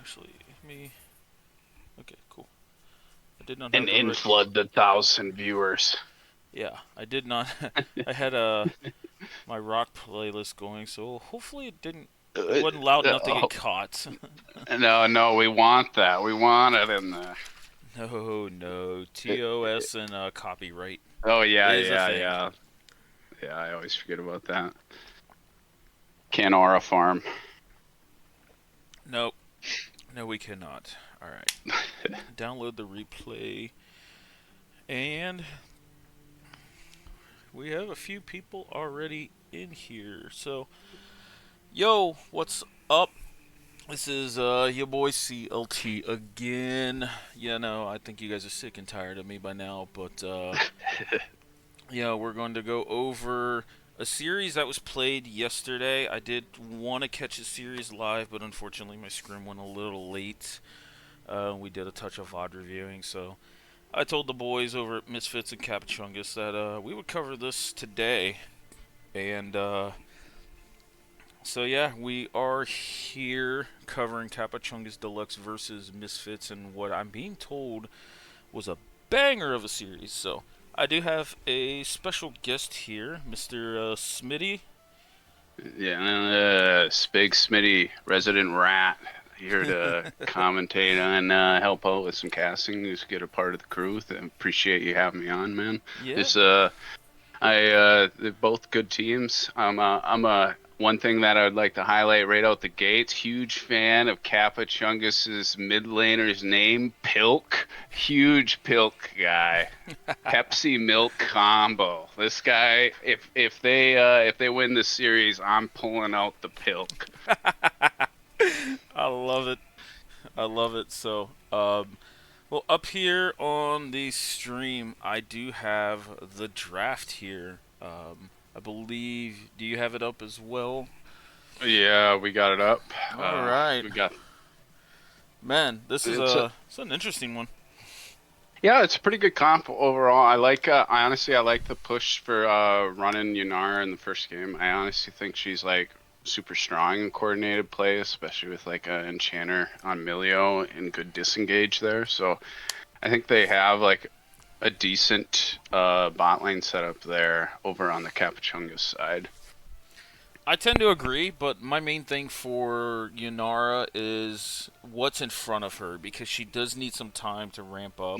Actually, me. Okay, cool. I did not And have the right. inflood the 1,000 viewers. Yeah, I did not. I had my rock playlist going, so hopefully it Uh, wasn't loud enough to uh, get caught. no, no, we want that. We want it in there. No, no. TOS and copyright Oh yeah, is a yeah, thing. yeah, yeah. I always forget about that. Canora Farm. Nope. No, we cannot. All right. Download the replay, and we have a few people already in here. So, yo, what's up? This is your boy CLT again. I think you guys are sick and tired of me by now, but yeah, we're going to go over a series that was played yesterday. I did want to catch the series live, but unfortunately my scrim went a little late. We did a touch of VOD reviewing, so I told the boys over at Misfits and Kappachungus that we would cover this today. And so yeah, we are here covering Kappachungus Deluxe versus Misfits, and what I'm being told was a banger of a series. So I do have a special guest here, Mr. Smitty. Yeah, Spig Smitty, resident rat, here to commentate and help out with some casting. Just get a part of the crew. Appreciate you having me on, man. Yeah, This they're both good teams. I'm a one thing that I would like to highlight right out the gates. Huge fan of Kappachungus's mid laner's name, Pilk. Huge Pilk guy. Pepsi milk combo. This guy, if they win this series, I'm pulling out the Pilk. I love it. I love it. So, well, up here on the stream, I do have the draft here. I believe. Do you have it up as well? Yeah, we got it up. All right, We got man. This is it's a it's an interesting one. Yeah, it's a pretty good comp overall. I like I honestly I like the push for running Yunara in the first game. I honestly think she's like super strong in coordinated play, especially with like a enchanter on Milio and good disengage there. So I think they have like a decent bot lane setup there over on the Capuchungus side. I tend to agree, but my main thing for Yunara is what's in front of her because she does need some time to ramp up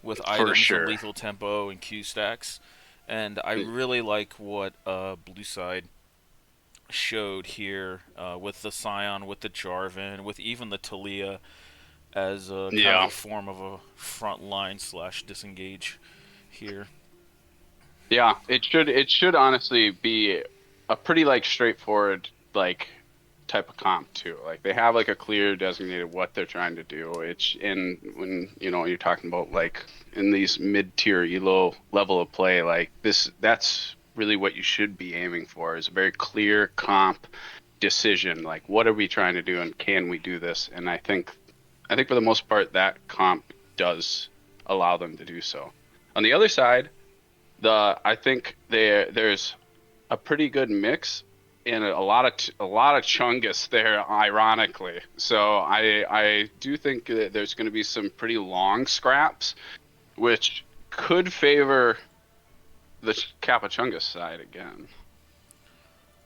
with For items and sure. lethal tempo and Q stacks. And I really like what Blue Side showed here with the Scion, with the Jarvan, with even the Talia as a kind of a Yeah. form of a front line slash disengage here. Yeah, it should honestly be a pretty like straightforward like type of comp too. Like they have like a clear designated what they're trying to do. It's in when you're talking about like in these mid-tier elo level of play, like that's really what you should be aiming for is a very clear comp decision. Like what are we trying to do and can we do this? And I think for the most part that comp does allow them to do so. On the other side, I think there's a pretty good mix and a lot of Chungus there, ironically. So I do think that there's going to be some pretty long scraps, which could favor the Kapachungus side again.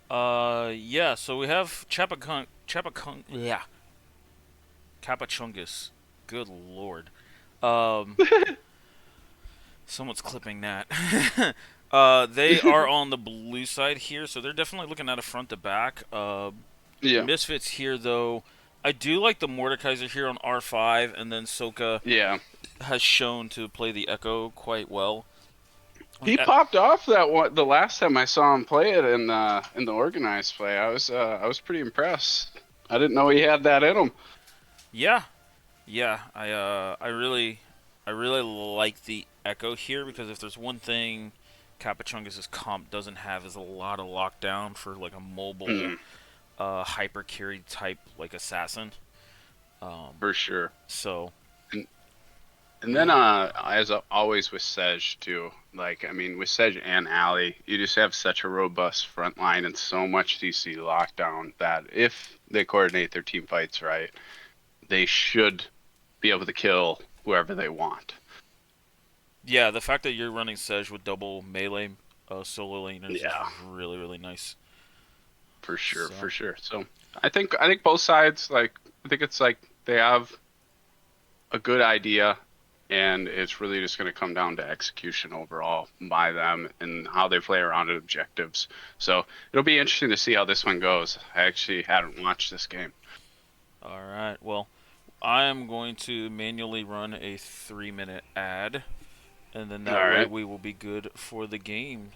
Yeah, so we have yeah, Kappachungus. Good lord. Um, Someone's clipping that. They are on the blue side here, so they're definitely looking at a front to back. Yeah, Misfits here, though. I do like the Mordekaiser here on R5, and then Soka yeah. has shown to play the Echo quite well. He popped off that one the last time I saw him play it in the organized play. I was pretty impressed. I didn't know he had that in him. Yeah, yeah. I really like the Echo here because if there's one thing Kapachungus' comp doesn't have is a lot of lockdown for like a mobile Mm, hyper carry type like assassin. for sure. So And then, yeah, as always with Sej too, like I mean, with Sej and Ali, you just have such a robust front line and so much DC lockdown that if they coordinate their team fights right, they should be able to kill whoever they want. Yeah, the fact that you're running Sedge with double melee solo laners is Yeah, really really nice. for sure, So for sure. So I think both sides like I think it's like they have a good idea, and it's really just going to come down to execution overall by them and how they play around at objectives. So it'll be interesting to see how this one goes. I actually hadn't watched this game. all right, well, I am going to manually run a 3 minute ad, and then All that way right, we will be good for the game.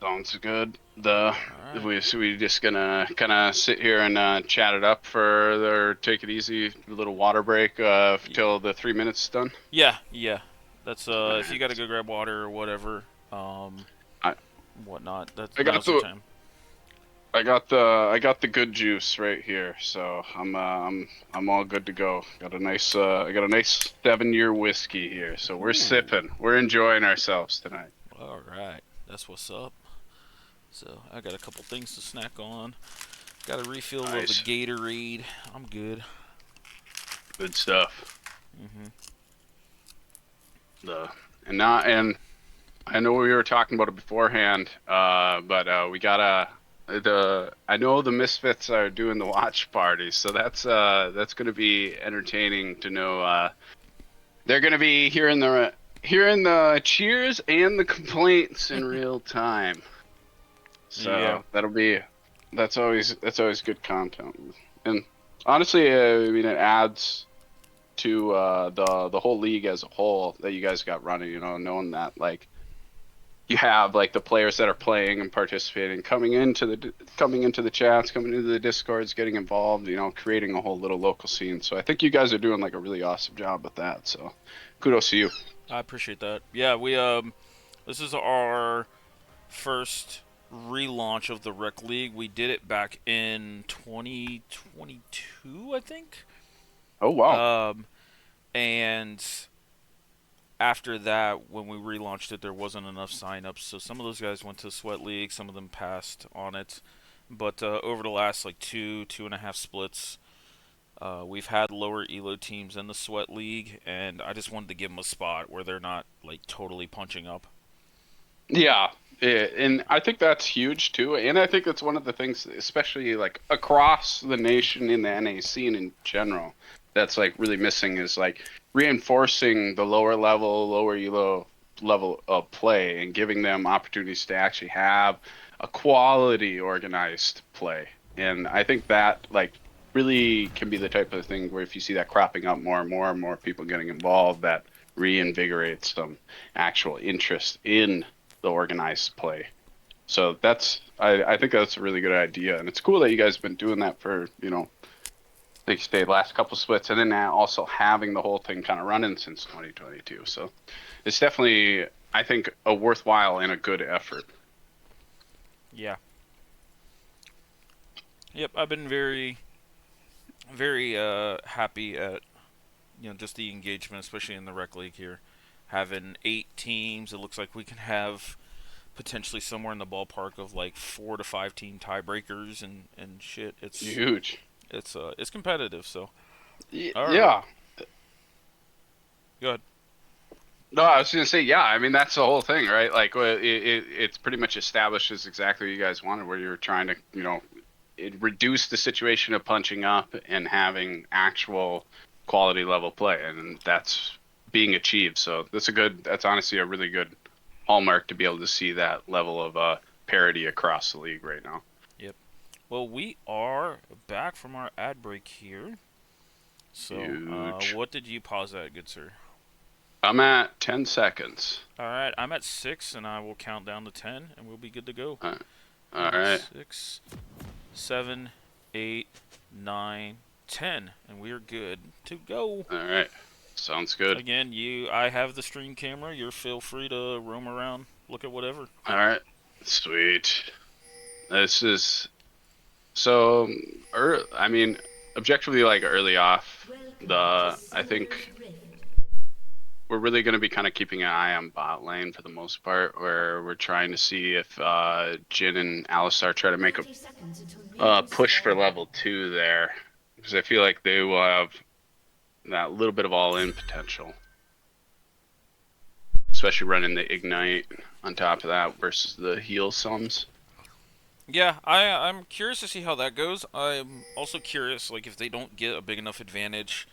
sounds good. The All right. we just gonna kind of sit here and chat it up for or take it easy, a little water break till the 3 minutes is done. Yeah, yeah. That's All if you right. gotta go grab water or whatever, I whatnot. That's I got now's the the time. I got the good juice right here, so I'm all good to go. Got a nice I got a nice 7 year whiskey here, so we're Ooh. sipping. We're enjoying ourselves tonight. All right. That's what's up. So I got a couple things to snack on. Got a refill of a Nice, Gatorade. I'm good. good stuff. Mhm. The and I know we were talking about it beforehand, but we gotta the I know the Misfits are doing the watch party, so that's gonna be entertaining to know. They're gonna be hearing the cheers and the complaints in real time. Yeah. So that's always good content. And honestly, I mean it adds to the whole league as a whole that you guys got running. You know, knowing that like you have like the players that are playing and participating, coming into the chats, coming into the discords, getting involved. You know, creating a whole little local scene. So I think you guys are doing like a really awesome job with that. So kudos to you. I appreciate that. Yeah, we this is our first relaunch of the Rec League. We did it back in 2022, I think. Oh wow. Um and after that, when we relaunched it, there wasn't enough signups, so some of those guys went to Sweat League, some of them passed on it. But over the last like 2.5 splits, we've had lower elo teams in the Sweat League, and I just wanted to give them a spot where they're not like totally punching up. Yeah, and I think that's huge too. And I think that's one of the things, especially like across the nation in the NA scene in general, that's like really missing is like reinforcing the lower level, lower elo level of play and giving them opportunities to actually have a quality organized play. And I think that like really can be the type of thing where if you see that cropping up more and more and more people getting involved, that reinvigorates some actual interest in the organized play. So I think that's a really good idea, and it's cool that you guys have been doing that for like you say last couple splits, and then now also having the whole thing kind of running since 2022. So it's definitely I think a worthwhile and a good effort. Yeah. Yep, I've been very, very happy at just the engagement, especially in the Rec League here. Having 8 teams, it looks like we can have potentially somewhere in the ballpark of like 4 to 5 team tiebreakers and shit. Huge. It's competitive. So all right, Yeah. go ahead. No, I was gonna say, yeah. I mean, that's the whole thing, right? Like, it's pretty much establishes exactly what you guys wanted, where you were trying to, reduce the situation of punching up and having actual quality level play, and that's being achieved. So that's honestly a really good hallmark to be able to see that level of parity across the league right now. Yep. Well, we are back from our ad break here. So, Huge. what did you pause at, good sir? I'm at 10 seconds. All right, I'm at 6, and I will count down to 10, and we'll be good to go. All right. 6, 7, 8, 9, 10, and we are good to go. All right. Sounds good. Again, I have the stream camera. You're feel free to roam around, look at whatever. All right. Sweet. This is so. I mean, objectively, like early off, I think we're really going to be kind of keeping an eye on bot lane for the most part, where we're trying to see if Jin and Alistar try to make a push for level 2 there. because I feel like they will have that little bit of all-in potential, especially running the Ignite on top of that versus the heal sums. Yeah, I'm curious to see how that goes. I'm also curious, like, if they don't get a big enough advantage,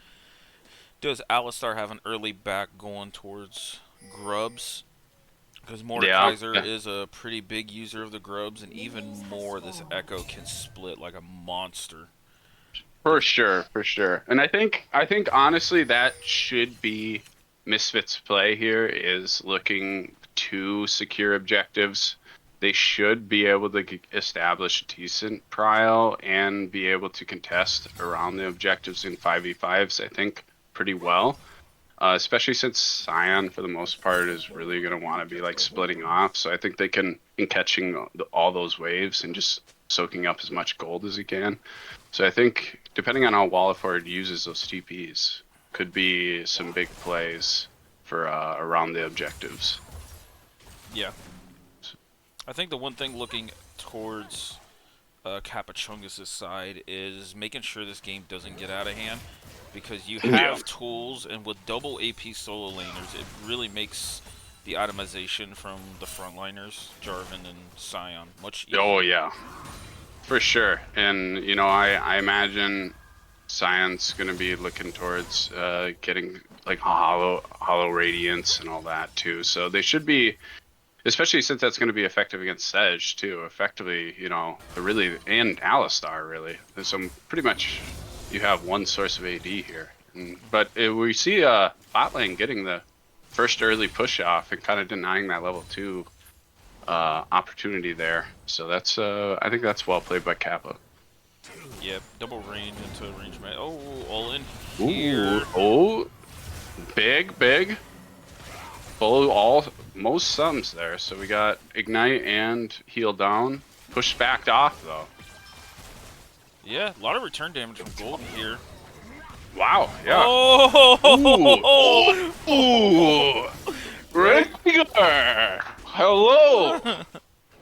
does Alistar have an early back going towards grubs? Because Yeah, Mordekaiser is a pretty big user of the grubs, and even more, this Echo can split like a monster. for sure, for sure. And I think honestly that should be Misfits' play here is looking to secure objectives. They should be able to establish a decent prio and be able to contest around the objectives in 5v5s, I think, pretty well. Especially since Scion, for the most part, is really going to want to be like splitting off. So I think they can, in catching all those waves and just soaking up as much gold as he can. So I think, depending on how Walliford uses those TPs, could be some big plays for around the objectives. Yeah. I think the one thing looking towards Kappachungus' side is making sure this game doesn't get out of hand. Because you Yeah. have tools, and with double AP solo laners, it really makes the itemization from the frontliners, Jarvan and Scion, much Oh easier. yeah, for sure. And I imagine Scion's going to be looking towards getting like hollow radiance and all that too. So they should be, especially since that's going to be effective against Sedge too. Effectively, really, and Alistar really. So pretty much you have one source of AD here. But we see bot lane getting the first early push off and kind of denying that level 2 opportunity there. So that's I think that's well played by Kappa. Yep, double range into range match. Oh, all in Ooh, here. oh, big. Full all most sums there. So we got ignite and heal down. Push backed off though. Yeah, a lot of return damage from Golden here. Wow, yeah. Ooh, Oh! ooh, What? Ranger. Hello.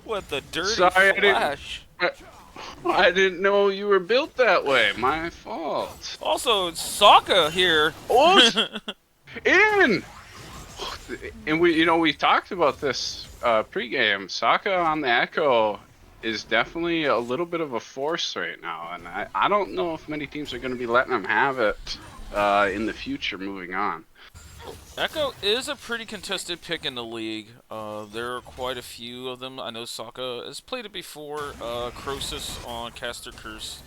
What the dirty Sorry, flash? I, I didn't know you were built that way. My fault. Also, Sokka here. Oh, in. And we talked about this pregame. Sokka on the Echo is definitely a little bit of a force right now, and I don't know if many teams are going to be letting him have it in the future moving on. Echo is a pretty contested pick in the league. There are quite a few of them. I know Sokka has played it before. Croesus on Caster Curse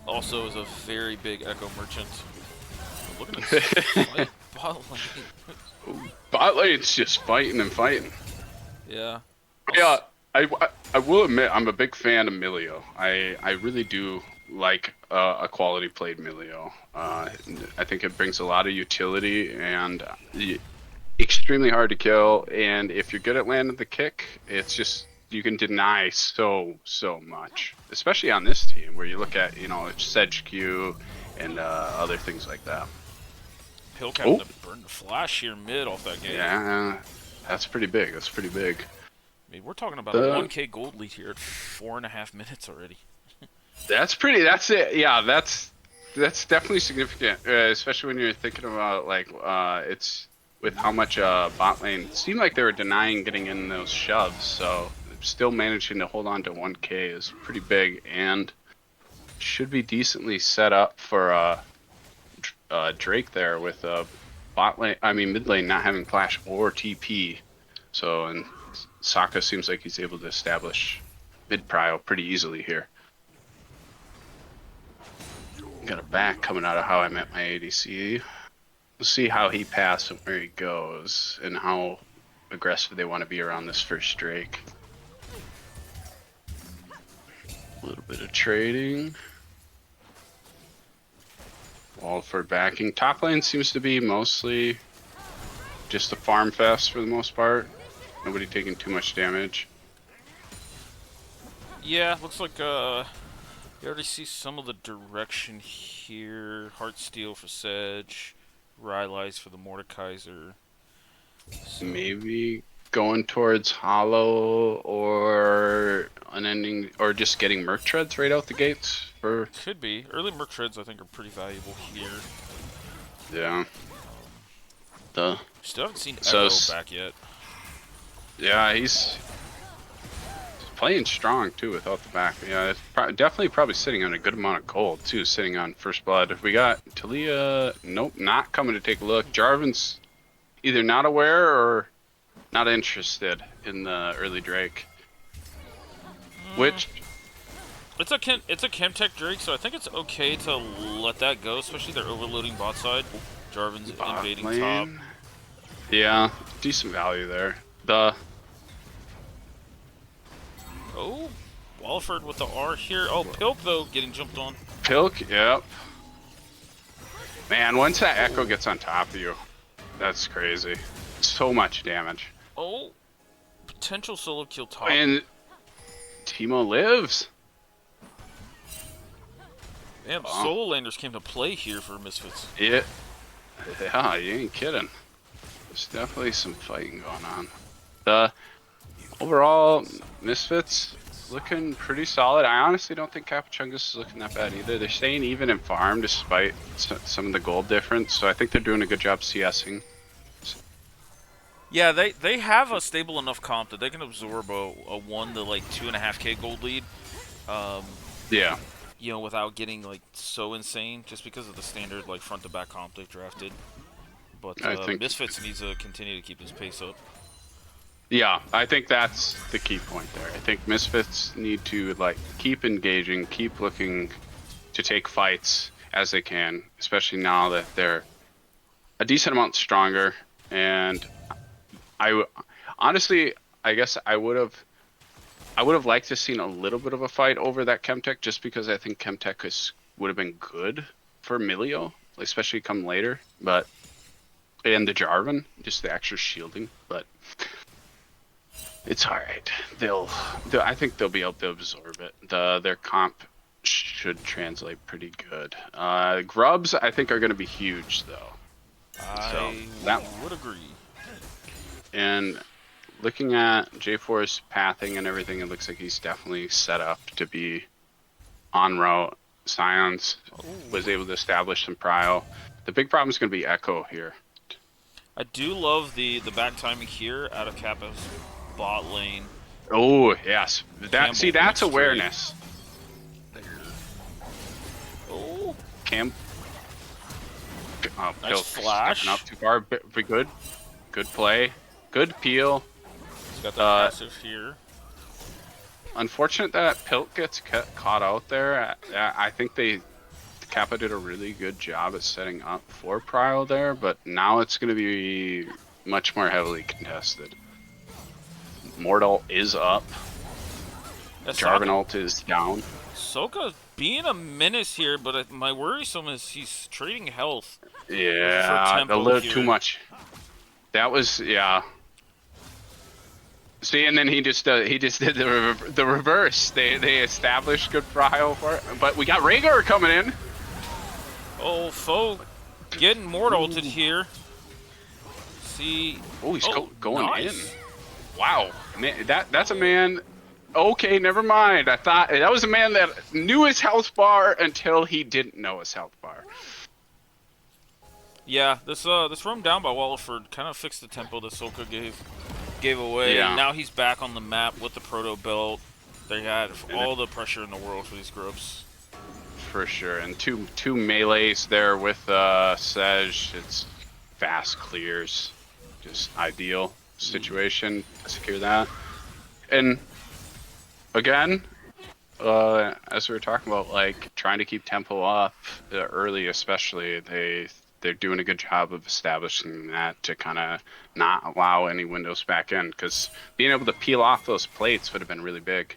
also is a very big Echo merchant. Look at this fight bot lane. Bot lane's just fighting and fighting. Yeah. Yeah, I will admit I'm a big fan of Milio. I really do like a quality played Milio. I think it brings a lot of utility and extremely hard to kill. And if you're good at landing the kick, it's just you can deny so much, especially on this team where you look at Sedge Q and other things like that. Hill having Oh, to burn the flash here mid off that game. yeah, that's pretty big. That's pretty big. I mean, we're talking about a Uh, 1K gold lead here at 4.5 minutes already. That's pretty. That's it. Yeah, that's definitely significant, especially when you're thinking about like it's with how much bot lane it seemed like they were denying getting in those shoves. So still managing to hold on to 1K is pretty big and should be decently set up for Drake there with bot lane. I mean mid lane not having flash or TP. So and Sokka seems like he's able to establish mid prio pretty easily here. Got a back coming out of how I met my ADC. We'll see how he passes and where he goes and how aggressive they want to be around this first Drake. A little bit of trading. All for backing. Top lane seems to be mostly just a farm fest for the most part. Nobody taking too much damage. Yeah, looks like you already see some of the direction here. Heartsteel for Sedge, Rylai's for the Mordekaiser. So Maybe going towards Hollow or unending, or just getting Merc Treads right out the gates for. Could be. Early Merc Treads, I think, are pretty valuable here. Yeah. The Still haven't seen so Echo back yet. yeah, he's playing strong too without the back. Yeah, it's definitely probably sitting on a good amount of gold too, sitting on First Blood. We got Talia, nope, not coming to take a look. Jarvan's either not aware or not interested in the early Drake. Which it's a Chemtech Drake, so I think it's okay to let that go, especially they're overloading bot side. Jarvan's invading top. Yeah, decent value there. Oh, Walford with the R here. Oh, Pilk though getting jumped on. Pilk, yep. Man, once that Echo gets on top of you, that's crazy. So much damage. Oh, potential solo kill top. And Teemo lives. Damn, solo landers came to play here for Misfits. Yeah, you ain't kidding. There's definitely some fighting going on. The overall Misfits looking pretty solid. I honestly don't think Kappachungus is looking that bad either. They're staying even in farm despite some of the gold difference, so I think they're doing a good job CSing. Yeah, they have a stable enough comp that they can absorb a 1 to like 2.5k gold lead. Yeah. You know, without getting like so insane, just because of the standard like front to back comp they've drafted. But I think Misfits needs to continue to keep his pace up. Yeah, I think that's the key point there. I think Misfits need to like keep engaging, keep looking to take fights as they can, especially now that they're a decent amount stronger. And honestly, I guess I would have liked to seen a little bit of a fight over that Chemtech, just because I think Chemtech would have been good for Milio, especially come later. But and the Jarvan, just the extra shielding, but it's all right. I think they'll be able to absorb it. Their comp should translate pretty good. Grubs, I think, are going to be huge though. I would agree. And looking at J4's pathing and everything, it looks like he's definitely set up to be on route. Scions was able to establish some prio. The big problem is going to be Echo here. I do love the back timing here out of Kappa's bot lane. Oh yes, that's awareness. Oh, nice flash. Stepping up too far, but good play, good peel. He's got the passive here. Unfortunate that Pilk gets caught out there. I think Kappa did a really good job at setting up for Prio there, but now it's going to be much more heavily contested. Mortal is up. Jarvan ult is down. Soka's being a menace here, but my worrisome is he's trading health. Yeah, a little too much. That was, yeah. See, and then he just did the reverse. They established good Prio for it, but we got Rhaegar coming in. Oh, foe getting Mortal ulted here. See. Oh, he's going nice. in. Wow, man, that's a man. Okay, never mind. I thought that was a man that knew his health bar until he didn't know his health bar. Yeah, this roam down by Walford kind of fixed the tempo that Soka gave away. Yeah. Now he's back on the map with the proto belt. They had all the pressure in the world for these groups. For sure, and two melees there with Sej. It's fast clears, just ideal situation to secure that. And again, as we were talking about, like trying to keep tempo up early, especially they're doing a good job of establishing that to kind of not allow any windows back in, because being able to peel off those plates would have been really big.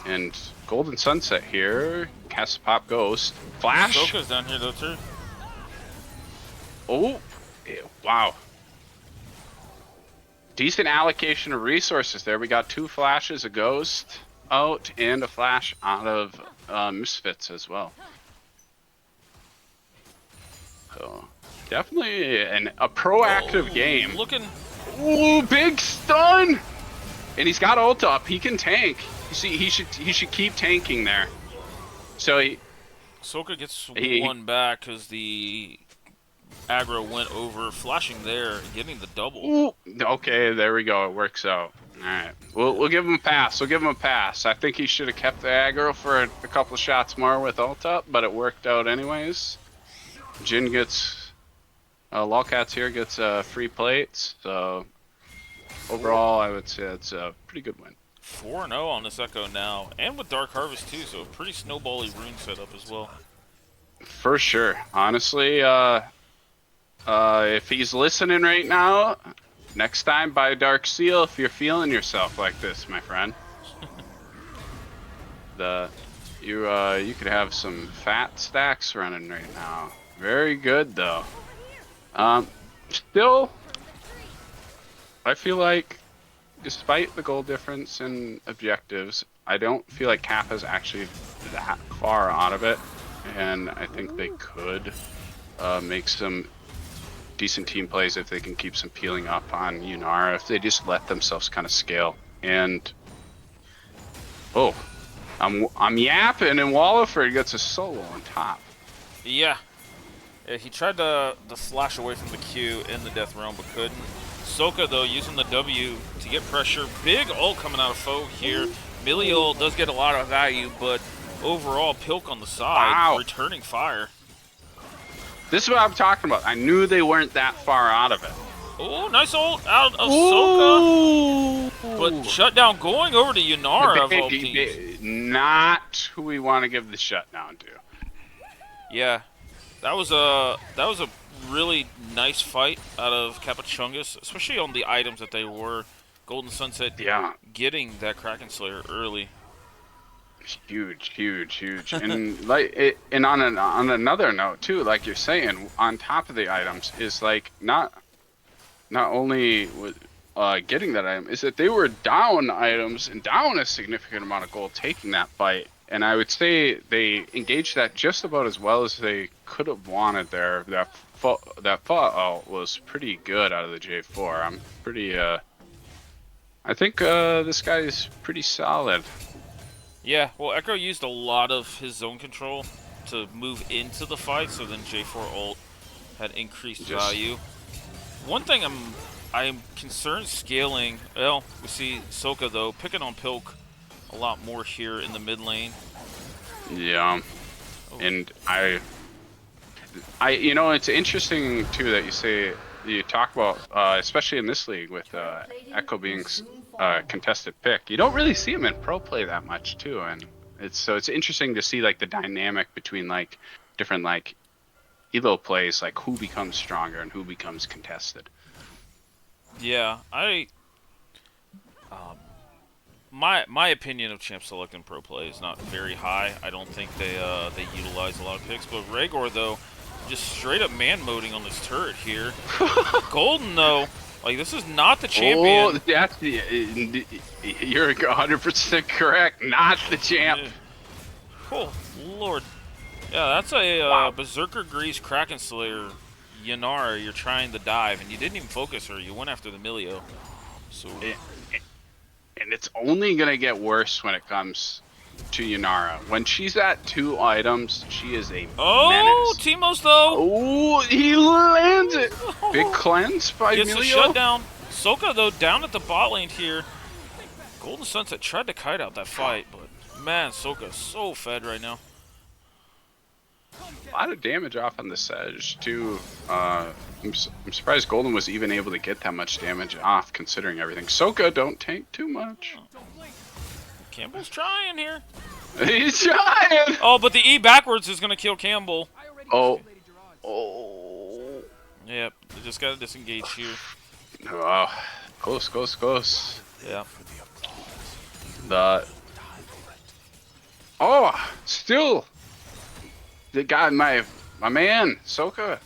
And Golden Sunset here has to pop Ghost. Flash! Soka's down here though too. Oh, wow. Decent allocation of resources there. We got 2 flashes, a Ghost out, and a flash out of Misfits as well. So definitely a proactive game. Looking Ooh, big stun! And he's got ult up. He can tank. You see, he should keep tanking there. So Soka gets he one back because the aggro went over, flashing there and getting the double. ooh, okay, there we go. It works out. All right, we'll give him a pass. We'll give him a pass. I think he should have kept the aggro for a couple of shots more with ult up, but it worked out anyways. Jin gets Lolcats here gets free plates. So overall, I would say it's a pretty good win. 4-0 on this Echo now, and with Dark Harvest too, so pretty snowbally rune setup as well. For sure. Honestly, if he's listening right now, next time buy Dark Seal if you're feeling yourself like this, my friend. You could have some fat stacks running right now. Very good though. Still, I feel like despite the goal difference in objectives, I don't feel like Kappa's actually that far out of it, and I think they could make some decent team plays if they can keep some peeling up on Yunara, if they just let themselves kind of scale. And oh, I'm yapping, and Walliford gets a solo on top. Yeah. He tried to slash away from the Q in the Death Realm, but couldn't. Soka, though, using the W to get pressure. Big ult coming out of Foe here. Melee ult does get a lot of value, but overall, Pilk on the side, Wow. returning fire. This is what I'm talking about. I knew they weren't that far out of it. Oh, nice ult out of Soka. But shutdown going over to Yunara of all teams. Not who we want to give the shutdown to. Yeah, that was a really nice fight out of Kappachungus, especially on the items that they were. Golden Sunset getting that Kraken Slayer early. Huge. And on another note too, like you're saying, on top of the items is like not only with getting that item, is that they were down items and down a significant amount of gold taking that fight. And I would say they engaged that just about as well as they could have wanted there. That fallout was pretty good out of the J4. I'm pretty I think this guy is pretty solid. Yeah, well, Echo used a lot of his zone control to move into the fight, so then J4 ult had increased value. One thing I'm concerned scaling. Well, we see Soka though picking on Pilk a lot more here in the mid lane. Yeah, and I you know, it's interesting too that you talk about especially in this league with Echo being contested pick. You don't really see him in pro play that much too, and it's interesting to see like the dynamic between like different like elo plays, like who becomes stronger and who becomes contested. Yeah, my opinion of champ select in pro play is not very high. I don't think they utilize a lot of picks, but Rhaegar though, just straight up man moding on this turret here. Golden though, like this is not the champion. Oh, that's you're 100% correct. Not the champ. Oh lord, yeah, that's a Berserker Grease Kraken Slayer. Yunara, you're trying to dive, and you didn't even focus her. You went after the Milio. So, and it's only gonna get worse when it comes to Yunara. When she's at 2 items, she is a menace. Teemos though. Oh, he lands it. Big cleanse by Gets Milio. a shutdown. Soka though down at the bot lane here. Golden Sunset tried to kite out that fight, but man, Soka so fed right now. A lot of damage off on the Sedge too. I'm surprised Golden was even able to get that much damage off, considering everything. Soka, don't tank too much. Campbell's trying here. He's trying. Oh, but the E backwards is gonna kill Campbell. Oh. Yep, they just gotta disengage here. Oh, close. Yeah. Still. The guy, my man, Soka,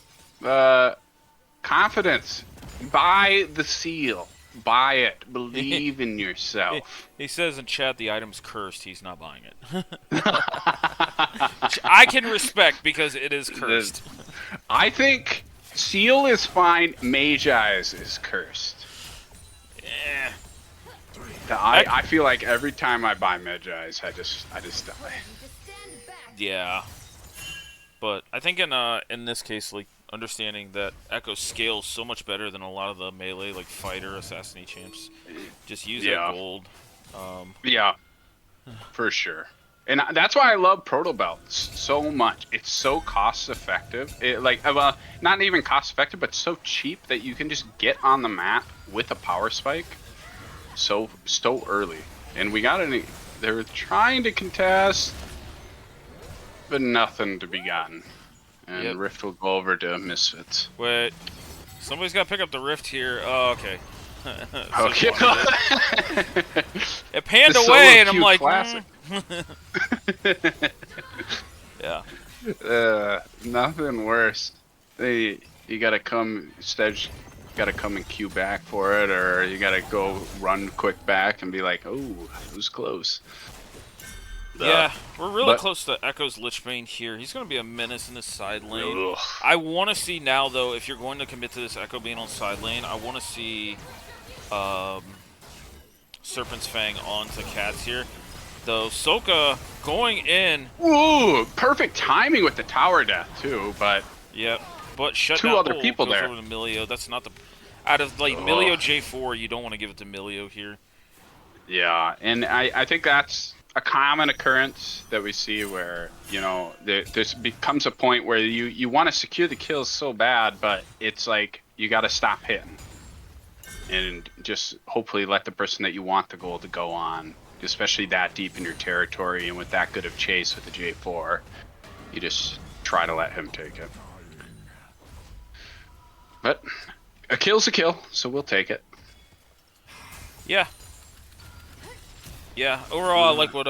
confidence. Buy the seal. Buy it. Believe in yourself. He says in chat the item's cursed. He's not buying it. Which I can respect because it is cursed. I think seal is fine. Mage Eyes is cursed. I feel like every time I buy Magi's, I just die. Yeah, but I think in this case, like understanding that Echo scales so much better than a lot of the melee like fighter assassin champs, just use that Yeah, gold. Um, yeah, for sure. And that's why I love Proto Belts so much. It's so cost effective. Well, not even cost effective, but so cheap that you can just get on the map with a power spike so early. And we got any? They're trying to contest, but nothing to be gotten. And yep. Rift will go over to Misfits. Wait, somebody's got to pick up the rift here. Oh, okay. Okay. It panned The away, solo and I'm queue like, classic. Yeah. Nothing worse. You gotta come instead. You gotta come and queue back for it, or you gotta go run quick back and be like, "Oh, it was close." Yeah, we're really close to Echo's Lichbane here. He's going to be a menace in this side lane. Ugh. I want to see now, though, if you're going to commit to this Echo being on side lane, I want to see Serpent's Fang onto Cats here. Though Soka going in. Ooh, perfect timing with the tower death too, but Yep, but shut two down. other people goes there. Over to Milio. That's not the out of like Milio J4. You don't want to give it to Milio here. Yeah, and I think that's a common occurrence that we see where, you know, this becomes a point where you want to secure the kills so bad, but it's like you got to stop hitting and just hopefully let the person that you want the goal to go on, especially that deep in your territory and with that good of chase with the J4. You just try to let him take it. But a kill's a kill, so we'll take it. Yeah. Yeah, overall, I like what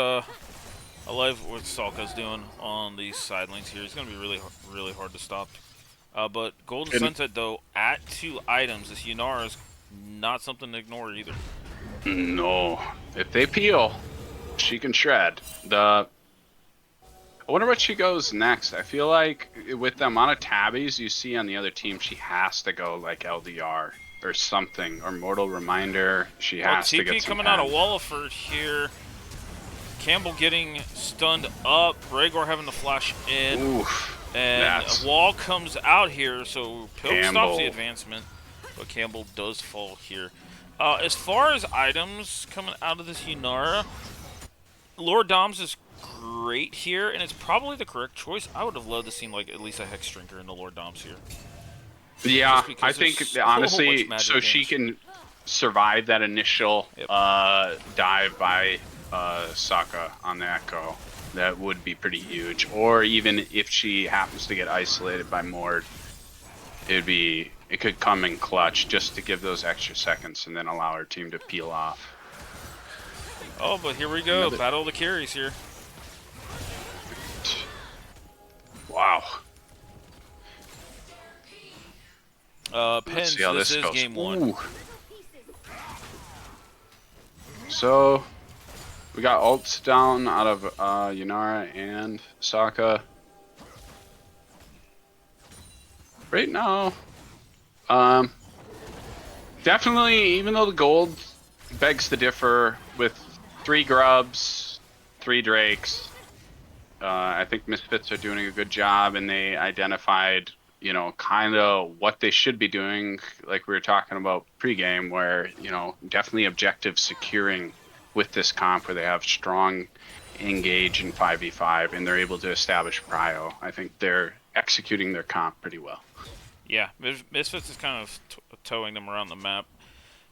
Salka's doing on these side lanes here. He's gonna be really hard to stop. But Golden Sunset though at 2 items, this Yunara is not something to ignore either. No, if they peel, she can shred. I wonder what she goes next. I feel like with the amount of tabbies you see on the other team, she has to go like LDR. Or something, or Mortal Reminder. She has to get TP some coming out of Wallaford here. Campbell getting stunned up. Rhaegar having to flash in. Oof, and a wall comes out here, so Pilk stops the advancement. But Campbell does fall here. As far as items coming out of this Yunara, Lord Doms is great here, and it's probably the correct choice. I would have loved to see like at least a Hex Drinker in the Lord Doms here. Yeah, I think honestly, so she can survive that initial dive by Sokka on the Echo. That would be pretty huge. Or even if she happens to get isolated by Mord, it could come in clutch just to give those extra seconds and then allow her team to peel off. Oh, but here we go. Battle of the carries here. Wow. Pens, this is goes. game 1. Ooh. So, we got ults down out of Yunara and Sokka. Right now, definitely, even though the gold begs to differ with 3 grubs, 3 drakes, I think Misfits are doing a good job, and they identified, you know, kind of what they should be doing, like we were talking about pregame, where, you know, definitely objective securing with this comp where they have strong engage in 5v5 and they're able to establish prio. I think they're executing their comp pretty well. Yeah, Misfits is kind of towing them around the map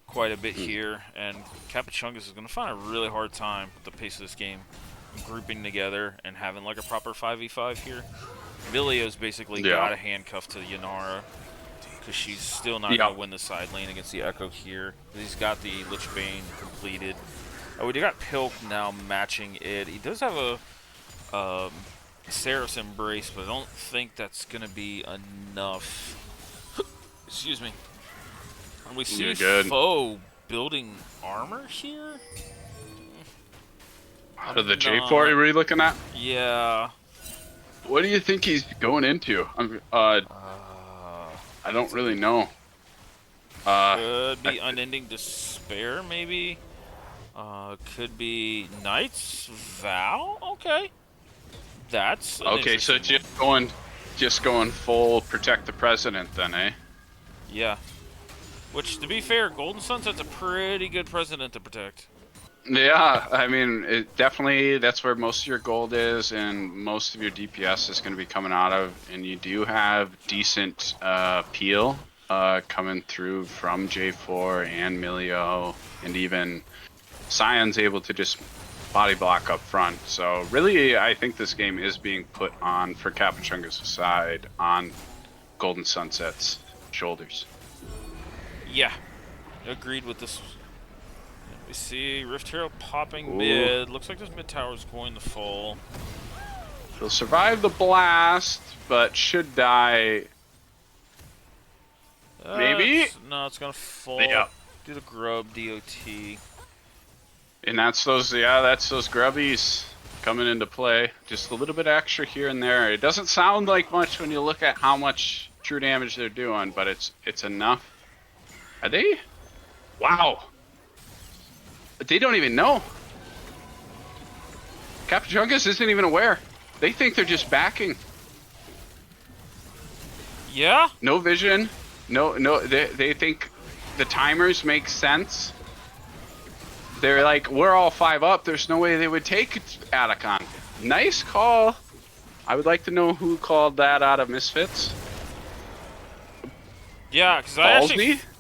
quite a bit here, and Kappachungus is going to find a really hard time with the pace of this game, grouping together and having like a proper 5v5 here. Milio's basically got a handcuff to Yunara because she's still not going to win the side lane against the Echo here. He's got the Lichbane completed. Oh, we got Pilk now matching it. He does have a Seraph's Embrace, but I don't think that's going to be enough. Excuse me. And we see Foe building armor here. Out of the J4 are you looking at? Yeah. What do you think he's going into? I don't really know. Could be Unending Despair, maybe. Could be Knight's Vow. Okay, that's an Okay, so interesting one. just going full protect the president then, eh? Yeah. Which, to be fair, Golden Sunset's a pretty good president to protect. Yeah, I mean, it definitely that's where most of your gold is, and most of your DPS is going to be coming out of. And you do have decent peel coming through from J4 and Milio, and even Scion's able to just body block up front. So really, I think this game is being put on for Kappachungus' side on Golden Sunset's shoulders. Yeah, agreed with this. We see Rift Hero popping Ooh. mid. Looks like this mid tower is going to fall. He'll survive the blast, but should die. Maybe? No, it's gonna fall. Yeah. Do the grub DOT. And that's those grubbies coming into play. Just a little bit extra here and there. It doesn't sound like much when you look at how much true damage they're doing, but it's enough. Are they? Wow. They don't even know. Kappachungus isn't even aware. They think they're just backing. Yeah? No vision. No. They think the timers make sense. They're like, we're all 5 up. There's no way they would take Atacon. Nice call. I would like to know who called that out of Misfits. Yeah, because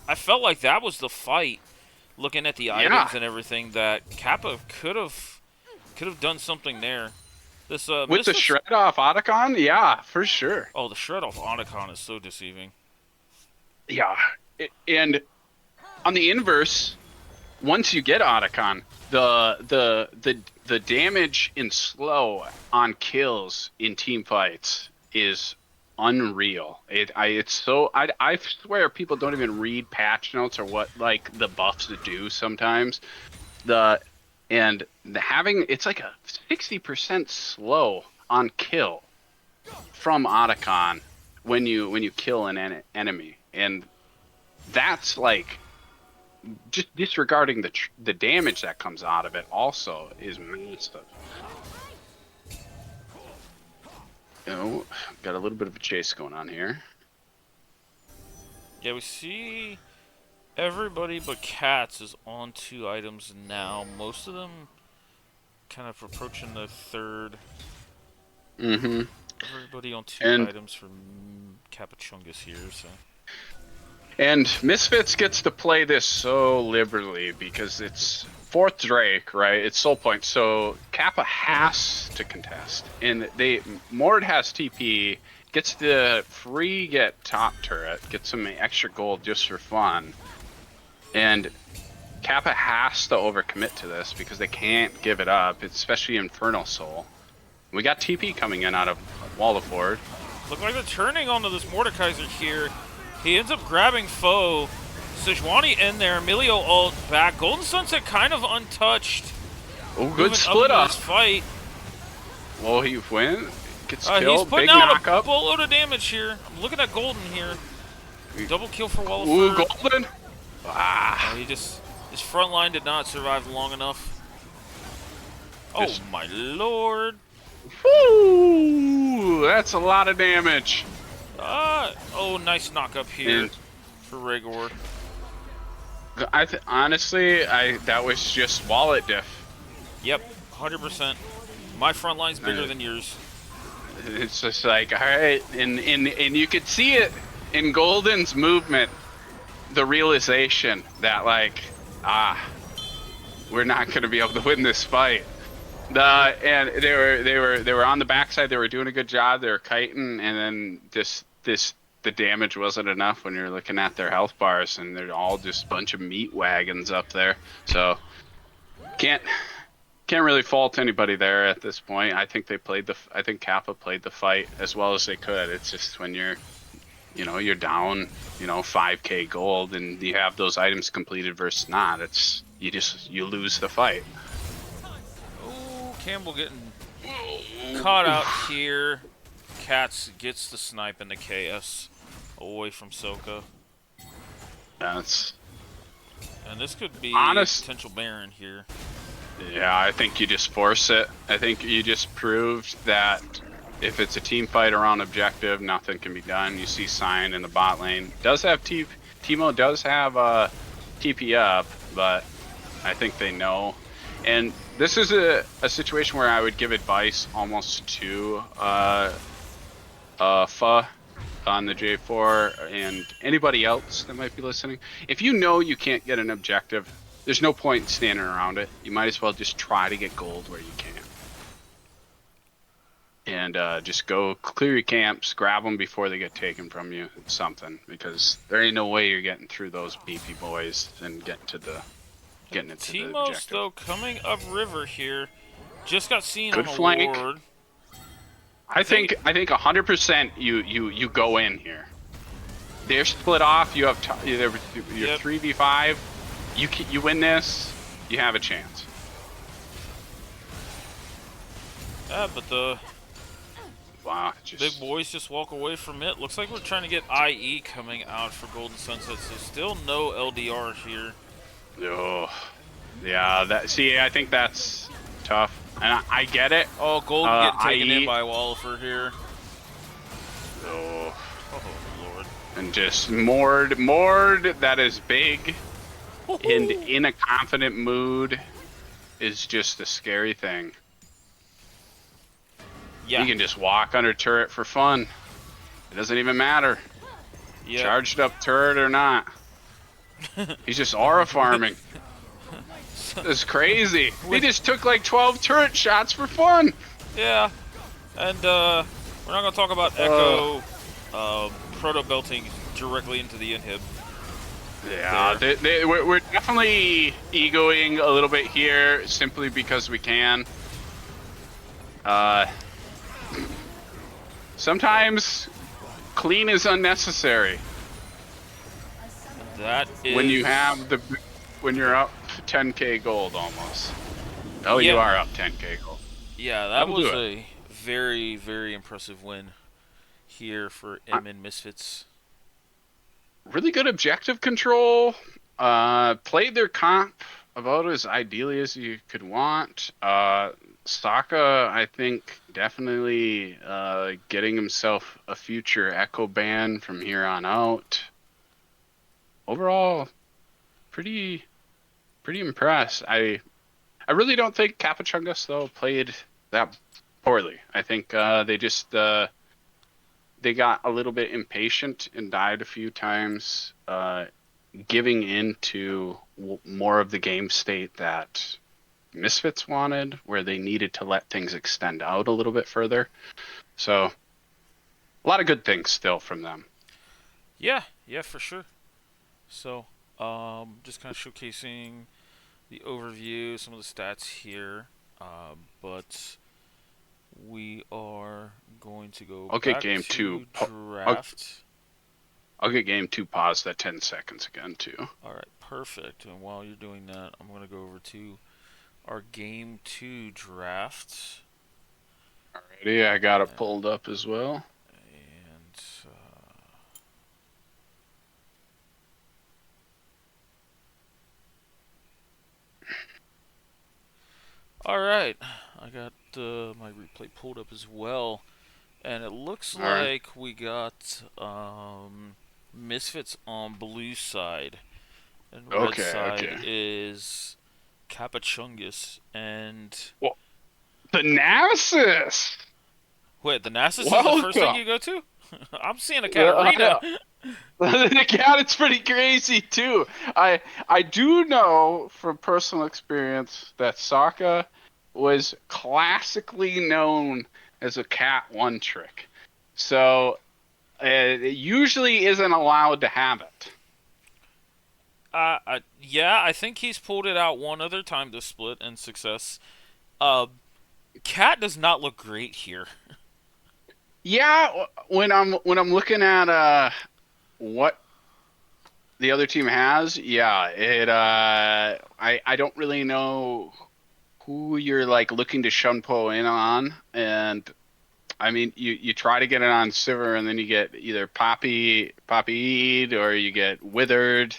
I felt like that was the fight. Looking at the items and everything, that Kappa could have done something there. This with Misfits... the shred off Otacon, yeah, for sure. Oh, the shred off Otacon is so deceiving. Yeah, and on the inverse, once you get Otacon, the damage in slow on kills in team fights is unreal. I swear people don't even read patch notes or what like the buffs do sometimes. It's like a 60% slow on kill from Otacon when you kill an enemy, and that's like just disregarding the damage that comes out of it also is massive. You know, got a little bit of a chase going on here. Yeah, we see everybody but Cats is on 2 items now. Most of them kind of approaching the 3rd. Mm-hmm. Everybody on 2 items for Kappachungus here, so. And Misfits gets to play this so liberally because it's 4th Drake, right? It's soul point, so Kappa has to contest. And Mord has TP, gets the free get top turret, gets some extra gold just for fun. And Kappa has to overcommit to this because they can't give it up, especially Infernal Soul. We got TP coming in out of Wall of Ford. Look like they're turning onto this Mordekaiser here. He ends up grabbing foe. Sejuani in there. Emilio ult back. Golden Sunset kind of untouched. Oh, good split up. Fight. Well, he went. Gets killed. He's putting big out knock a up. boatload of damage here. I'm looking at Golden here. Double kill for Wall of Ooh, Ford. Golden. Ah. His front line did not survive long enough. Oh my lord. Woo! That's a lot of damage. Oh, nice knock up here for Rhaegor. Honestly, that was just wallet diff. Yep, 100%. My front line's bigger than yours. It's just like, all right, and you could see it in Golden's movement, the realization that like, we're not going to be able to win this fight. And they were on the backside. They were doing a good job. They were kiting, and then the damage wasn't enough when you're looking at their health bars, and they're all just a bunch of meat wagons up there. So can't really fault anybody there at this point. I think Kappa played the fight as well as they could. It's just when you're down, 5k gold, and you have those items completed versus not. You lose the fight. Campbell getting caught out here. Cats gets the snipe in the KS away from Soka. And this could be a potential Baron here. Yeah, I think you just force it. I think you just proved that if it's a team fight around objective, nothing can be done. You see Sign in the bot lane. Does have Teemo does have TP up, but I think they know. And this is a situation where I would give advice almost to Fa on the J4 and anybody else that might be listening. If you know you can't get an objective, there's no point in standing around it. You might as well just try to get gold where you can. And just go clear your camps, grab them before they get taken from you. It's something, because there ain't no way you're getting through those beefy boys and getting into the Teemos, objective. though, coming up river here. Just got seen on Good a flank. ward. I think 100% you go in here. They're split off. You have you're Yep. 3v5. You win this, you have a chance. Yeah, but the Wow, big boys just walk away from it. Looks like we're trying to get IE coming out for Golden Sunset, so still no LDR here. Oh, yeah. I think that's tough, and I get it. Oh, Golden getting taken IE, in by Wallifer here. oh, Oh, Lord. and just Mord that is big and in a confident mood is just a scary thing. Yeah. He can just walk under turret for fun. It doesn't even matter. Yep. Charged up turret or not. He's just aura farming. It's crazy. He just took like 12 turret shots for fun. Yeah. And we're not going to talk about Echo proto belting directly into the inhib. Yeah, we're definitely egoing a little bit here simply because we can. Sometimes clean is unnecessary. That is... When you're up 10k gold almost. Oh, yeah. You are up 10k gold. Yeah, that was a very, very impressive win here for and Misfits. Really good objective control. Played their comp about as ideally as you could want. Sokka, I think, definitely getting himself a future Echo ban from here on out. Overall, pretty impressed. I really don't think Kappachungus, though, played that poorly. I think they got a little bit impatient and died a few times, giving into more of the game state that Misfits wanted, where they needed to let things extend out a little bit further. So, a lot of good things still from them. Yeah, for sure. So, just kind of showcasing the overview, some of the stats here, but we are going to go back to draft. I'll get game 2 paused at 10 seconds again, too. All right, perfect. And while you're doing that, I'm going to go over to our game 2 draft. Alrighty, I got it pulled up as well. And all right, I got my replay pulled up as well, and it looks like we got Misfits on blue side, and red side is Kappachungus and the Nasus. Wait, the Nasus is the first thing you go to? I'm seeing a Katarina. The cat is pretty crazy too. I do know from personal experience that Sokka was classically known as a cat one trick, so it usually isn't allowed to have it. Yeah, I think he's pulled it out one other time to split and success. Cat does not look great here. Yeah, when I'm looking at what the other team has, yeah, I don't really know who you're like looking to shunpo in on, and I mean you try to get it on Sivir and then you get either Poppy or you get Withered.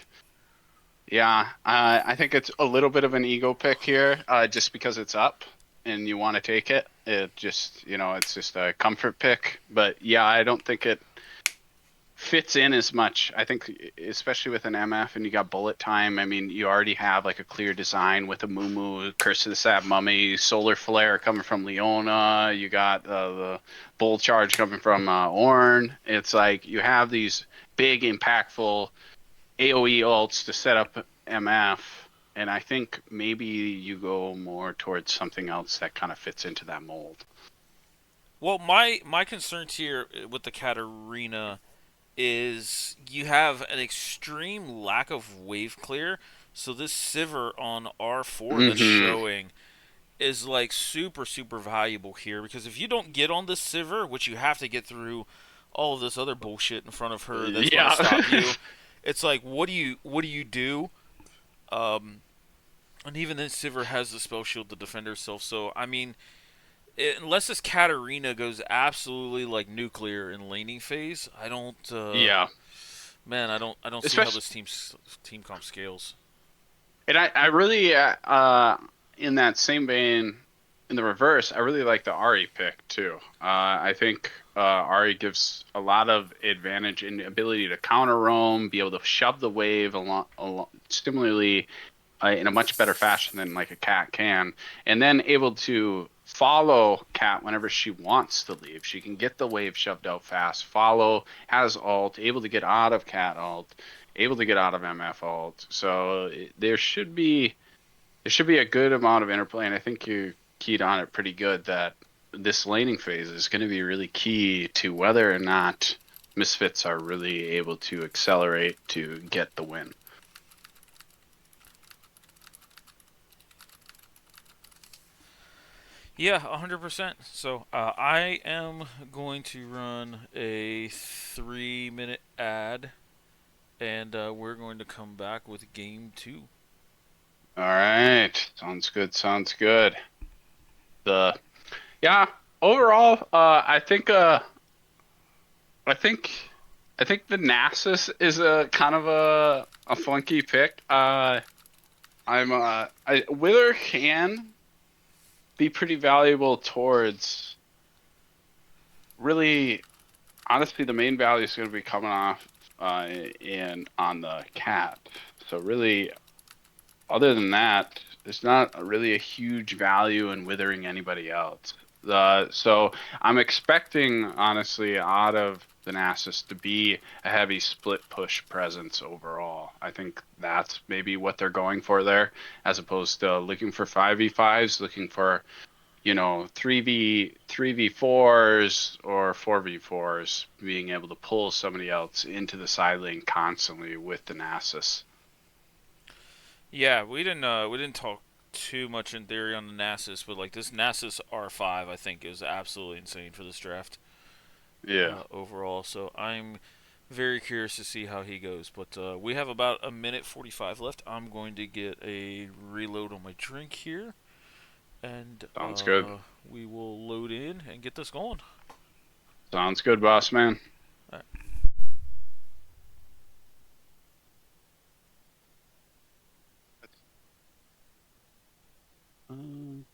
Yeah, I think it's a little bit of an ego pick here, just because it's up and you want to take it. It just, it's just a comfort pick. But yeah, I don't think it fits in as much. I think, especially with an MF and you got bullet time. I mean, you already have like a clear design with a Moo, Curse of the Sad Mummy, Solar Flare coming from Leona. You got the Bull Charge coming from Ornn. It's like you have these big, impactful AoE ults to set up MF, and I think maybe you go more towards something else that kind of fits into that mold. Well, my concerns here with the Katarina is you have an extreme lack of wave clear. So this Sivir on R4 that's Hmm. showing is like super valuable here because if you don't get on this Sivir, which you have to get through all of this other bullshit in front of her that's going to Yeah. stop you, it's like what do you do? Um, and even then, Sivir has the spell shield to defend herself. So I mean, unless this Katarina goes absolutely like nuclear in laning phase, I don't. Yeah. Man, I don't see how Especially, this team comp scales. and I really, in that same vein, in the reverse, I really like the Ari pick too. I think Ari gives a lot of advantage in the ability to counter roam, be able to shove the wave along similarly in a much better fashion than like a cat can, and then able to follow cat whenever she wants to leave. She can get the wave shoved out fast, follow, has ult, able to get out of cat ult, able to get out of MF ult. So there should be a good amount of interplay, and I think you keyed on it pretty good that this laning phase is going to be really key to whether or not Misfits are really able to accelerate to get the win. Yeah, 100%. So I am going to run a 3-minute ad, and we're going to come back with game two. All right, sounds good. Sounds good. The Yeah, overall, I think, I think the Nasus is a kind of a funky pick. Wither can be pretty valuable towards really, honestly, the main value is going to be coming off in on the cat. So really, other than that, there's not really a huge value in withering anybody else. So I'm expecting, honestly, out of the Nasus to be a heavy split push presence overall. I think that's maybe what they're going for there, as opposed to looking for 5v5s, looking for 3v4s or 4v4s, being able to pull somebody else into the side lane constantly with the Nasus. Yeah, we didn't talk too much in theory on the Nasus, but like this Nasus R5, I think is absolutely insane for this draft Yeah, overall. So I'm very curious to see how he goes. But we have about a minute 45 left. I'm going to get a reload on my drink here, and sounds good. we will load in and get this going. Sounds good, boss man. All right. Um,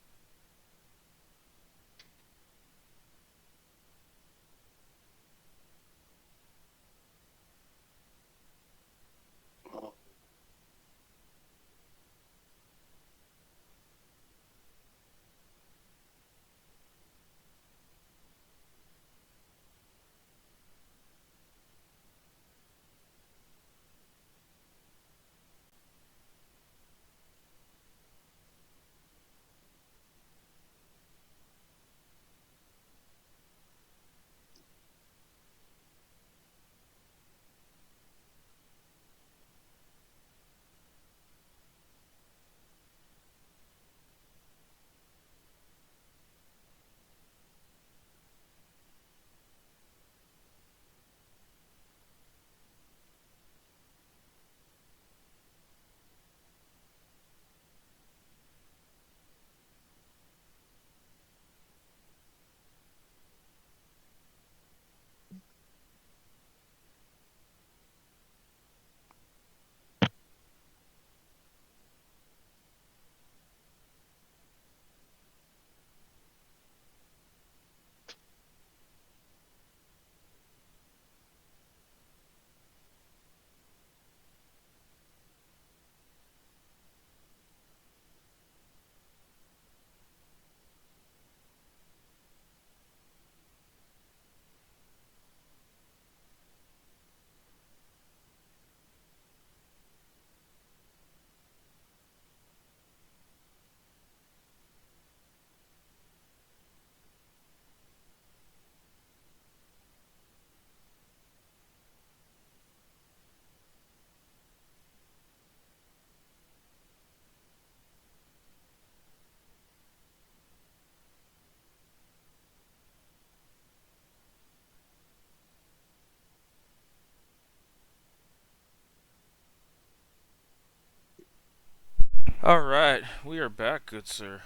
All right, we are back, good sir.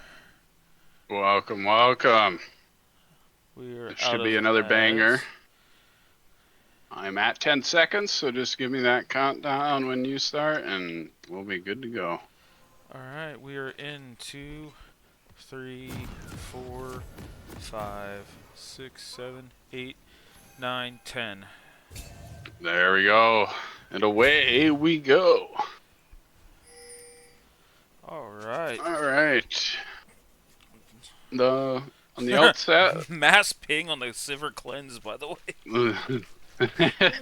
Welcome, welcome. We are It out should be of another banger. ads. I'm at 10 seconds, so just give me that countdown when you start, and we'll be good to go. All right, we are in 2, 3, 4, 5, 6, 7, 8, 9, 10. There we go. And away we go. All right. All right. On the outset, Mass ping on the Sivir cleanse, by the way.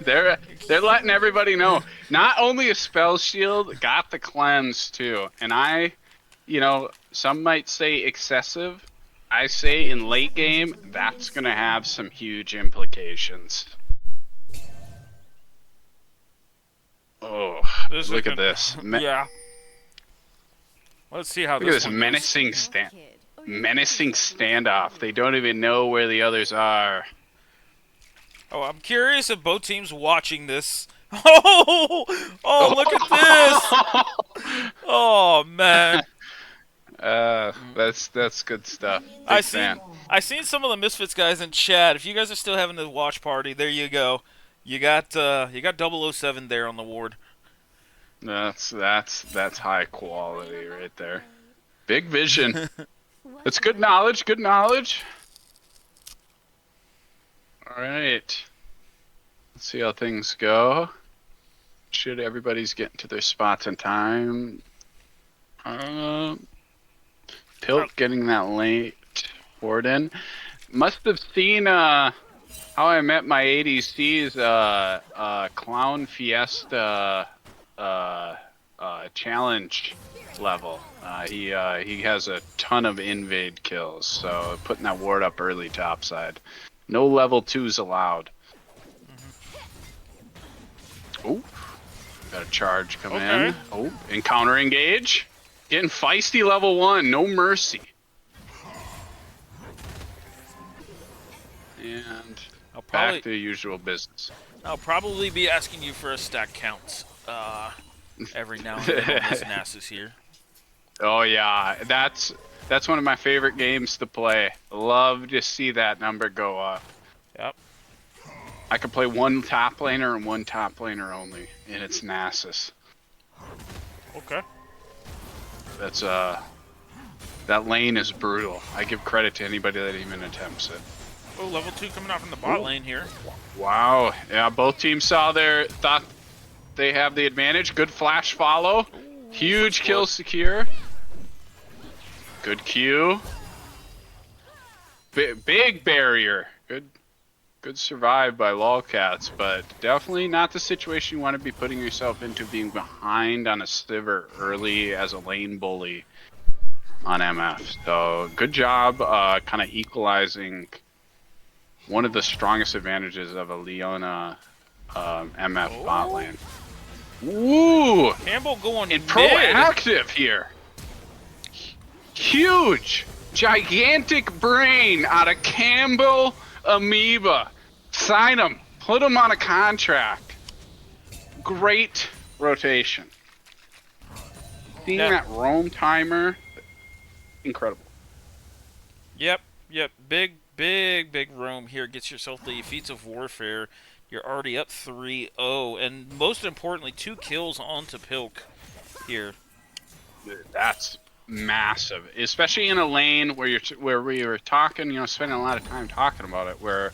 they're letting everybody know. Not only a spell shield, got the cleanse too. And some might say excessive. I say in late game, that's gonna have some huge implications. Oh, look at this. Yeah. Let's see how Look at this this one goes. menacing standoff. They don't even know where the others are. Oh, I'm curious if both teams watching this. Oh, look at this! Oh man. That's good stuff. Big fan. I seen some of the Misfits guys in chat. If you guys are still having the watch party, there you go. You got 007 there on the ward. That's high quality right there. Big vision. It's good knowledge. Good knowledge. All right. Let's see how things go. Should everybody's getting to their spots in time? Pilt getting that late ward in. Must have seen How I Met My ADC's Clown Fiesta challenge level. He has a ton of invade kills, so putting that ward up early topside. No level 2s allowed. Oh, got a charge come in. Oh, encounter engage. Getting feisty level 1, no mercy. And back to usual business. I'll probably be asking you for a stack count every now and then on this Nasus here. Oh yeah, that's one of my favorite games to play. Love to see that number go up. Yep. I could play one top laner and one top laner only, and it's Nasus. Okay. That's that lane is brutal. I give credit to anybody that even attempts it. Oh, level 2 coming out from the bot lane here. Wow. Yeah, both teams thought they have the advantage. Good flash follow. Ooh, huge kill secure. Good Q. Big barrier. Good survive by lolcats, but definitely not the situation you want to be putting yourself into, being behind on a Sivir early as a lane bully on MF. So good job kind of equalizing one of the strongest advantages of a Leona MF bot lane. Woo! Campbell going and proactive here. Huge, gigantic brain out of Campbell Amoeba. Sign him. Put him on a contract. Great rotation. Seeing that roam timer, incredible. Yep. Big roam here. Gets yourself the feats of warfare. You're already up 3-0, and most importantly, 2 kills onto Pilk here. That's massive, especially in a lane where we were talking, spending a lot of time talking about it, where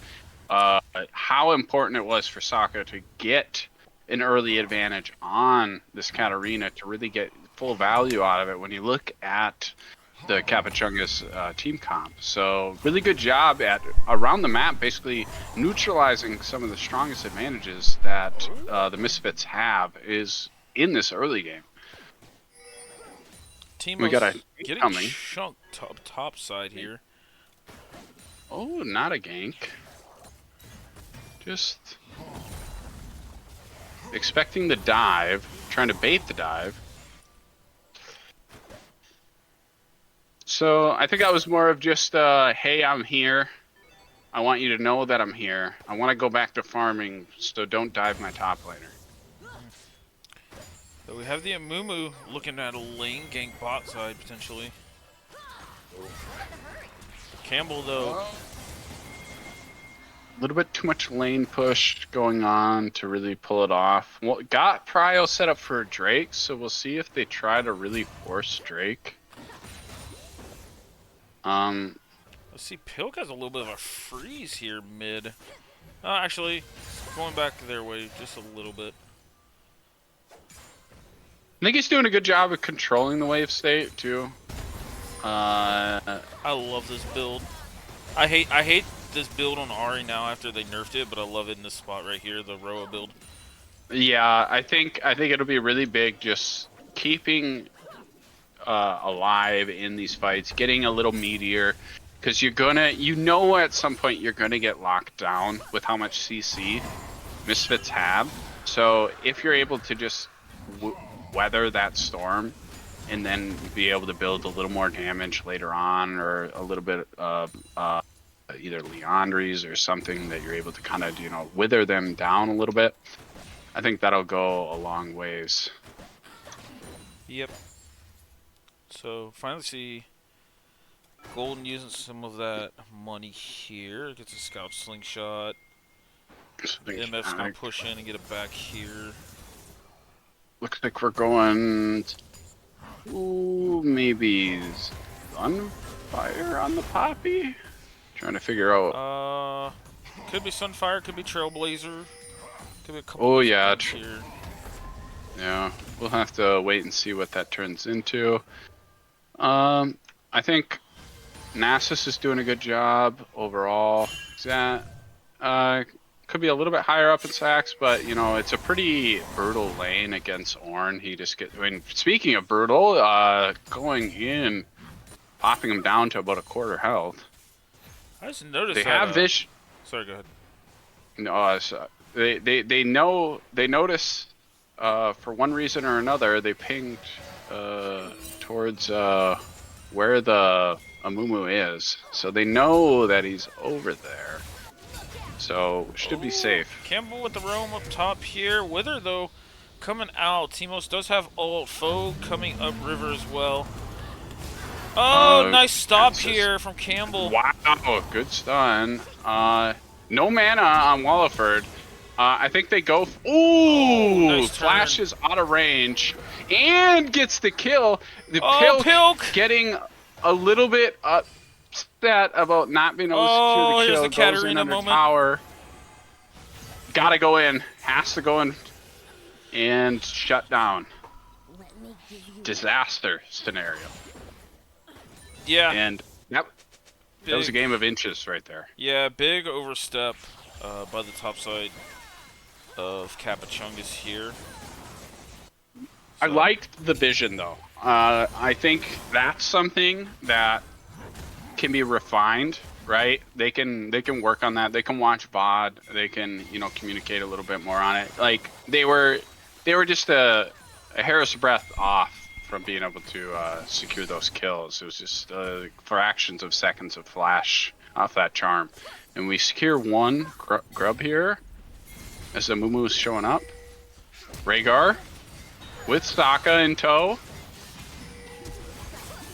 how important it was for Sokka to get an early advantage on this Katarina to really get full value out of it when you look at the Kappachungus team comp. So really good job at around the map, basically neutralizing some of the strongest advantages that the Misfits have is in this early game. We got a getting chunked top side here. Oh, not a gank. Just expecting the dive, trying to bait the dive. So I think that was more of just, hey, I'm here. I want you to know that I'm here. I want to go back to farming, so don't dive my top laner. So we have the Amumu looking at a lane gank bot side potentially. Campbell though. A little bit too much lane push going on to really pull it off. Well, got Prio set up for Drake, so we'll see if they try to really force Drake. Let's see, Pilk has a little bit of a freeze here mid. Actually, going back their way just a little bit. I think he's doing a good job of controlling the wave state too. I love this build. I hate this build on Ari now after they nerfed it, but I love it in this spot right here, the Roa build. Yeah, I think it'll be really big just keeping alive in these fights, getting a little meatier, because at some point you're gonna get locked down with how much CC Misfits have. So if you're able to just weather that storm and then be able to build a little more damage later on, or a little bit of either Leandries or something that you're able to kind of wither them down a little bit, I think that'll go a long ways. Yep. So finally see Golden using some of that money here. Gets a scout slingshot. MF's gonna push in and get it back here. Looks like we're going. Ooh, maybe Sunfire on the Poppy. Trying to figure out. Could be Sunfire, could be Trailblazer, could be a couple. Oh yeah, here. Yeah. We'll have to wait and see what that turns into. I think Nasus is doing a good job overall. That could be a little bit higher up in sacks, but it's a pretty brutal lane against Ornn. Speaking of brutal, going in, popping him down to about a quarter health. I just noticed they have vision. Sorry, go ahead. No, they notice for one reason or another they pinged towards where the Amumu is, so they know that he's over there. So should be safe. Campbell with the roam up top here. Wither though coming out. Timos does have ult. Foe coming up river as well. Oh, nice stop here from Campbell. Wow, good stun. No mana on Walliford. I think they go. Ooh, nice Flash is out of range and gets the kill. The Pilk getting a little bit upset about not being able to secure the kill. Here's the Katarina moment. Tower. Gotta go in. Has to go in and shut down. Disaster scenario. Yeah. And that was a game of inches right there. Yeah, big overstep by the top side of Kappachungus here. So. I liked the vision though. I think that's something that can be refined, right? They can work on that. They can watch VOD. They can communicate a little bit more on it. Like they were just a hair's breadth off from being able to secure those kills. It was just fractions of seconds of flash off that charm. And we secure one grub here as the Amumu is showing up. Rhaegar with Sokka in tow.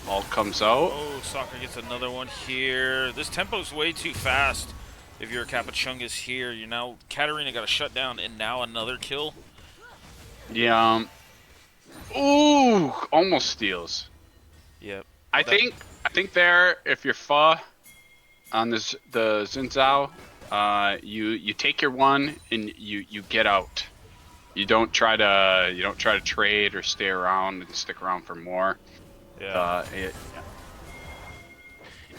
Ult comes out. Oh, Sokka gets another one here. This tempo's way too fast. If you're a Kappachungus here, Katarina got a shutdown and now another kill. Yeah. Ooh, almost steals. Yep. I think there, if you're Fa on the Xin Zhao, you take your one and you get out. You don't try to trade or stay around and stick around for more. Yeah.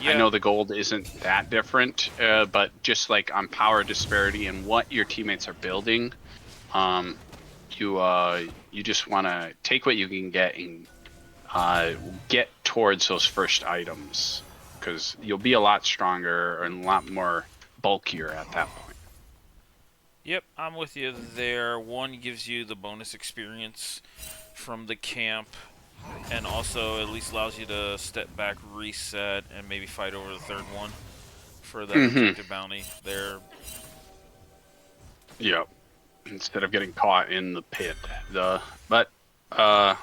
I know the gold isn't that different, but just like on power disparity and what your teammates are building, you just want to take what you can get and get towards those first items, because you'll be a lot stronger and a lot more bulkier at that point. Yep, I'm with you there. One gives you the bonus experience from the camp, and also at least allows you to step back, reset, and maybe fight over the third one for that objective bounty there. Yep. Instead of getting caught in the pit. But As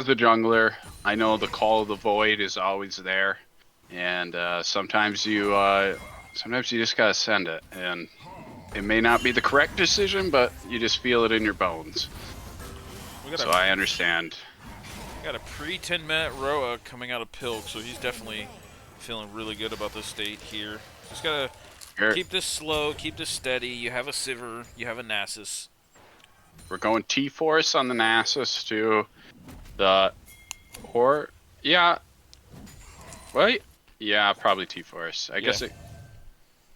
a jungler, I know the call of the void is always there, and sometimes you just gotta send it, and it may not be the correct decision, but you just feel it in your bones. So I understand. Got a pre-10-minute Roa coming out of Pilk, so he's definitely feeling really good about the state here. Just gotta keep this slow, keep this steady. You have a Sivir, you have a Nasus. We're going T-Force on the Nasus to yeah, right? Yeah, probably T-Force. I guess it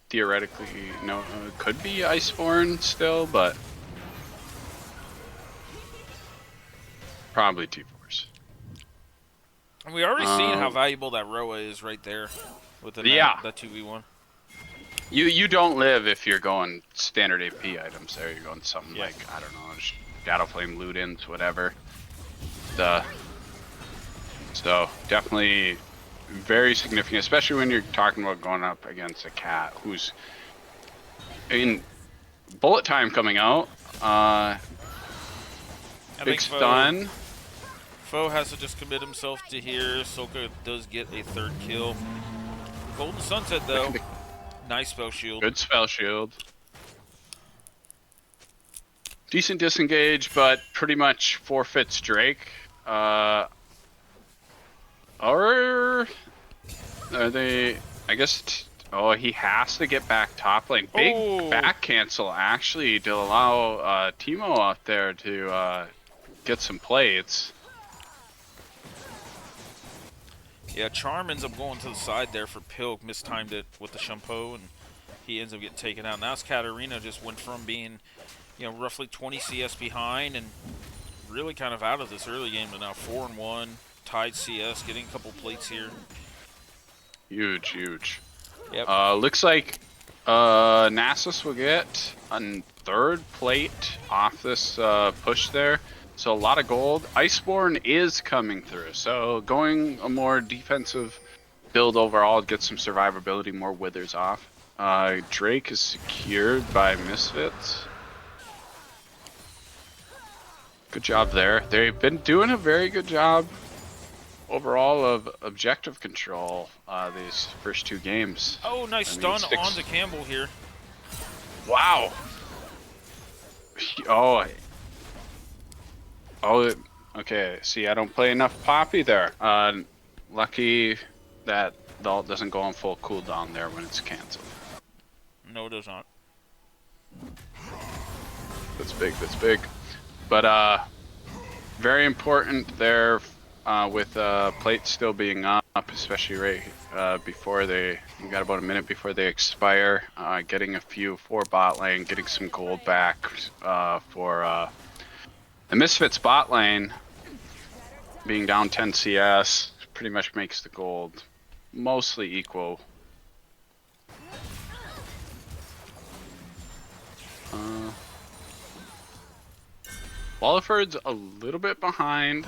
theoretically, no, it could be Iceborne still, but probably T-Force. And we already seen how valuable that Roa is right there with that 2v1. You don't live if you're going standard AP items there. You're going something like, I don't know, Shadow Flame, Ludens, whatever. So definitely very significant, especially when you're talking about going up against a cat who's, I mean, bullet time coming out. Big stun. Foe has to just commit himself to here. Soka does get a 3rd kill. Golden Sunset though. Nice spell shield. Good spell shield. Decent disengage, but pretty much forfeits Drake. Or are they? I guess. Oh, he has to get back top lane. Big back cancel actually to allow Teemo out there to get some plates. Yeah, Charm ends up going to the side there for Pilk. Mistimed it with the Shampoo, and he ends up getting taken out. Now Katarina just went from being, roughly 20 CS behind and really kind of out of this early game to now 4-1, tied CS, getting a couple plates here. Huge, huge. Yep. Looks like Nasus will get a 3rd plate off this push there. So a lot of gold. Iceborne is coming through. So going a more defensive build overall, get some survivability, more withers off. Drake is secured by Misfits. Good job there. They've been doing a very good job overall of objective control these first 2 games. Oh, nice stun on to Campbell here. Wow. Oh, okay. See, I don't play enough Poppy there. Lucky that the ult doesn't go on full cooldown there when it's canceled. No, it does not. That's big, that's big. But very important there with plates still being up, especially right before you got about a minute before they expire. Getting a few for bot lane, getting some gold back for the Misfits bot lane being down 10 CS pretty much makes the gold mostly equal. Walliford's a little bit behind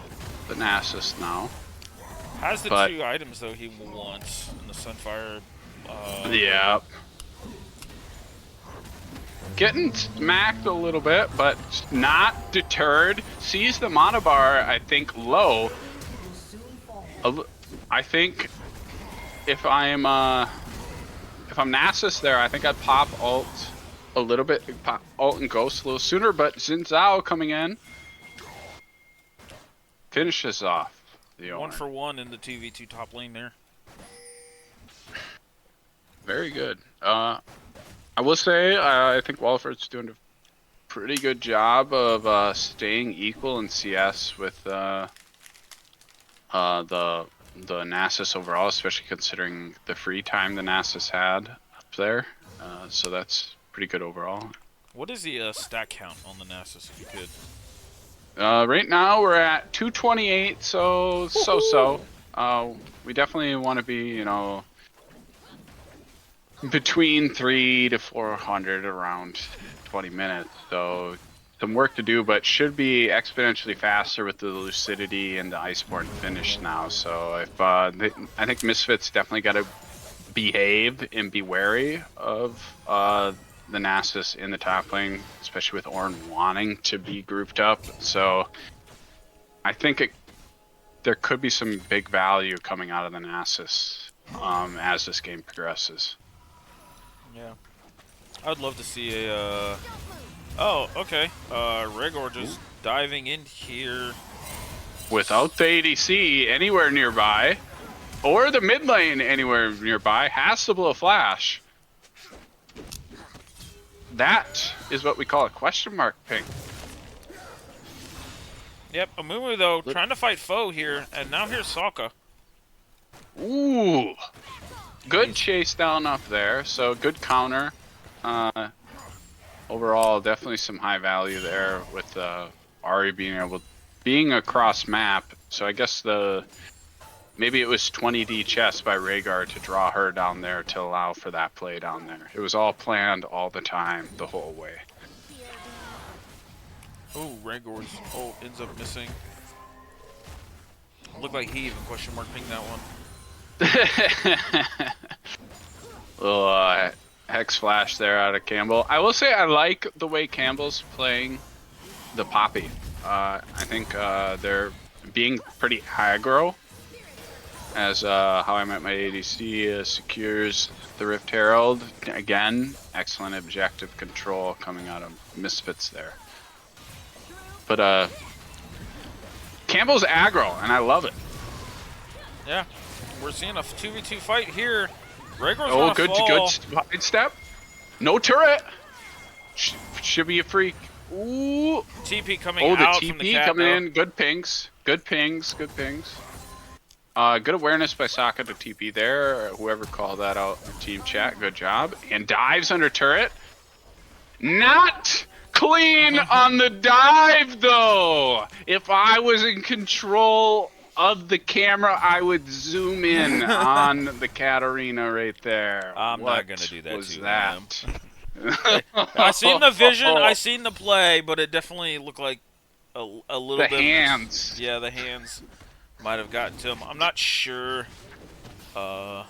the Nasus now. Has the 2 items though he wants in the Sunfire. Yeah. Getting smacked a little bit, but not deterred. Sees the mana bar, I think, low. I think if I'm Nasus there, I think I'd pop ult a little bit, pop ult and ghost a little sooner. But Xin Zhao coming in finishes off the owner. 1 for 1 in the 2v2 top lane there. Very good. I will say, I think Walford's doing a pretty good job of staying equal in CS with the Nasus overall, especially considering the free time the Nasus had up there. So that's pretty good overall. What is the stat count on the Nasus, if you could? Right now we're at 228, so. We definitely want to be, between 300 to 400 around 20 minutes. So some work to do, but should be exponentially faster with the lucidity and the Iceborne finish now. So if I think Misfits definitely got to behave and be wary of the Nasus in the top lane, especially with Ornn wanting to be grouped up. So I think there could be some big value coming out of the Nasus as this game progresses. Yeah. I'd love to see a, oh, okay. Regor just diving in here. Without the ADC anywhere nearby, or the mid lane anywhere nearby, has to blow flash. That is what we call a question mark ping. Yep, Amumu, though, trying to fight foe here, and now here's Sokka. Ooh. Good chase down up there, so good counter. Overall, definitely some high value there with Ari being across map. So I guess maybe it was 20D chess by Rhaegar to draw her down there to allow for that play down there. It was all planned all the time, the whole way. Oh, Regor's ult ends up missing. Looked like he even question mark pinged that one. Little hex flash there out of Campbell. I will say I like the way Campbell's playing the Poppy. I think they're being pretty aggro, as How I Met My ADC secures the Rift Herald. Again, excellent objective control coming out of Misfits there. But Campbell's aggro, and I love it. Yeah, we're seeing a 2v2 fight here. Regor's Oh, gonna fall. good side step. No turret. Should be a freak. Ooh. TP coming Oh, the out from the TP cat, coming though. in. Good pings. Good pings. Good pings. Good awareness by Sokka to TP there. Whoever called that out in team chat, good job. And dives under turret. Not clean on the dive, though. If I was in control of the camera, I would zoom in on the Katarina right there. I'm what not gonna do that was to that? I seen the vision, I seen the play, but it definitely looked like a little the bit. Hands. Yeah, the hands might have gotten to him. I'm not sure on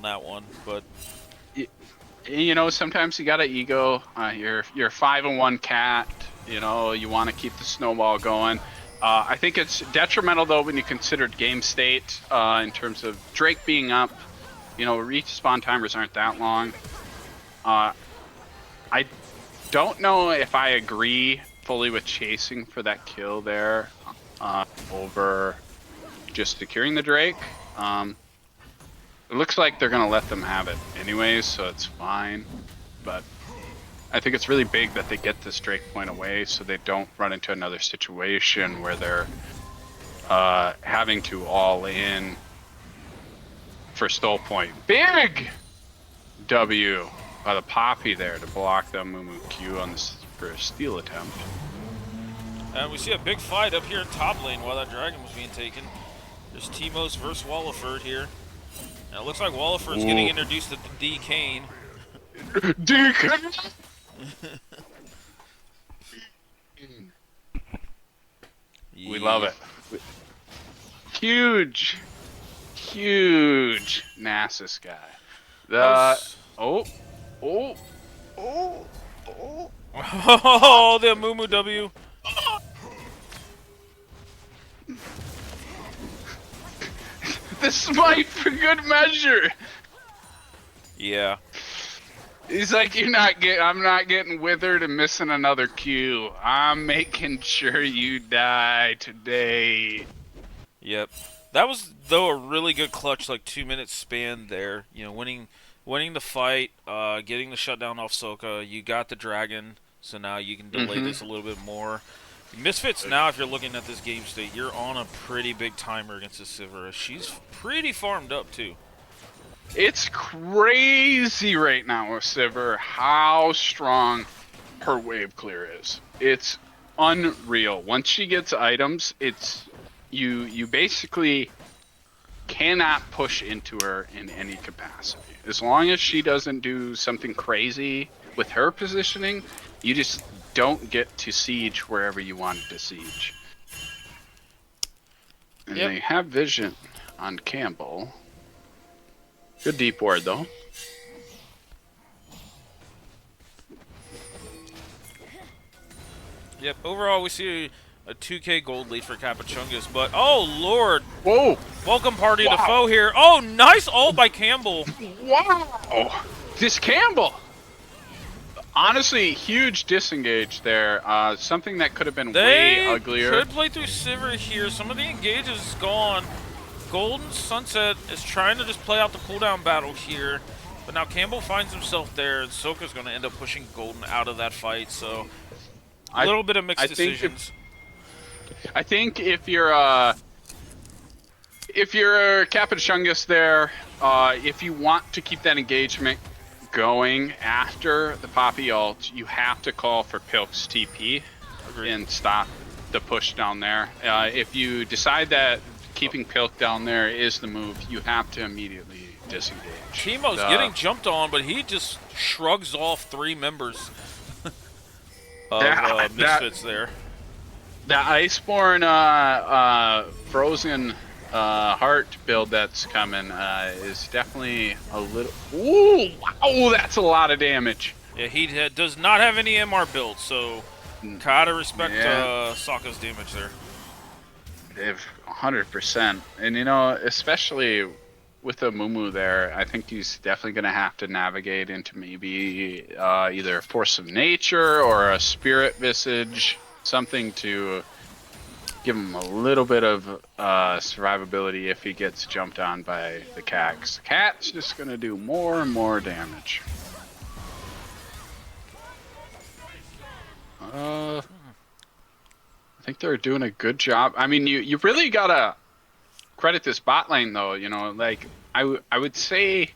that one, but You know, sometimes you got an ego. You're a 5-1 cat. You know, you want to keep the snowball going. I think it's detrimental, though, when you consider game state in terms of Drake being up. You know, respawn timers aren't that long. I don't know if I agree fully with chasing for that kill there over just securing the Drake. It looks like they're going to let them have it anyways, so it's fine. But I think it's really big that they get this Drake point away so they don't run into another situation where they're having to all in for stole point. Big W by the Poppy there to block the Mumu Q on this for a steal attempt. and we see a big fight up here in top lane while that dragon was being taken. There's Timos versus Walliford here. And it looks like Walliford's getting introduced to D. Kane. D. Kane! We love it. Huge Nasus guy. Oh, Oh, the Amumu W. This might for good measure. Yeah. He's like, I'm not getting withered and missing another Q. I'm making sure you die today. Yep. That was, though, a really good clutch, like 2-minute span there. You know, winning the fight, getting the shutdown off Sokka. You got the dragon, so now you can delay this a little bit more. Misfits now, if you're looking at this game state, you're on a pretty big timer against the Sivir. She's pretty farmed up, too. It's crazy right now with Sivir how strong her wave clear is. It's unreal. Once she gets items, it's you basically cannot push into her in any capacity. As long as she doesn't do something crazy with her positioning, you just don't get to siege wherever you wanted to siege. And they have vision on Campbell. Good deep ward, though. Yep. Overall, we see A 2K gold lead for Kappachungus, but oh lord, Whoa! welcome party to Wow! foe here. Oh, nice ult by Campbell. Wow! This Campbell! Honestly, huge disengage there. Something that could have been way They uglier. could play through Sivir here. Some of the engages is gone. Golden Sunset is trying to just play out the cooldown battle here. But now Campbell finds himself there, and Soka's going to end up pushing Golden out of that fight. So a I little bit of mixed I think decisions. if you're Kappachungus there, if you want to keep that engagement going after the Poppy ult, you have to call for Pilk's TP Agreed. and stop the push down there. If you decide that keeping Pilk down there is the move, you have to immediately disengage. Teemo's getting jumped on, but he just shrugs off 3 members of Misfits there. That Iceborne Frozen Heart build that's coming is definitely a little... Ooh, wow, that's a lot of damage. Yeah, he does not have any MR build, so gotta respect Sokka's damage there. 100%. And, you know, especially with a Mumu there, I think he's definitely going to have to navigate into maybe either a Force of Nature or a Spirit Visage, something to give him a little bit of survivability if he gets jumped on by the cat. 'Cause the cat's just going to do more and more damage. I think they're doing a good job. I mean, you really got to credit this bot lane, though. You know, like, I would say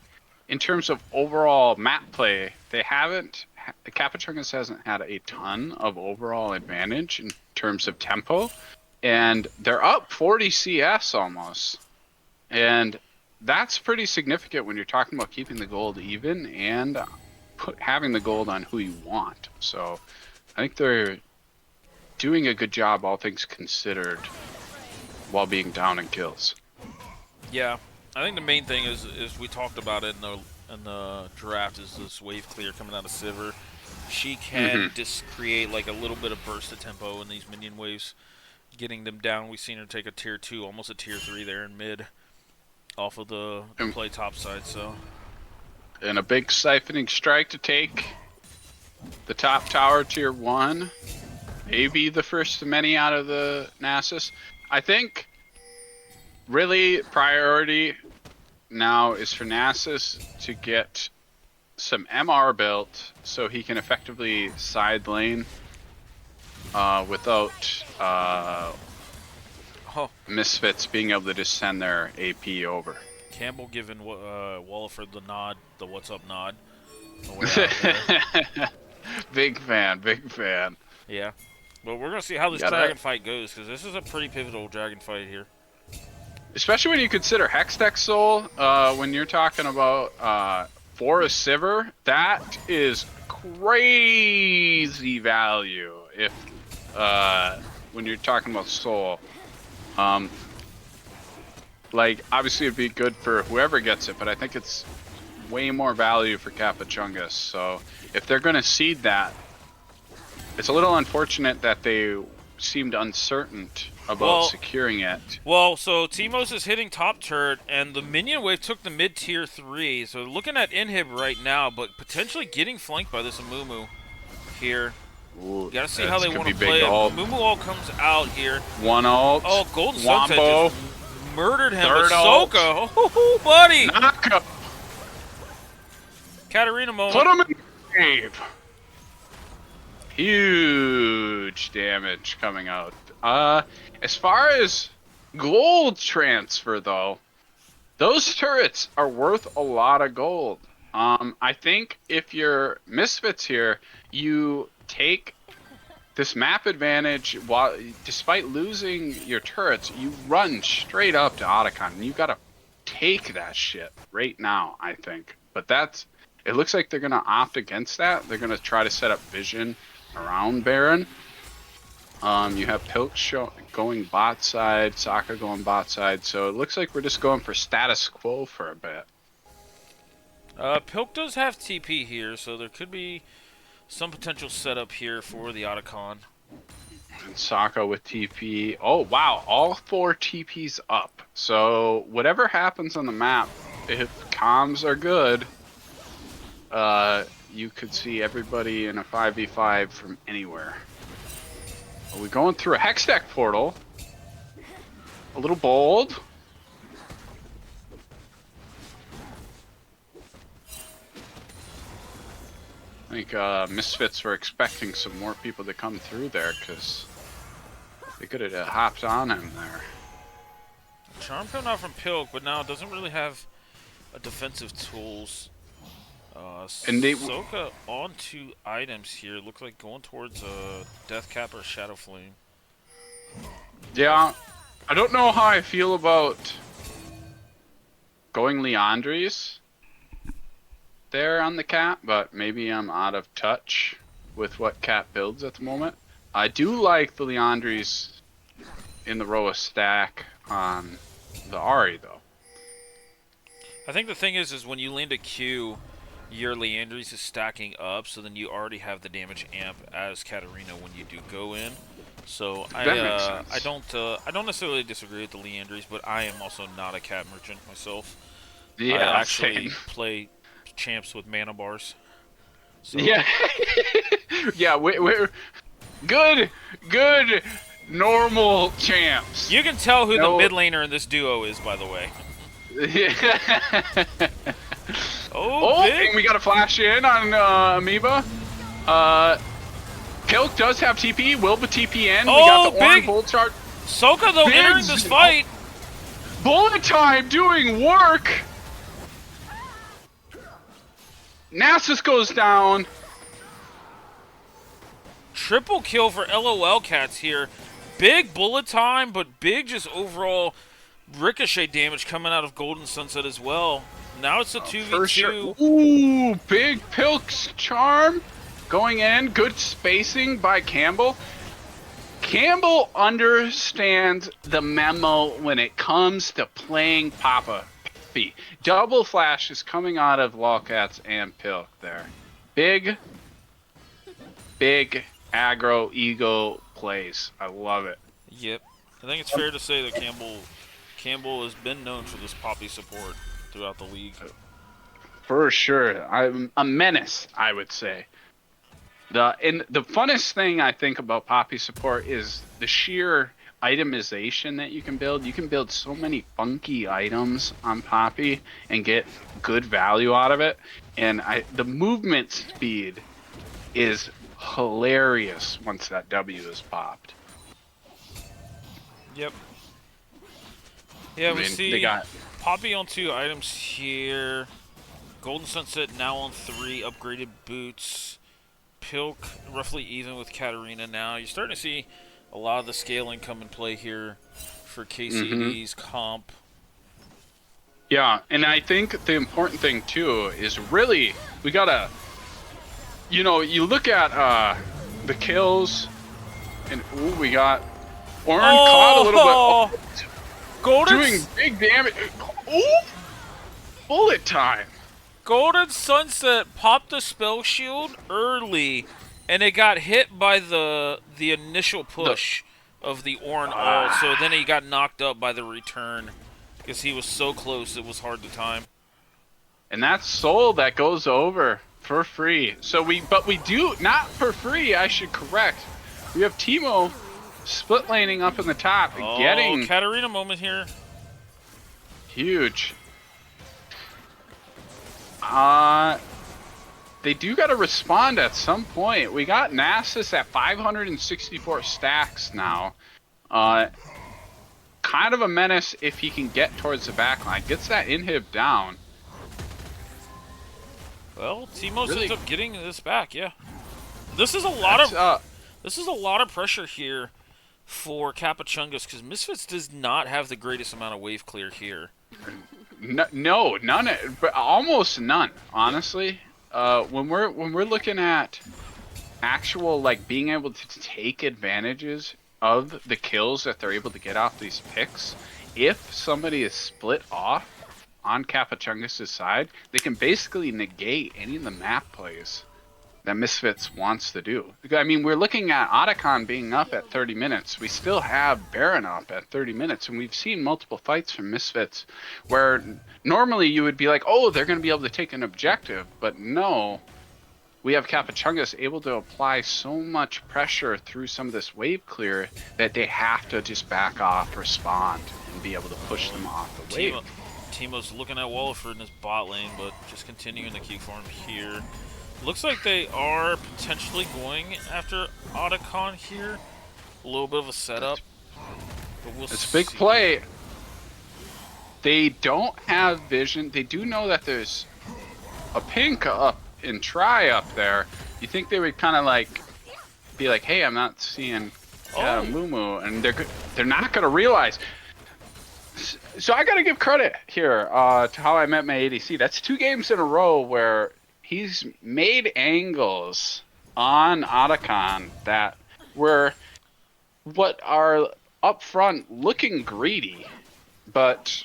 in terms of overall map play, they haven't... Kappachungus hasn't had a ton of overall advantage in terms of tempo. And they're up 40 CS almost. And that's pretty significant when you're talking about keeping the gold even and having the gold on who you want. So I think they're doing a good job, all things considered, while being down in kills. Yeah, I think the main thing is we talked about it in the draft is this wave clear coming out of Sivir. She can just create like a little bit of burst of tempo in these minion waves, getting them down. We've seen her take a tier 2, almost a tier 3 there in mid, off of the play top side. So, and a big siphoning strike to take the top tower tier 1. Maybe the first of many out of the Nasus. I think really priority now is for Nasus to get some MR built so he can effectively side lane without Misfits being able to just send their AP over. Campbell giving Walliford the nod, the what's up nod. Big fan, big fan. Yeah. But we're going to see how this dragon fight goes, because this is a pretty pivotal dragon fight here. Especially when you consider Hextech Soul, when you're talking about Forest Sivir, that is crazy value if when you're talking about Soul. Like, obviously it'd be good for whoever gets it, but I think it's way more value for Kappachungus. So if they're going to seed that, it's a little unfortunate that they seemed uncertain about securing it. Well, so Teemos is hitting top turret, and the minion wave took the mid tier 3. So looking at inhib right now, but potentially getting flanked by this Amumu here. Ooh, you gotta see how they want to play it. Ult. Amumu ult comes out here. One ult. Oh, Golden Wombo. Sunset just murdered him. Third Ahsoka. Oh, buddy. Knockup. Katarina moment. Put him in the cave. Huge damage coming out. As far as gold transfer, though, those turrets are worth a lot of gold. I think if you're Misfits here, you take this map advantage while, despite losing your turrets, you run straight up to Otacon, and you gotta take that shit right now, I think. But it looks like they're gonna opt against that. They're gonna try to set up vision around Baron. You have Pilk going bot side, Sokka going bot side, so it looks like we're just going for status quo for a bit. Pilk does have TP here, so there could be some potential setup here for the Otacon. And Sokka with TP. Oh, wow. All 4 TPs up. So whatever happens on the map, if comms are good, you could see everybody in a 5v5 from anywhere. Are we going through a Hextech portal? A little bold. I think Misfits were expecting some more people to come through there because they could have hopped on him there. Charm coming out from Pilk, but now it doesn't really have a defensive tools. And they Soka on 2 items here. Looks like going towards Death Cap or Shadow Flame. Yeah, I don't know how I feel about going Leandries there on the Cap, but maybe I'm out of touch with what Cap builds at the moment. I do like the Leandries in the Roa stack on the Ahri, though. I think the thing is when you land a Q, your Leandries is stacking up, so then you already have the damage amp as Katarina when you do go in. So That makes sense. I don't necessarily disagree with the Leandries, but I am also not a Cat merchant myself. Yeah, I actually same. play champs with mana bars. So. Yeah, yeah, we're good, normal champs. You can tell who No. the mid laner in this duo is, by the way. Oh, big. and we got to flash in on Amoeba. Pilk does have TP. Wilba TP in. We got the orange bolt chart. Soka, though, entering this fight. Bullet time doing work. Nasus goes down. Triple kill for LOL Cats here. Big bullet time, but big just overall ricochet damage coming out of Golden Sunset as well. Now it's a 2v2. Sure. Ooh, big Pilk's charm going in. Good spacing by Campbell. Campbell understands the memo when it comes to playing Papa. Double flash is coming out of Lolcats and Pilk there. Big aggro ego plays. I love it. Yep. I think it's fair to say that Campbell has been known for this Poppy support throughout the league. For sure. I'm a menace, I would say. The funnest thing I think about Poppy support is the sheer itemization that you can build. You can build so many funky items on Poppy and get good value out of it. And the movement speed is hilarious once that W is popped. Yep. Yeah, we see they got Poppy on 2 items here. Golden Sunset now on 3 upgraded boots. Pilk roughly even with Katarina now. You're starting to see a lot of the scaling come in play here for KCD's comp. Yeah, and I think the important thing too is really we gotta, you look at the kills, and we got Orin caught a little bit. Doing big damage. Ooh, bullet time. Golden Sunset popped the spell shield early, and it got hit by the initial push of the Orin ult, so then he got knocked up by the return because he was so close it was hard to time. And that's soul that goes over for free. So we do not for free. I should correct. We have Teemo split laning up in the top, getting Katarina moment here. Huge. They do got to respond at some point. We got Nasus at 564 stacks now. Kind of a menace if he can get towards the backline. Gets that inhib down. Well, Teemo ends up getting this back. Yeah, this is a lot of pressure here for Kappachungus because Misfits does not have the greatest amount of wave clear here. No, none, but almost none, honestly. When we're looking at actual being able to take advantages of the kills that they're able to get off these picks, if somebody is split off on Kappachungus' side, they can basically negate any of the map plays that Misfits wants to do. I mean, we're looking at Otacon being up at 30 minutes. We still have Baron up at 30 minutes, and we've seen multiple fights from Misfits where normally you would be like, oh, they're going to be able to take an objective, but no. We have Kappachungus able to apply so much pressure through some of this wave clear that they have to just back off, respond, and be able to push them off the wave. Teemo's looking at Walliford in his bot lane, but just continuing to keep farm here. Looks like they are potentially going after Otacon here. A little bit of a setup, but we'll see. It's a big play. They don't have vision. They do know that there's a pink up and try up there. You think they would kind of like be like, hey, I'm not seeing Mumu, and they're not gonna realize. So I gotta give credit here to how I met my ADC. That's 2 games in a row where he's made angles on Otacon that were what are up front looking greedy, but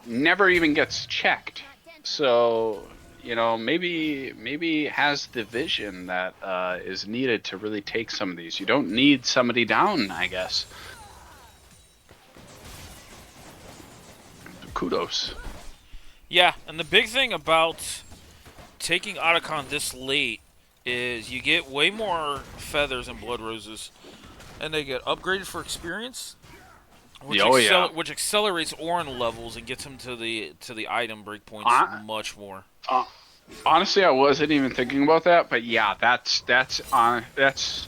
never even gets checked. So, you know, maybe has the vision that is needed to really take some of these. You don't need somebody down, I guess. Kudos. Yeah, and the big thing about taking Otacon this late is you get way more feathers and blood roses, and they get upgraded for experience, which, which accelerates Orin levels and gets them to the item breakpoints much more. Honestly, I wasn't even thinking about that, but yeah, that's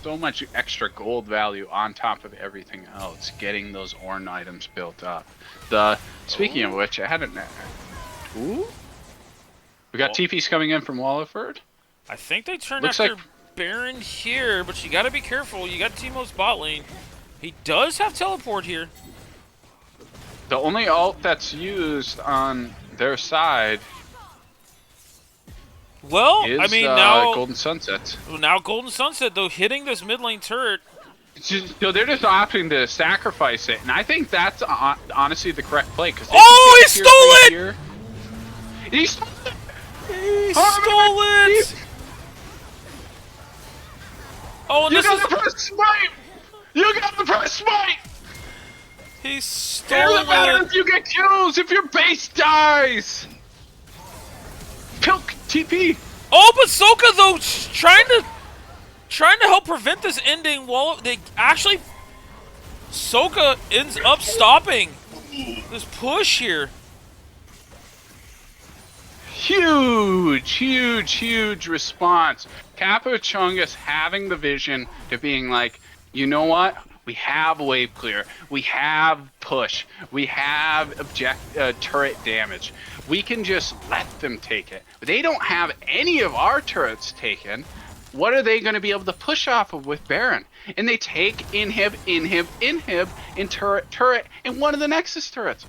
so much extra gold value on top of everything else. Getting those Orin items built up. Speaking of which, I hadn't. Ooh. We got TPs coming in from Walliford. I think they turned after Baron here, but you got to be careful. You got Teemo's bot lane. He does have teleport here. The only ult that's used on their side. Well, I mean now Golden Sunset. Now Golden Sunset though hitting this mid lane turret. So they're just opting to sacrifice it, and I think that's honestly the correct play. Cause he stole it! Here. He stole it! He stole it! Oh, and you got the press smite! You got the press smite! He stole it! It doesn't matter if you get kills, if your base dies! Pilk TP! Oh, but Soka though trying to help prevent this ending. They actually Soka ends up stopping this push here. Huge response. Kappachungus having the vision to being like, you know what? We have wave clear. We have push. We have turret damage. We can just let them take it. But they don't have any of our turrets taken. What are they going to be able to push off of with Baron? And they take inhib, and turret, and one of the Nexus turrets.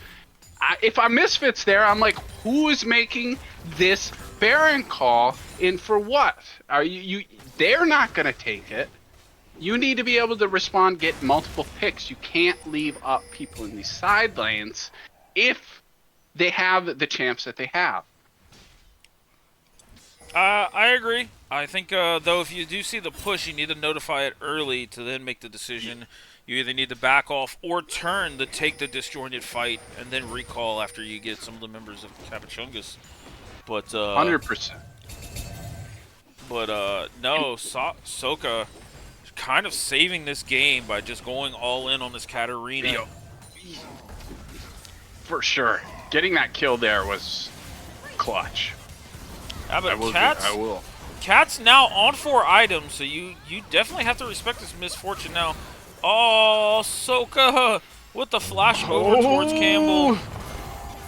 If I'm Misfits there, I'm like, who is making this Baron call, and for what? Are you? They're not going to take it. You need to be able to respond, get multiple picks. You can't leave up people in these side lanes if they have the champs that they have. I agree. I think, though, if you do see the push, you need to notify it early to then make the decision. You either need to back off or turn to take the disjointed fight and then recall after you get some of the members of Kappachungus. But 100%. But no, Soka kind of saving this game by just going all in on this Katarina. For sure. Getting that kill there was clutch. Yeah, but I will. Cat's now on 4 items, so you definitely have to respect this misfortune now. Oh, Soka with the flash over towards Campbell.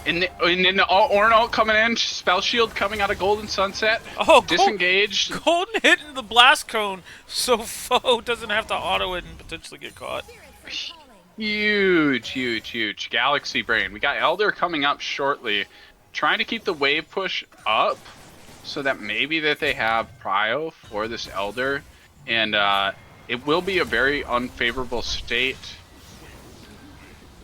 And then the Orin ult coming in, spell shield coming out of Golden Sunset. Oh, disengaged. Golden hitting the blast cone, so Foe doesn't have to auto it and potentially get caught. Huge Galaxy Brain. We got Elder coming up shortly, trying to keep the wave push up so that maybe that they have prio for this Elder, and it will be a very unfavorable state.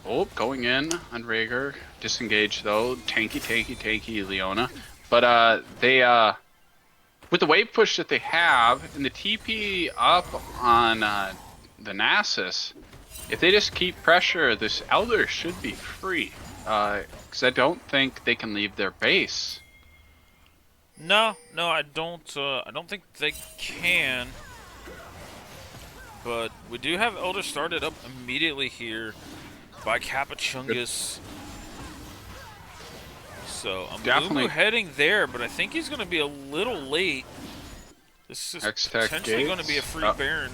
Oh, going in on Rhaegar. Disengaged though. Tanky Leona. But with the wave push that they have and the TP up on the Nasus, if they just keep pressure, this Elder should be free. Because I don't think they can leave their base. No, I don't. I don't think they can. But we do have Elder started up immediately here by Kappachungus. So I'm Definitely heading there, but I think he's going to be a little late. This is potentially going to be a free Baron.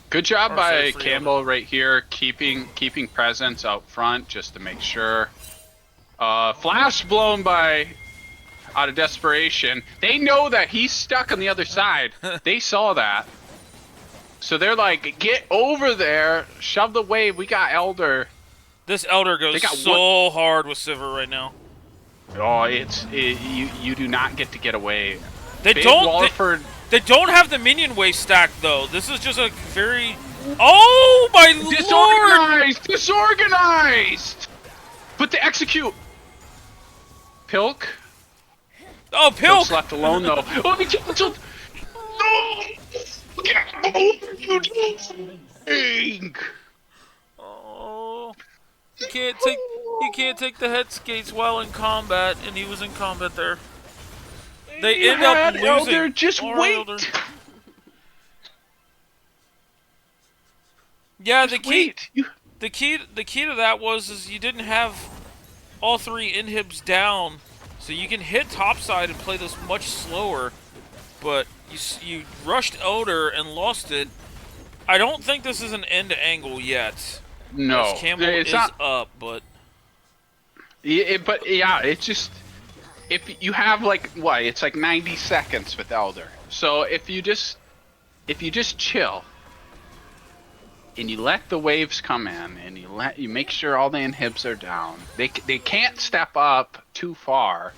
Good job by Campbell right here, keeping presence out front just to make sure. Flash blown by out of desperation. They know that he's stuck on the other side. They saw that. So they're like, get over there, shove the wave. We got Elder. This Elder goes so hard with Sivir right now. Oh, you do not get away. They don't. They don't have the minion wave stack though. This is just a very. Oh my lord! Disorganized. But to execute. Pilk. Oh, Pilk! Pilk's left alone though. Oh, he canceled. No! Get over, you dang! Oh, you can't take the head skates while in combat, and he was in combat there. They end up losing. Elder, just wait. Elder. Yeah, the key to that was you didn't have all three inhibs down, so you can hit topside and play this much slower. But you rushed Elder and lost it. I don't think this is an end angle yet. No, Campbell is not up, but it's just if you have like what, it's like 90 seconds with Elder. So if you just chill and you let the waves come in and you make sure all the inhibs are down, they can't step up too far,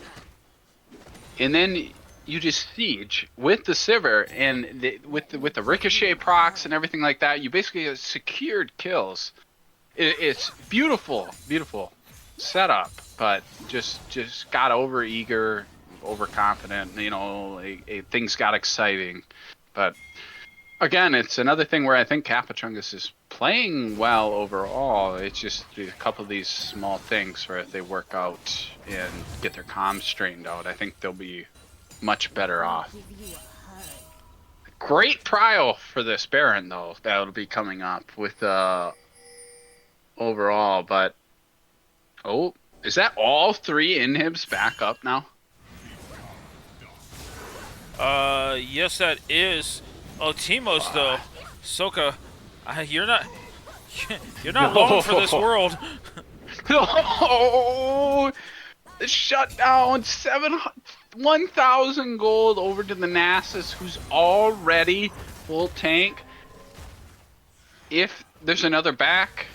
and then you just siege with the Sivir and with the ricochet procs and everything like that. You basically have secured kills. It's beautiful setup, but just got over eager, overconfident. You know, things got exciting, but again, it's another thing where I think Kappachungus is playing well overall. It's just a couple of these small things where if they work out and get their comms straightened out, I think they'll be much better off. Great trial for this Baron though, that'll be coming up with overall, but oh, is that all three inhibs back up now? Yes that is. Oh, Timos though. Soka, you're not long for this world. No! Shut down 1,000 gold over to the Nasus, who's already full tank. If there's another back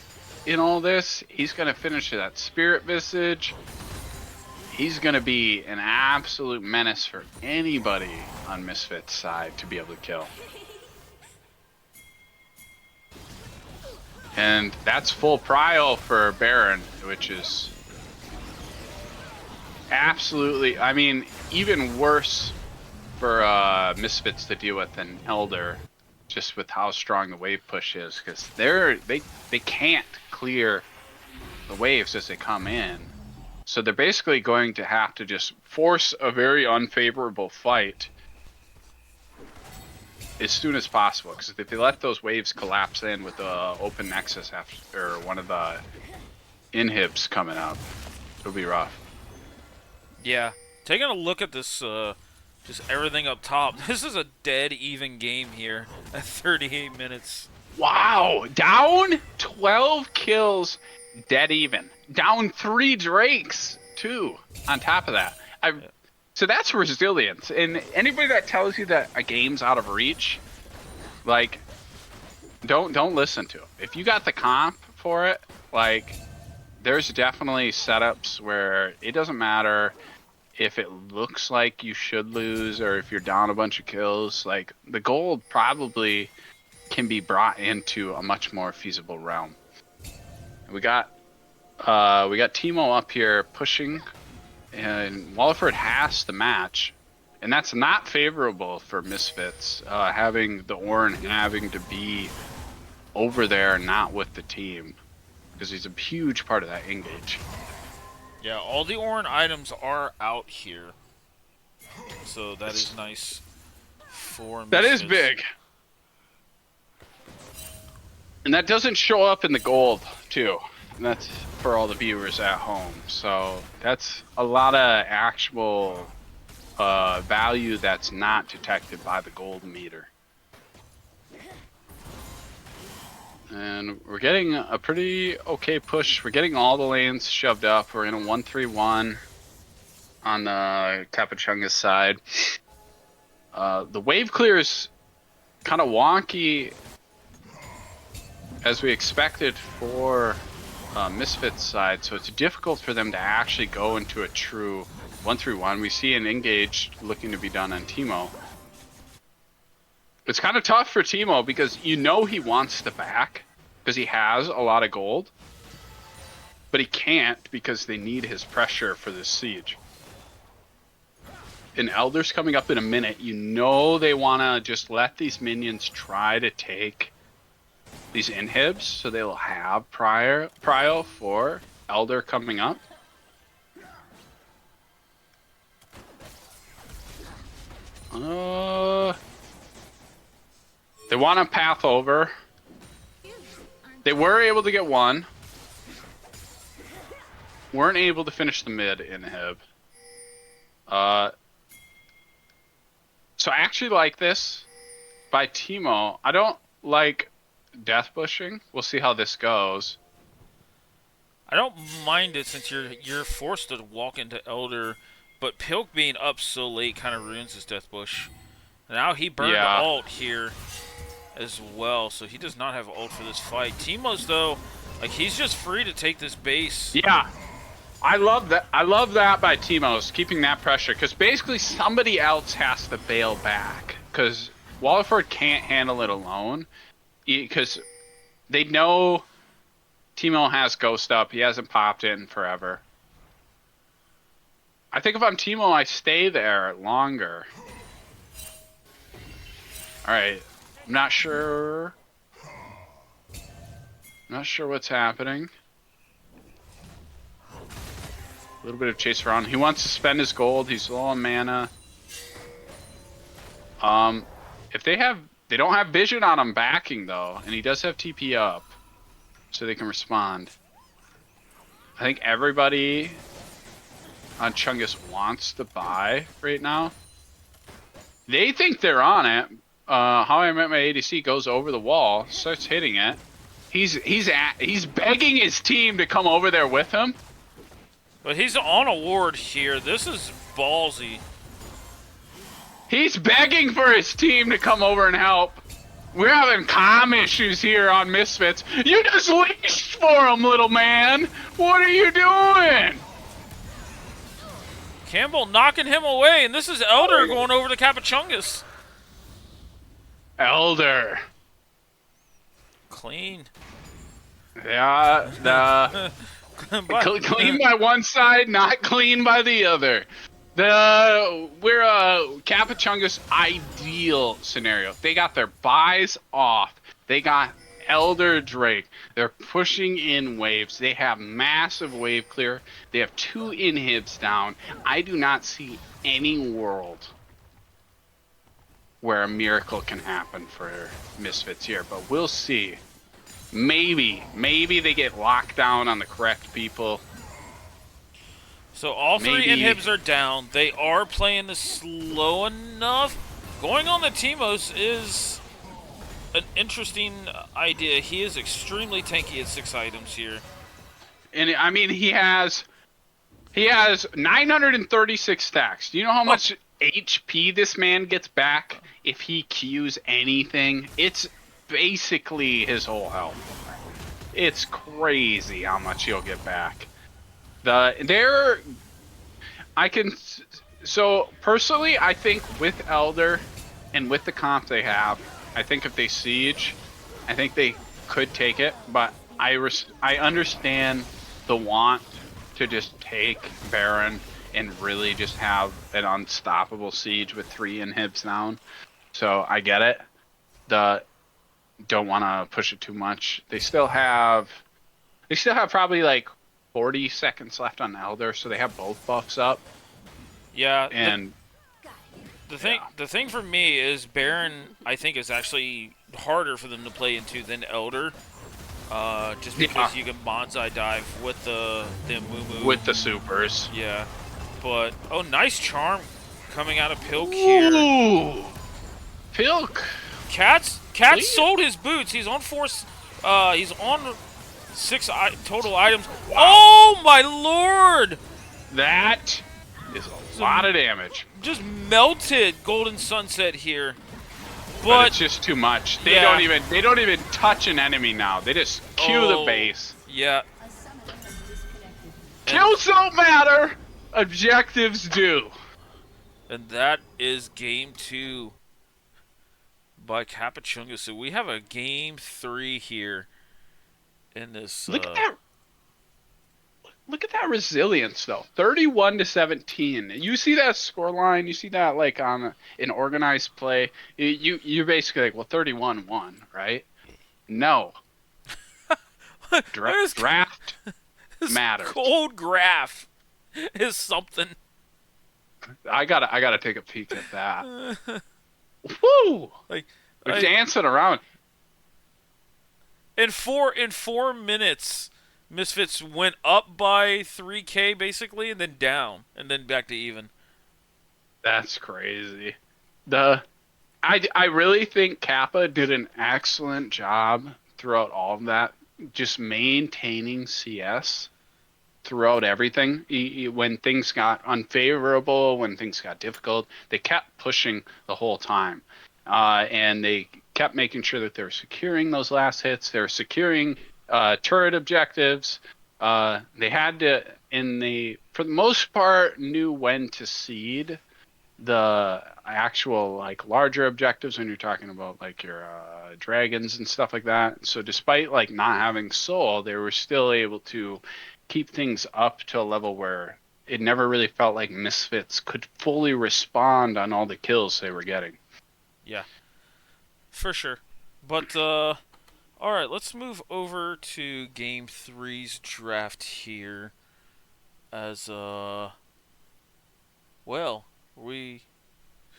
in all this, he's gonna finish that Spirit Visage. He's gonna be an absolute menace for anybody on Misfits' side to be able to kill. And that's full prio for Baron, which is absolutely, I mean, even worse for Misfits to deal with than Elder, just with how strong the wave push is, because they can't clear the waves as they come in. So they're basically going to have to just force a very unfavorable fight as soon as possible, because if they let those waves collapse in with the open nexus after one of the inhibs coming up, it'll be rough. Yeah, taking a look at this, just everything up top. This is a dead even game here at 38 minutes. Wow, down 12 kills, dead even. Down 3 Drakes too. On top of that, so that's resilience. And anybody that tells you that a game's out of reach, like, don't listen to them. If you got the comp for it, like, there's definitely setups where it doesn't matter if it looks like you should lose or if you're down a bunch of kills. Like, the gold probably can be brought into a much more feasible realm. We got Timo up here pushing, and Walliford has the match, And that's not favorable for Misfits, having the Ornn having to be over there and not with the team. Because he's a huge part of that engage. Yeah, all the Ornn items are out here. So that is nice for Misfits. That is big. And that doesn't show up in the gold, too. And that's for all the viewers at home. So that's a lot of actual value that's not detected by the gold meter. And we're getting a pretty okay push. We're getting all the lanes shoved up. We're in a 1-3-1 on the Kappachungus side. The wave clear is kind of wonky as we expected for Misfits side, so it's difficult for them to actually go into a true 1-3-1. We see an engage looking to be done on Teemo. It's kind of tough for Teemo because you know he wants the back because he has a lot of gold, but he can't because they need his pressure for this siege. And Elder's coming up in a minute. You know they want to just let these minions try to take these inhibs, so they'll have prio for Elder coming up. They want to path over. They were able to get one. Weren't able to finish the mid inhib. So I actually like this by Teemo. I don't like death bushing. We'll see how this goes. I don't mind it since you're forced to walk into Elder, but Pilk being up so late kind of ruins his death bush. Now he burned ult here as well, so he does not have ult for this fight. Teemo's though, like he's just free to take this base. Yeah, I love that. I love that by Teemo's keeping that pressure because basically somebody else has to bail back because Wallerford can't handle it alone because they know Teemo has Ghost up. He hasn't popped it in forever. I think if I'm Teemo, I stay there longer. All right, I'm not sure. Not sure what's happening. A little bit of chase around. He wants to spend his gold. He's low on mana. If they don't have vision on him backing though, and he does have TP up, so they can respond. I think everybody on Chungus wants to buy right now. They think they're on it. How I Met My ADC goes over the wall, starts hitting it. He's begging his team to come over there with him. But he's on a ward here. This is ballsy. He's begging for his team to come over and help. We're having comm issues here on Misfits. You just leashed for him, little man. What are you doing? Campbell knocking him away, and this is Elder going over to Kappachungus. Elder. Clean. Yeah, clean by one side, not clean by the other. We're Kappachungus ideal scenario. They got their buys off. They got Elder Drake. They're pushing in waves. They have massive wave clear. They have 2 inhibs down. I do not see any world where a miracle can happen for Misfits here, but we'll see. Maybe they get locked down on the correct people. So all 3 inhibs are down. They are playing this slow enough. Going on the Teemos is an interesting idea. He is extremely tanky at 6 items here. And I mean, he has 936 stacks. Do you know how much HP this man gets back if he Qs anything? It's basically his whole health. It's crazy how much he'll get back. So personally, I think with Elder and with the comp they have, I think if they siege, I think they could take it, but I understand the want to just take Baron and really just have an unstoppable siege with 3 inhibs down. So I get it. The don't want to push it too much. They still have probably like 40 seconds left on Elder, so they have both buffs up. Yeah, And yeah, the thing for me is Baron. I think is actually harder for them to play into than Elder. Just yeah, because you can bonsai dive with the Moo. with the supers. Yeah, but oh, nice charm coming out of Pilk here. Ooh, Pilk, Cat's please. sold his boots. He's on four. He's on six total items. Wow, Oh my lord! that is a lot of damage. Just melted Golden Sunset here. But it's But just too much. yeah. They don't even touch an enemy now. They just Q the Oh base. yeah. And Kills don't matter. Objectives do. and that is game 2 by Kappachungus. So we have a game 3 here in this. Look at that. Look at that resilience though. 31-17. You see that score line? You see that like on an organized play? You're basically like, well, 31-1, right? No. this, Draft this matters. cold graph is something. I gotta take a peek at that. Woo! Like, They're dancing around. in 4 minutes, Misfits went up by 3K basically, and then down, and then back to even. That's crazy. I really think Kappa did an excellent job throughout all of that, just maintaining CS throughout everything. When things got unfavorable, when things got difficult, they kept pushing the whole time, and they kept making sure that they were securing those last hits. They were securing turret objectives. They had to, for the most part, knew when to seed the actual like larger objectives when you're talking about like your dragons and stuff like that. So despite like not having soul, they were still able to keep things up to a level where it never really felt like Misfits could fully respond on all the kills they were getting. Yeah, for sure. But all right, let's move over to game three's draft here. As well, we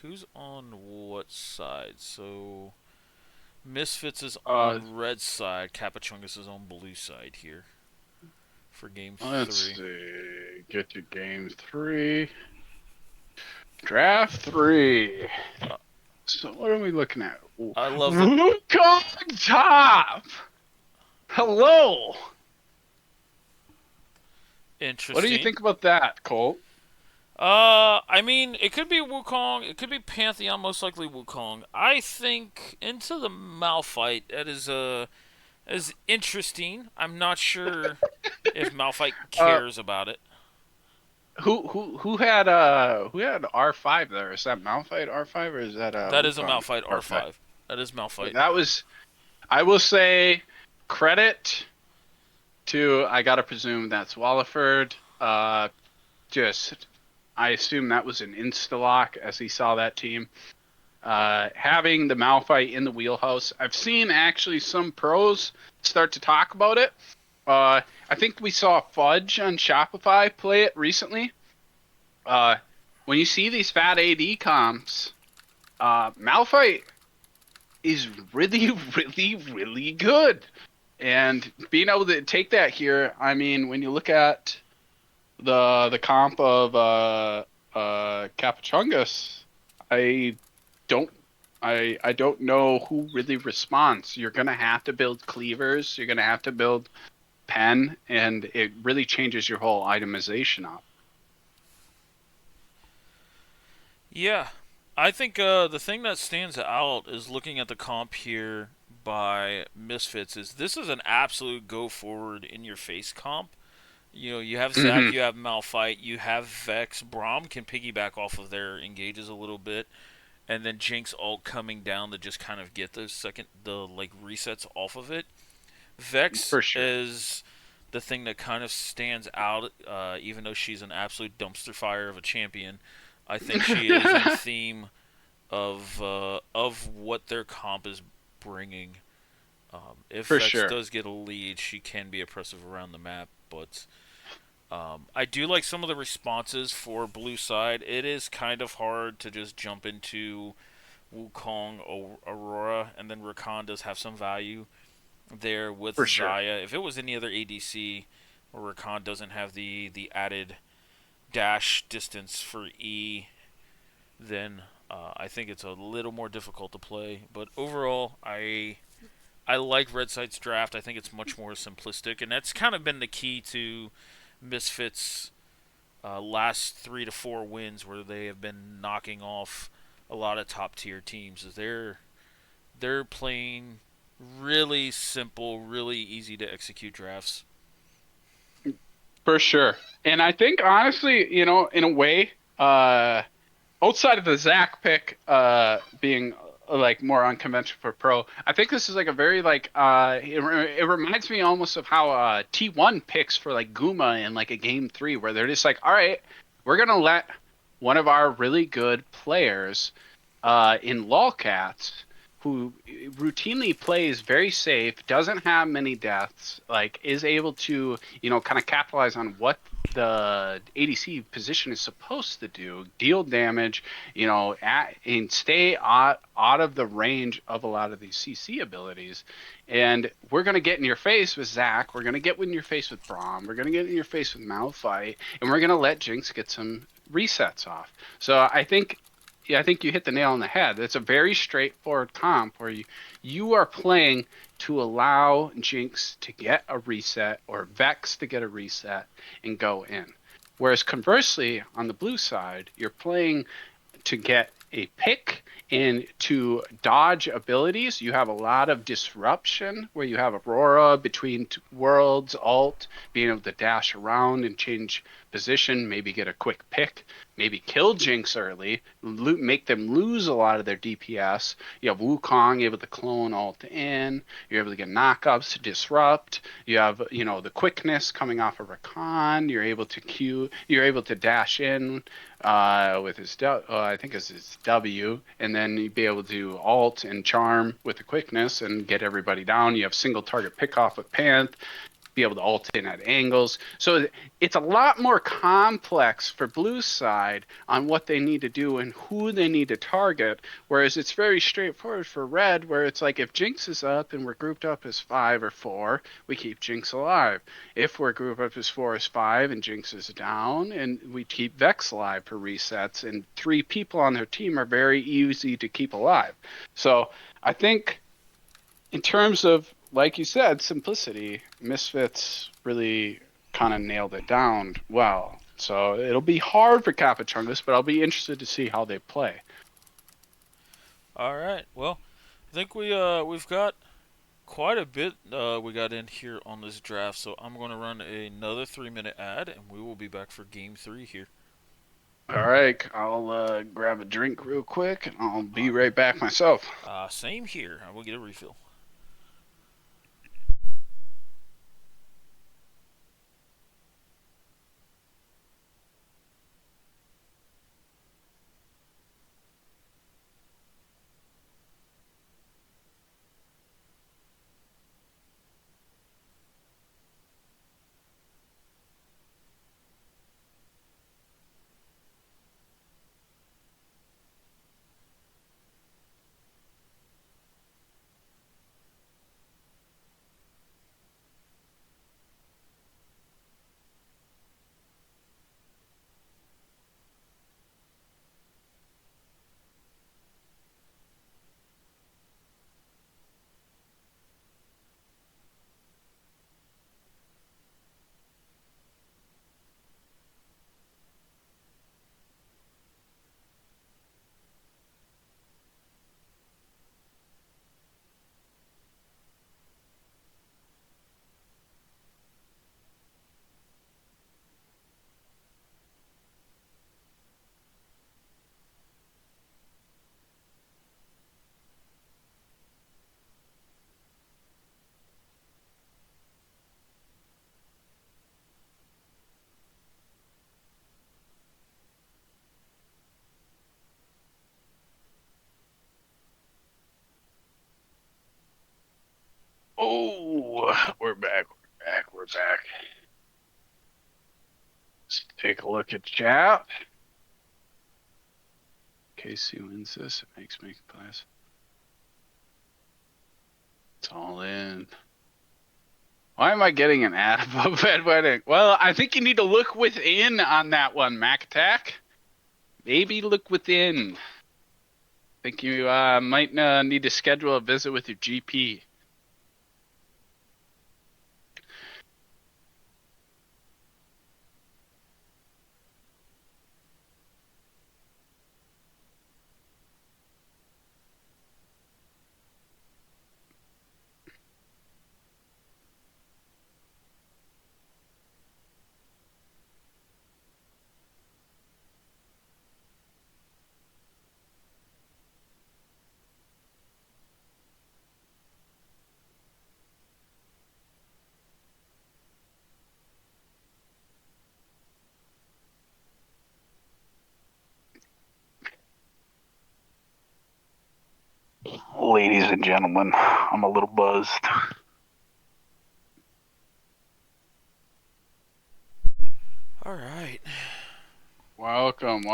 who's on what side? So Misfits is Uh, on red side. Kappachungus is on blue side here for game let's 3. see. Get to game 3. Draft 3. Uh, So what are we looking at? I love the Wukong top. Hello. What do you interesting. think about that, Colt? I mean, it could be Wukong. It could be Pantheon. Most likely Wukong. I think into the Malphite. That is interesting. I'm not sure if Malphite Uh, cares about it. who had R5 there? Is that Malphite R5 or is that That is a Wukong Malphite R5? R5. That is Malphite. That was, I will say, credit to, I gotta presume that's Walliford. Just I assume that was an insta-lock as he saw that team. Having the Malphite in the wheelhouse. I've seen actually some pros start to talk about it. I think we saw Fudge on Shopify play it recently. When you see these fat AD comps, Malphite is really, really, really good. And being able to take that here, I mean, when you look at the comp of Kappachungus, I don't I don't know who really responds. You're gonna have to build cleavers. You're gonna have to build pen, and it really changes your whole itemization up. Yeah, I think the thing that stands out is looking at the comp here by Misfits is this is an absolute go forward in your face comp. You know, you have Zac, Hmm. you have Malphite, you have Vex. Braum can piggyback off of their engages a little bit, and then Jinx ult coming down to just kind of get the like resets off of it. Vex For sure. is the thing that kind of stands out, even though she's an absolute dumpster fire of a champion. I think she is in theme of what their comp is bringing. If For Vex sure. does get a lead, she can be oppressive around the map, but I do like some of the responses for blue side. It is kind of hard to just jump into Wukong or Aurora, and then Rakan does have some value there with For sure. Xayah. If it was any other ADC, where Rakan doesn't have the added dash distance for E, then I think it's a little more difficult to play. But overall, I like Red Sight's draft. I think it's much more simplistic, and that's kind of been the key to Misfits' last 3 to 4 wins, where they have been knocking off a lot of top tier teams. Is they're playing really simple, really easy to execute drafts. For sure. And I think honestly, in a way, outside of the Zach pick being like more unconventional for pro, I think this is like a very like it reminds me almost of how T1 picks for like Guma in like a game 3 where they're just like, all right, we're gonna let one of our really good players in lolcats who routinely plays very safe, doesn't have many deaths, like is able to, kind of capitalize on what the ADC position is supposed to do, deal damage, and stay out of the range of a lot of these CC abilities. And we're going to get in your face with Zac. We're going to get in your face with Braum. We're going to get in your face with Malphite. And we're going to let Jinx get some resets off. So I think yeah, I think you hit the nail on the head. It's a very straightforward comp where you are playing to allow Jinx to get a reset or Vex to get a reset and go in. Whereas conversely, on the blue side, you're playing to get a pick and to dodge abilities. You have a lot of disruption where you have Aurora between worlds, alt, being able to dash around and change position, maybe get a quick pick, maybe kill Jinx early, make them lose a lot of their DPS. You have Wukong able to clone alt in. You're able to get knockups to disrupt. You have, the quickness coming off of Rakan. You're able to Q. You're able to dash in with his, I think it's his W, and then you'd be able to alt and charm with the quickness and get everybody down. You have single target pick off with Panth, be able to alt in at angles. So it's a lot more complex for blue side on what they need to do and who they need to target, whereas it's very straightforward for red, where it's like if Jinx is up and we're grouped up as 5 or 4, we keep Jinx alive. If we're grouped up as 4 or 5 and Jinx is down, and we keep Vex alive for resets, and 3 people on their team are very easy to keep alive. So I think in terms of, like you said, simplicity, Misfits really kind of nailed it down well. So it'll be hard for Kappachungus, but I'll be interested to see how they play. All right. Well, I think we've got quite a bit we got in here on this draft, so I'm going to run another 3 minute ad, and we will be back for game 3 here. All right, I'll grab a drink real quick, and I'll be right back myself. Same here. I will get a refill. We're back. We're back. Let's take a look at chat. KC wins this. It makes me class. It's all in. Why am I getting an ad about bed wedding? Well, I think you need to look within on that one, Mac Attack. Maybe look within. I think you might need to schedule a visit with your GP. Ladies and gentlemen, I'm a little buzzed. All right. Welcome.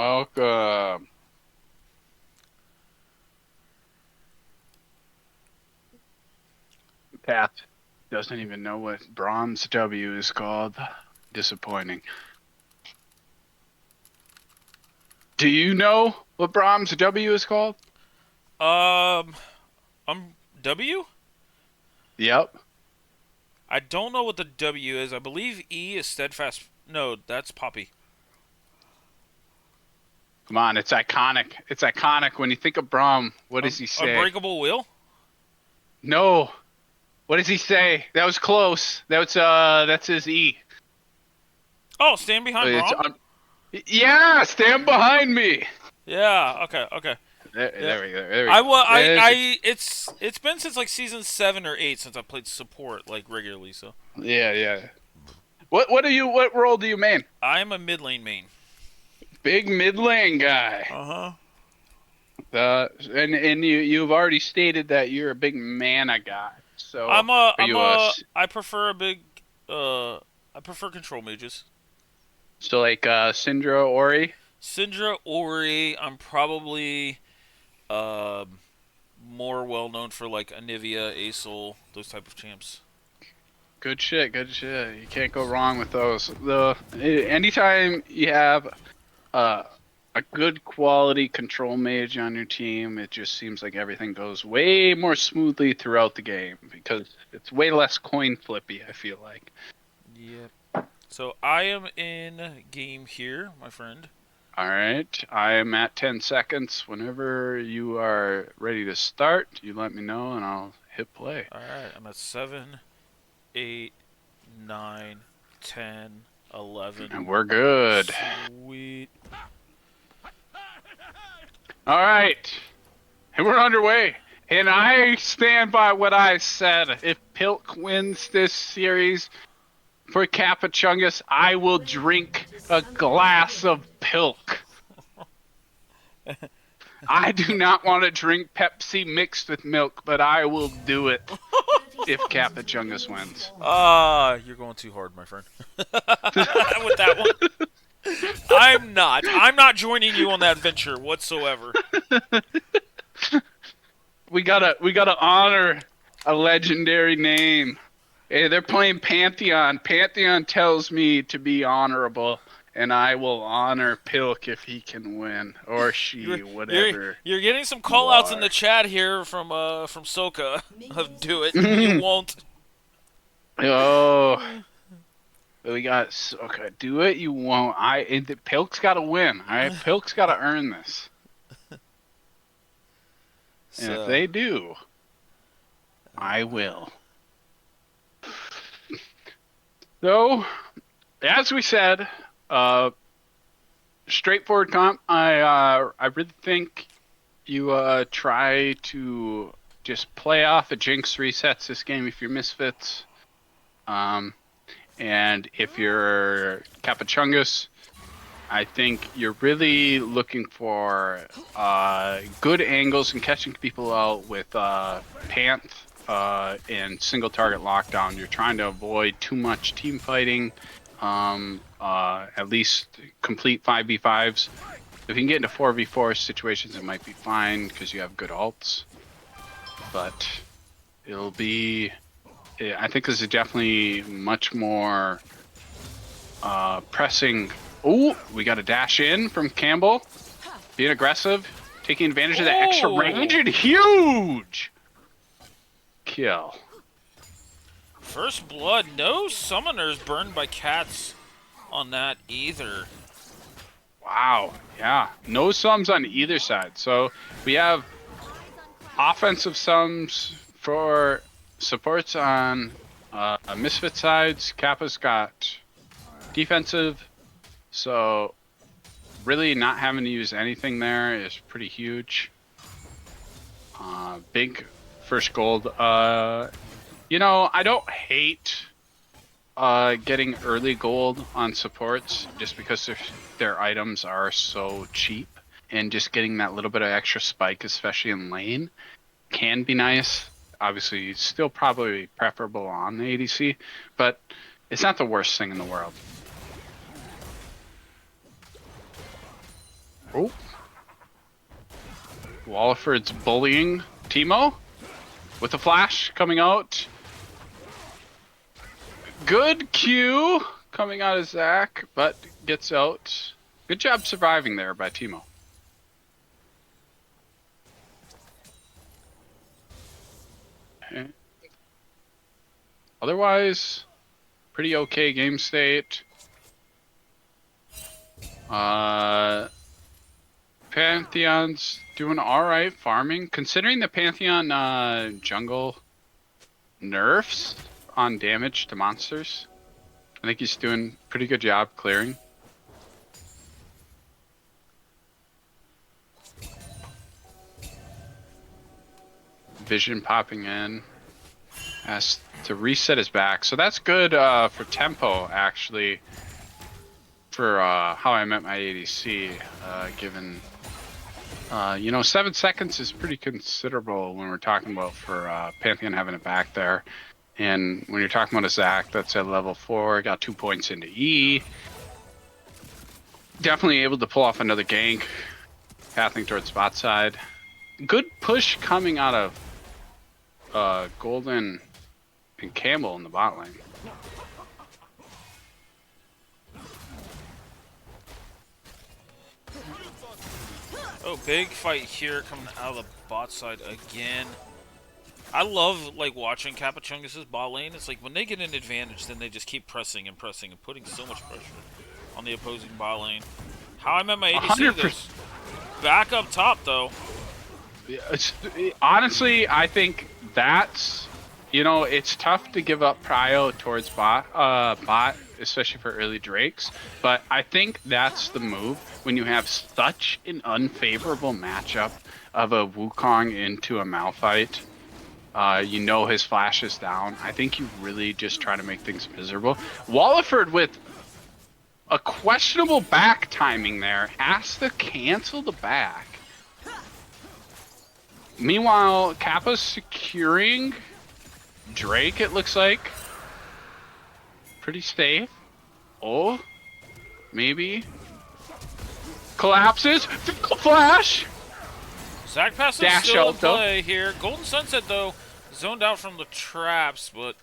Pat doesn't even know what Bronze W is called. Disappointing. Do you know what Bronze W is called? I'm W? Yep. I don't know what the W is. I believe E is steadfast. No, that's Poppy. Come on, it's iconic. It's iconic. When you think of Brom, what does he say? Unbreakable Wheel? No. What does he say? That was close. That's his E. Oh, Stand Behind Brom? Yeah, stand behind me. Yeah, okay. There we go. It's been since like season 7 or 8 since I played support like regularly, so. Yeah. What role do you main? I'm a mid lane main. Big mid lane guy. And you've already stated that you're a big mana guy. So I prefer I prefer control mages. So like Syndra, Ori? Syndra, Ori, I'm probably more well known for like Anivia, Aesol, those type of champs. Good shit. You can't go wrong with those. Anytime you have a good quality control mage on your team, it just seems like everything goes way more smoothly throughout the game because it's way less coin flippy, I feel like. Yep. So I am in game here, my friend. All right, I am at 10 seconds. Whenever you are ready to start, you let me know and I'll hit play. All right, I'm at 7, 8, 9, 10, 11. And we're good. Sweet. All right, and we're underway. And I stand by what I said. If Pilk wins this series for Kappachungus, I will drink a glass of Pilk. I do not want to drink Pepsi mixed with milk, but I will do it if Kappachungus wins. You're going too hard, my friend. With that one. I'm not joining you on that venture whatsoever. We gotta honor a legendary name. Hey, they're playing Pantheon. Pantheon tells me to be honorable, and I will honor Pilk if he can win, or she, whatever. You're getting some call-outs in the chat here from Soka of do it. You won't. Oh. We got okay. Do it. You won't. Pilk's got to win. All right. Pilk's got to earn this. And if they do, I will. So, as we said, straightforward comp. I really think you try to just play off a Jinx resets this game if you're Misfits. And if you're Kappachungus, I think you're really looking for good angles and catching people out with Panth and single target lockdown. You're trying to avoid too much team fighting. At least complete 5v5s. If you can get into 4v4 situations, it might be fine because you have good ults. But it'll be... I think this is definitely much more pressing. Oh, we got a dash in from Campbell. Being aggressive, taking advantage of the extra range, and huge kill. First blood. No summoners burned by cats on that either. Wow, yeah. No sums on either side. So we have offensive sums for supports on Misfit sides. Kappa's got defensive. So really not having to use anything there is pretty huge. Big first gold. You know, I don't hate getting early gold on supports just because their items are so cheap, and just getting that little bit of extra spike, especially in lane, can be nice. Obviously, still probably preferable on the ADC, but it's not the worst thing in the world. Oh. Walliford's bullying Teemo with the flash coming out. Good Q coming out of Zach, but gets out. Good job surviving there by Teemo. Okay. Otherwise, pretty okay game state. Pantheon's doing alright farming. Considering the Pantheon jungle nerfs on damage to monsters, I think he's doing a pretty good job clearing. Vision popping in. Has to reset his back. So that's good for tempo, actually, for how I met my ADC, given... you know, 7 seconds is pretty considerable when we're talking about for Pantheon having it back there. And when you're talking about a Zac that's at level 4, got 2 points into E. Definitely able to pull off another gank, pathing towards bot side. Good push coming out of Golden and Campbell in the bot lane. Oh, big fight here coming out of the bot side again. I love like watching Kappachungus' bot lane. It's like when they get an advantage, then they just keep pressing and pressing and putting so much pressure on the opposing bot lane. How I met my ADC this. Back up top though. Honestly, I think that's, you know, it's tough to give up prio towards bot, especially for early Drakes. But I think that's the move when you have such an unfavorable matchup of a Wukong into a Malphite. You know his flash is down. I think you really just try to make things miserable. Walliford with a questionable back timing there has to cancel the back. Meanwhile, Kappa's securing Drake, it looks like. Pretty safe. Oh, maybe. Collapses. Flash. Zac Pass is still in play here. Golden Sunset, though, zoned out from the traps, but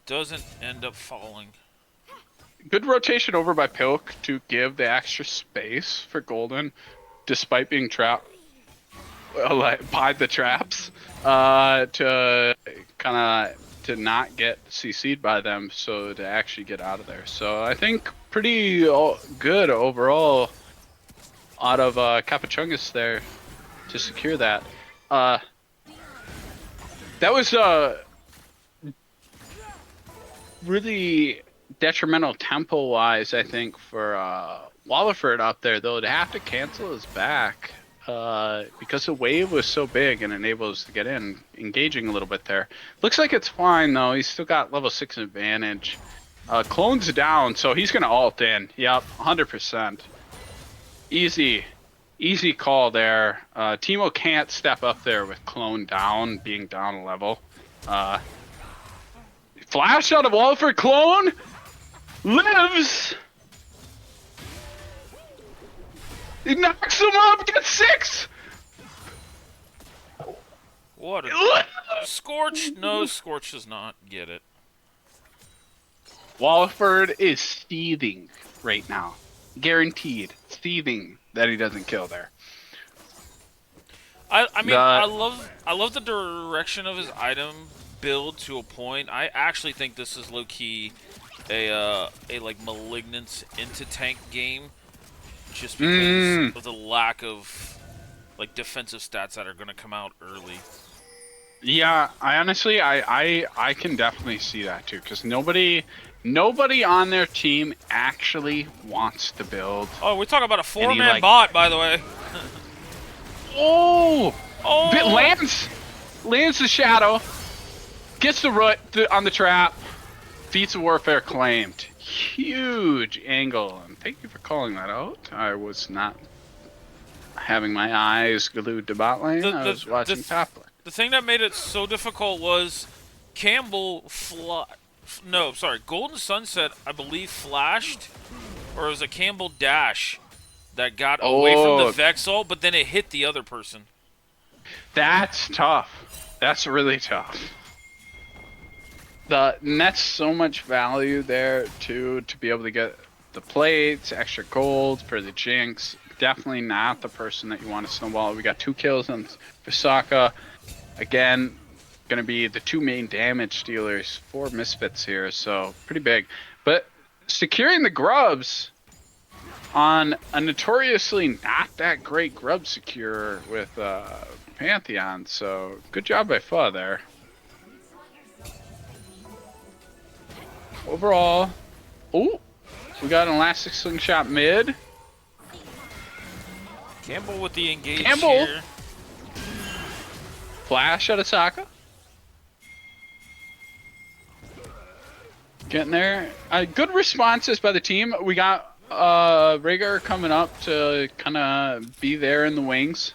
doesn't end up falling. Good rotation over by Pilk to give the extra space for Golden, despite being trapped by the traps, to kind of to not get CC'd by them, so to actually get out of there. So I think pretty good overall out of Kappachungus there to secure that. That was really detrimental tempo-wise, I think, for Walliford up there, though, to have to cancel his back because the wave was so big and enables to get in, engaging a little bit there. Looks like it's fine, though. He's still got level 6 advantage. Clone's down, so he's going to ult in. Yep, 100%. Easy call there. Teemo can't step up there with Clone down, being down a level. Flash out of Walford clone. Lives. He knocks him up. Gets 6. What a... Scorch? No, Scorch does not get it. Walford is seething right now. Guaranteed. Seething that he doesn't kill there. I mean, I love the direction of his item build to a point. I actually think this is low key a like malignance into tank game, just because of the lack of like defensive stats that are going to come out early. Yeah, I honestly I can definitely see that too, because nobody on their team actually wants to build. Oh, we're talking about a 4-man bot, by the way. Oh! Oh! Lands the shadow, gets the root on the trap, feats of warfare claimed. Huge angle, and thank you for calling that out. I was not having my eyes glued to bot lane. I was watching top lane. The thing that made it so difficult was Campbell Golden Sunset, I believe, flashed, or it was a Campbell dash that got away from the Vex ult, but then it hit the other person. That's tough. That's really tough. And that's so much value there too, to be able to get the plates, extra gold for the Jinx. Definitely not the person that you want to snowball. We got 2 kills on Visaka. Again, going to be the 2 main damage dealers for Misfits here, so pretty big. But securing the grubs on a notoriously not that great grub secure with Pantheon, so good job by Pha there. Overall, we got an elastic slingshot mid. Campbell with the engage here. Flash out of Sokka. Getting there. Good responses by the team. We got Rhaegar coming up to kind of be there in the wings.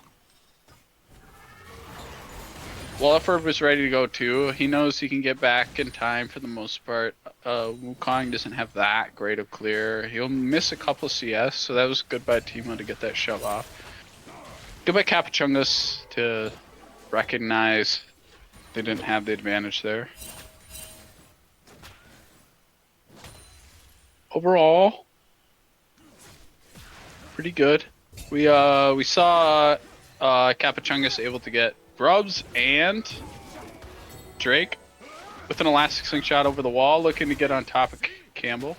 Walford was ready to go too. He knows he can get back in time for the most part. Wukong doesn't have that great of clear. He'll miss a couple CS, so that was good by Timo to get that shove off. Good by Kappachungus to recognize they didn't have the advantage there. Overall, pretty good. We saw Kappachungus able to get Grubs and Drake with an elastic slingshot over the wall, looking to get on top of Campbell.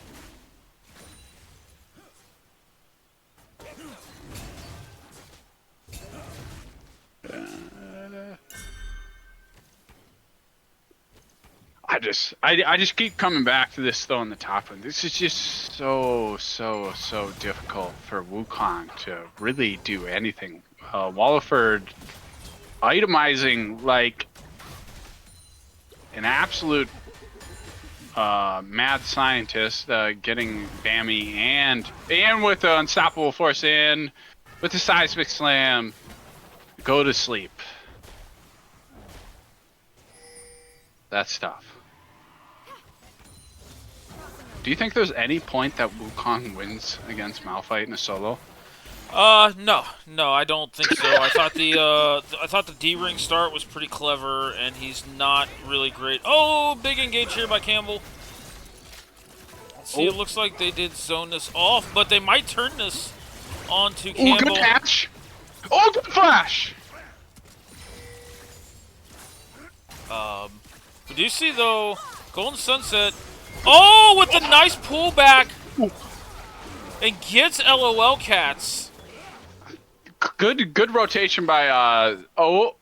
I just keep coming back to this though in the top one. This is just so difficult for Wukong to really do anything. Walford itemizing like an absolute mad scientist, getting Bammy and with the unstoppable force in with the seismic slam. Go to sleep. That's tough. Do you think there's any point that Wukong wins against Malphite in a solo? No, I don't think so. I thought the D-ring start was pretty clever, and he's not really great. Oh, big engage here by Campbell. See, it looks like they did zone this off, but they might turn this onto Campbell. Good catch. Oh, good flash. We do see though, Golden Sunset. Oh, with the nice pullback, and gets LOL cats. Good rotation by no.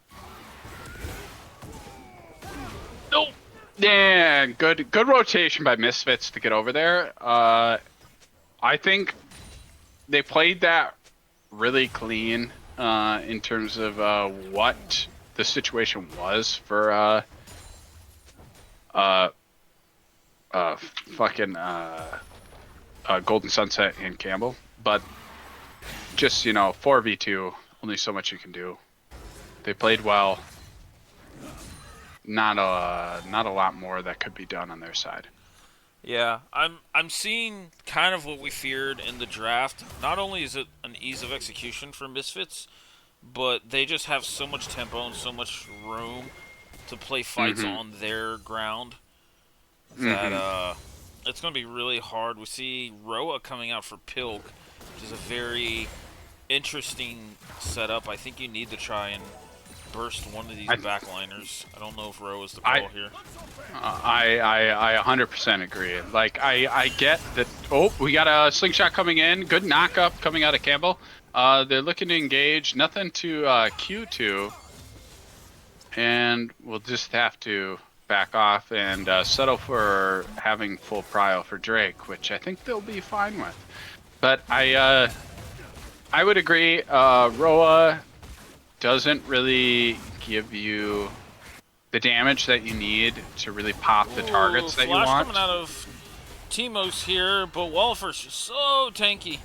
Yeah, good rotation by Misfits to get over there. I think they played that really clean in terms of what the situation was for Golden Sunset and Campbell, but just 4v2, only so much you can do. They played well. not a lot more that could be done on their side. Yeah, I'm seeing kind of what we feared in the draft. Not only is it an ease of execution for Misfits, but they just have so much tempo and so much room to play fights Mm-hmm. on their ground that Mm-hmm. it's going to be really hard. We see Roa coming out for Pilk, which is a very interesting setup. I think you need to try and burst one of these I backliners. I don't know if Roa is the I call here. I 100% agree. Like I get that. Oh, we got a slingshot coming in. Good knockup coming out of Campbell. They're looking to engage. Nothing to Q2, and we'll just have to back off and settle for having full prio for Drake, which I think they'll be fine with. But I would agree. Roa doesn't really give you the damage that you need to really pop the Ooh, targets that you flash coming want. out of Timos here, but Waller's just so tanky.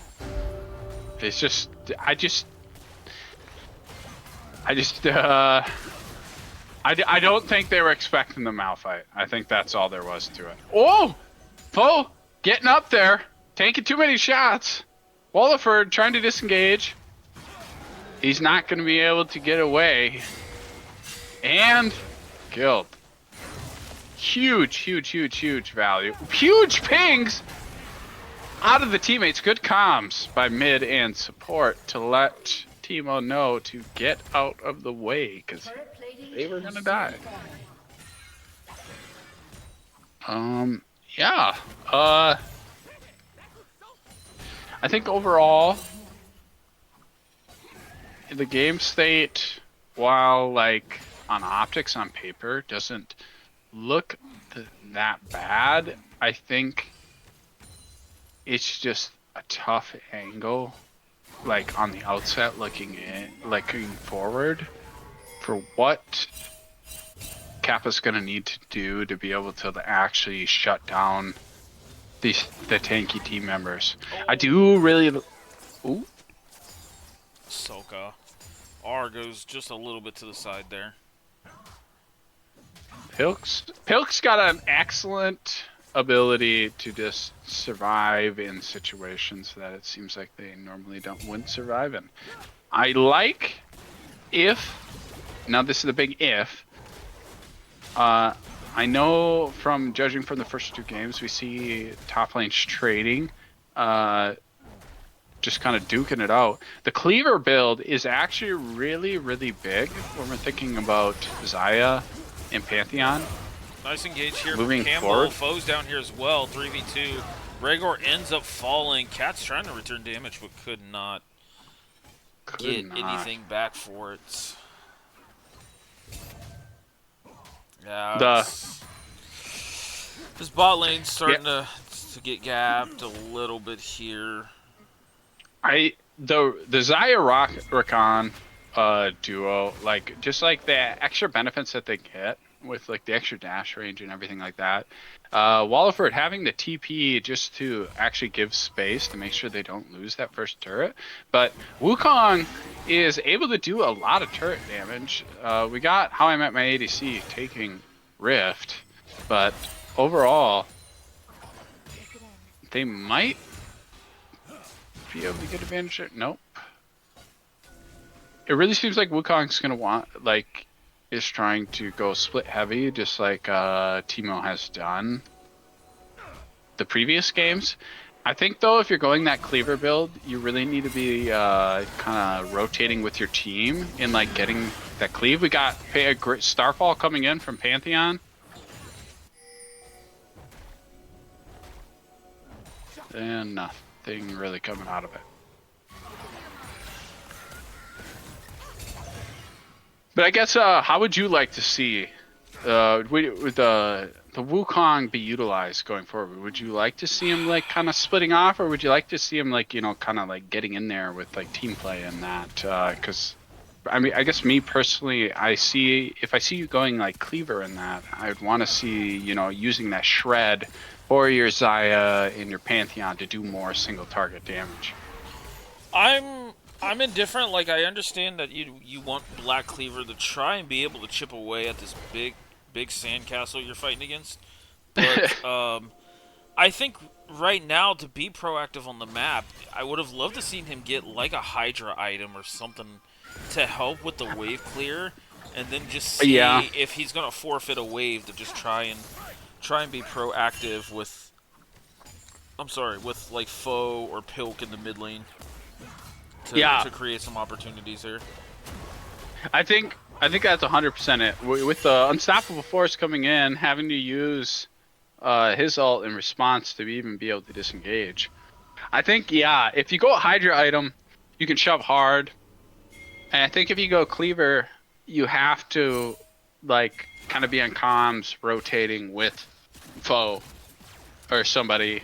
It's just, I don't think they were expecting the Malphite. I think that's all there was to it. Oh, Poe getting up there, taking too many shots. Walliford trying to disengage. He's not going to be able to get away. And killed. Huge value. Huge pings out of the teammates. Good comms by mid and support to let Timo know to get out of the way because they were gonna die. Yeah. I think overall the game state, while like on optics on paper doesn't look that bad, I think it's just a tough angle, like on the outset, looking forward, for what Kappa's gonna need to do to be able to actually shut down the tanky team members. I do really. Ooh, Soka. R goes just a little bit to the side there. Pilk's got an excellent ability to just survive in situations that it seems like they normally wouldn't survive in. I like if, now this is the big if, I know from judging from the first two games, we see top lanes trading, just kind of duking it out. The cleaver build is actually really big when we're thinking about Xayah and Pantheon. Nice engage here Moving from Campbell. forward. Foes down here as well. 3v2. Rhaegar ends up falling. Cat's trying to return damage, but could not get anything back for it. Yeah, this bot lane's starting to get gapped a little bit here. The Xayah Rakan duo, like just like the extra benefits that they get with like the extra dash range and everything like that. Walliford having the TP just to actually give space to make sure they don't lose that first turret. But Wukong is able to do a lot of turret damage. We got How I Met My ADC taking Rift, but overall they might be able to get advantage of it. Nope. It really seems like Wukong's gonna is trying to go split heavy, just like Timo has done the previous games. I think though, if you're going that cleaver build, you really need to be kind of rotating with your team and like getting that cleave. We got a great Starfall coming in from Pantheon. And nothing really coming out of it. But I guess, how would you like to see with the Wukong be utilized going forward? Would you like to see him like kind of splitting off, or would you like to see him like, you know, kind of like getting in there with like team play and that? Because I mean, I guess me personally, if I see you going like cleaver in that, I'd want to see, you know, using that shred or your Xayah in your Pantheon to do more single target damage. I'm indifferent. Like, I understand that you want Black Cleaver to try and be able to chip away at this big big sandcastle you're fighting against. But I think right now, to be proactive on the map, I would have loved to seen him get like a Hydra item or something to help with the wave clear, and then just Yeah. see if he's gonna forfeit a wave to just try and be proactive with. I'm sorry, with like Foe or Pilk in the mid lane Yeah. to create some opportunities here. I think that's 100% it. With the unstoppable force coming in, having to use his ult in response to even be able to disengage. I think, yeah, if you go Hydra item, you can shove hard. And I think if you go Cleaver, you have to, like, kind of be on comms, rotating with Foe or somebody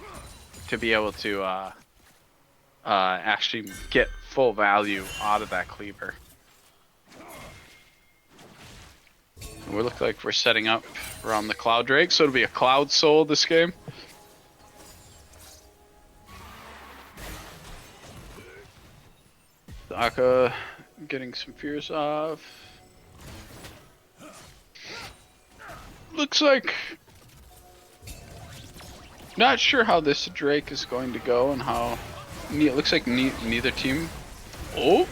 to be able to actually get full value out of that Cleaver. We look like we're setting up around the Cloud Drake, so it'll be a Cloud Soul this game. Daka getting some fears off. Looks like... Not sure how this Drake is going to go and how... It looks like neither team... Oh!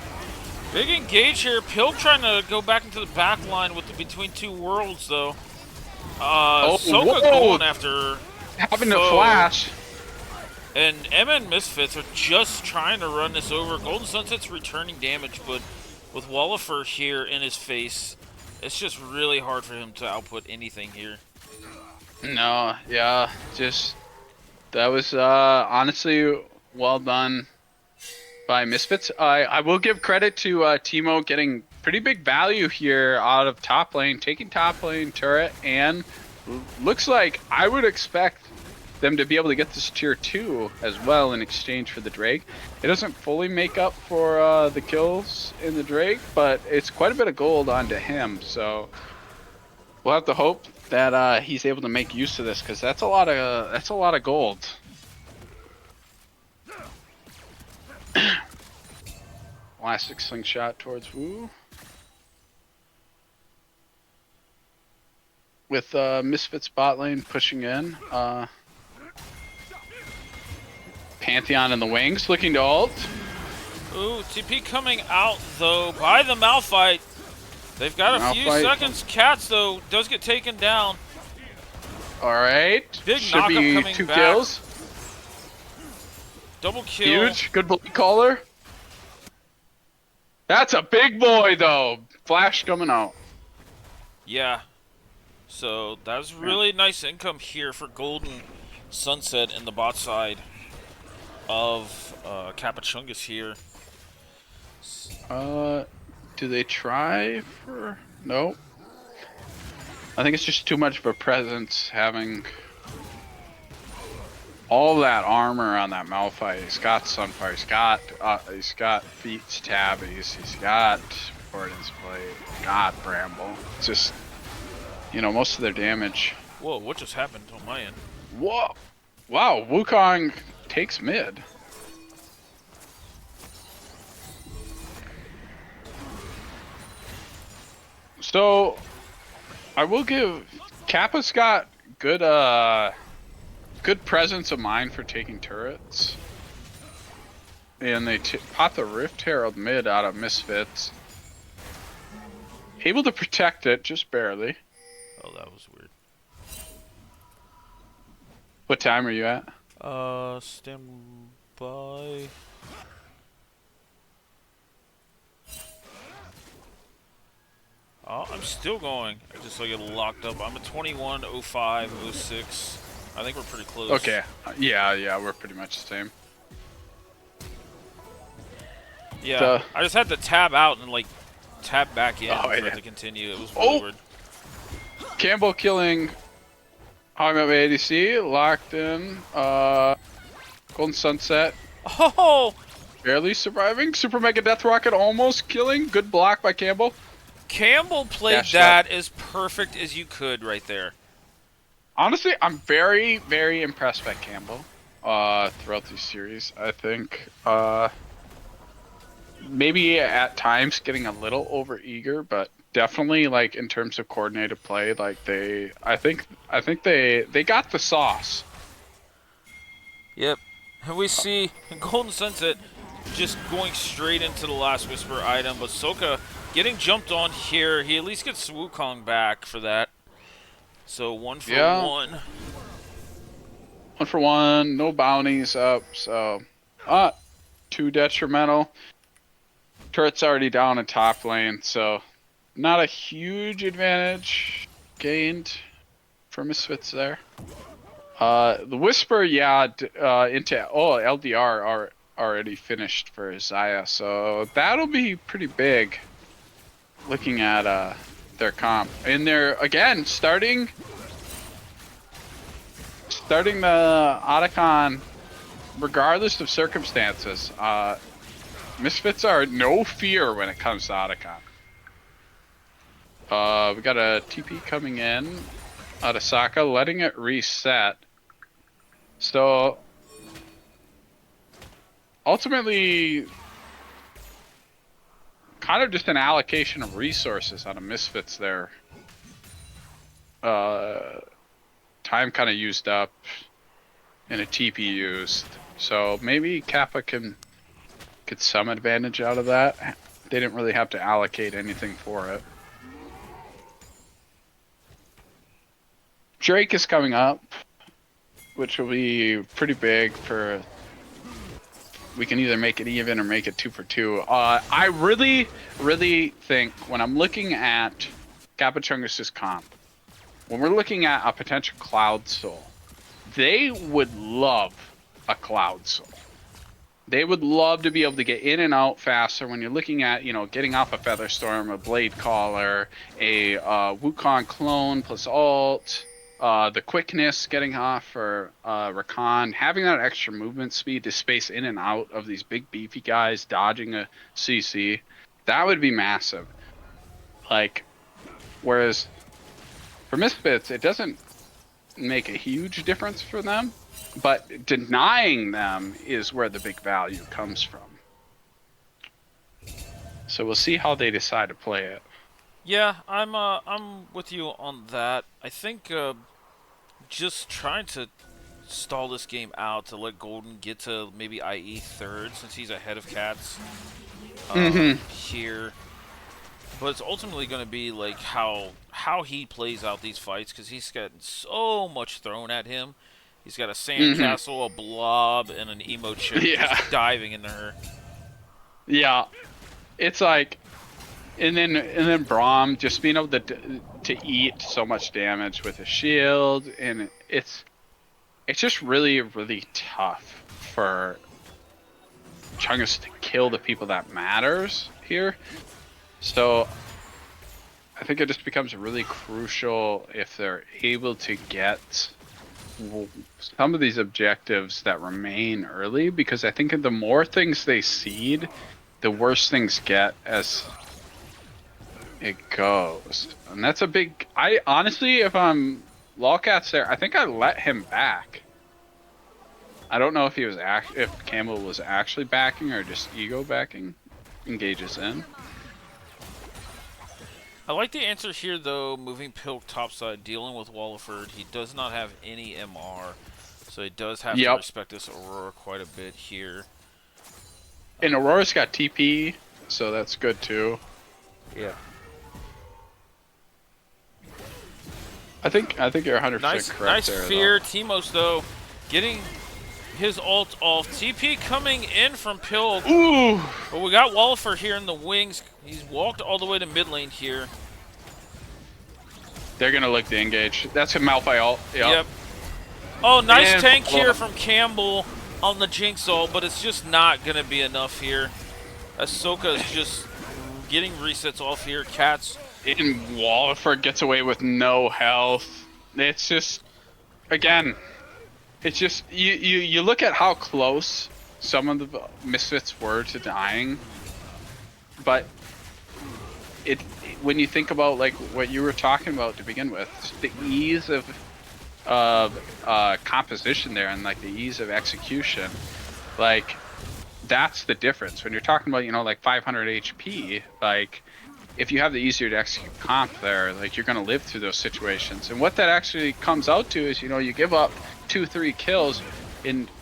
Big engage here. Pilk trying to go back into the back line with the Between Two Worlds, though. Soka going after Having to Foe. flash. And Emma and Misfits are just trying to run this over. Golden Sunset's returning damage, but with Wallifer here in his face, it's just really hard for him to output anything here. No, yeah, just... That was honestly well done by Misfits. I will give credit to Teemo getting pretty big value here out of top lane, taking top lane turret, and looks like I would expect them to be able to get this tier 2 as well in exchange for the Drake. It doesn't fully make up for the kills in the Drake, but it's quite a bit of gold onto him, so we'll have to hope that he's able to make use of this, because that's a lot of gold. Elastic slingshot towards Wu. With Misfits bot lane pushing in. Pantheon in the wings looking to ult. Ooh, TP coming out, though, by the Malphite. They've got a few seconds. Cats, though, does get taken down. Alright. Big Should knockup be coming 2 back. kills. Double kill. Huge. Good bullet caller. That's a big boy, though. Flash coming out. Yeah. So that was really nice income here for Golden Sunset in the bot side of Kappachungus here. Do they try for... Nope. I think it's just too much of a presence having all that armor on that Malphite. He's got Sunfire, he's got Feats Tabbies, he's got Warden's Blade, got Bramble. It's just, you know, most of their damage. Whoa, what just happened on my end? Whoa! Wow, Wukong takes mid. So, I will give... Kappa's got good, good presence of mind for taking turrets. And they pot the Rift Herald mid out of Misfits. Able to protect it, just barely. Oh, that was weird. What time are you at? Stand by. Oh, I'm still going. I just get locked up. I'm at 21, 05, 06. I think we're pretty close. Okay. Yeah, we're pretty much the same. Yeah, I just had to tab out and tab back in for it to continue. It was really weird. Campbell killing Hogmap ADC, locked in. Golden Sunset. Oh! Barely surviving. Super Mega Death Rocket almost killing. Good block by Campbell. Campbell played that as perfect as you could right there. Honestly, I'm very, very impressed by Campbell throughout these series. I think maybe at times getting a little over eager, but definitely like in terms of coordinated play, like I think they got the sauce. Yep. And we see Golden Sunset just going straight into the last Whisper item, but Soka getting jumped on here. He at least gets Wukong back for that. So 1 for 1. Yeah, 1 for 1, no bounties up, so too detrimental. Turret's already down in top lane, so not a huge advantage gained for Misfits there. The Whisper, yeah, LDR are already finished for Zaya, so that'll be pretty big. Looking at their comp, and they're again starting the Otacon, regardless of circumstances. Misfits are no fear when it comes to Otacon. We got a TP coming in. Arasaka letting it reset. So ultimately, kind of just an allocation of resources on a Misfits there. Time kind of used up and a TP used. So maybe Kappa can get some advantage out of that. They didn't really have to allocate anything for it. Drake is coming up, which will be pretty big for... We can either make it even or make it 2 for 2. I really, really think when I'm looking at Kappachungus' comp, when we're looking at a potential Cloud Soul, they would love a Cloud Soul. They would love to be able to get in and out faster when you're looking at, you know, getting off a Featherstorm, a Blade Caller, a Wukong clone plus ult, the quickness getting off for Rakan, having that extra movement speed to space in and out of these big beefy guys, dodging a CC, that would be massive. Like, whereas for Misfits, it doesn't make a huge difference for them, but denying them is where the big value comes from. So we'll see how they decide to play it. Yeah, I'm with you on that. I think just trying to stall this game out to let Golden get to maybe IE third since he's ahead of Cats here. But it's ultimately going to be like how he plays out these fights because he's gotten so much thrown at him. He's got a sandcastle, a blob, and an emo chick just diving into her. Yeah, it's like, and then Braum just being able to eat so much damage with a shield, and it's just really, really tough for Chungus to kill the people that matters here. So I think it just becomes really crucial if they're able to get some of these objectives that remain early, because I think the more things they seed, the worse things get as it goes. And that's a big... I honestly, if I'm Lolcat's there, I think I let him back. I don't know if he was if Campbell was actually backing or just ego backing. Engages in. I like the answer here, though, moving Pilk topside, dealing with Walliford. He does not have any MR, so he does have to respect this Aurora quite a bit here. And Aurora's got TP, so that's good, too. Yeah. I think you're 100% correct nice there. Nice fear. Timos, though, getting his ult off. TP coming in from Pilk. Ooh! But we got Walliford here in the wings. He's walked all the way to mid lane here. They're going to look to engage. That's a Malphite ult. Yep. Oh, nice tank here from Campbell on the Jinx ult, but it's just not going to be enough here. Ahsoka is just getting resets off here. Cats. And Walliford gets away with no health. It's just, again, it's just, you look at how close some of the Misfits were to dying, but when you think about like what you were talking about to begin with, the ease of composition there and like the ease of execution, like that's the difference. When you're talking about, you know, like 500 HP, like if you have the easier to execute comp there, like you're gonna live through those situations. And what that actually comes out to is, you give up 2-3 kills,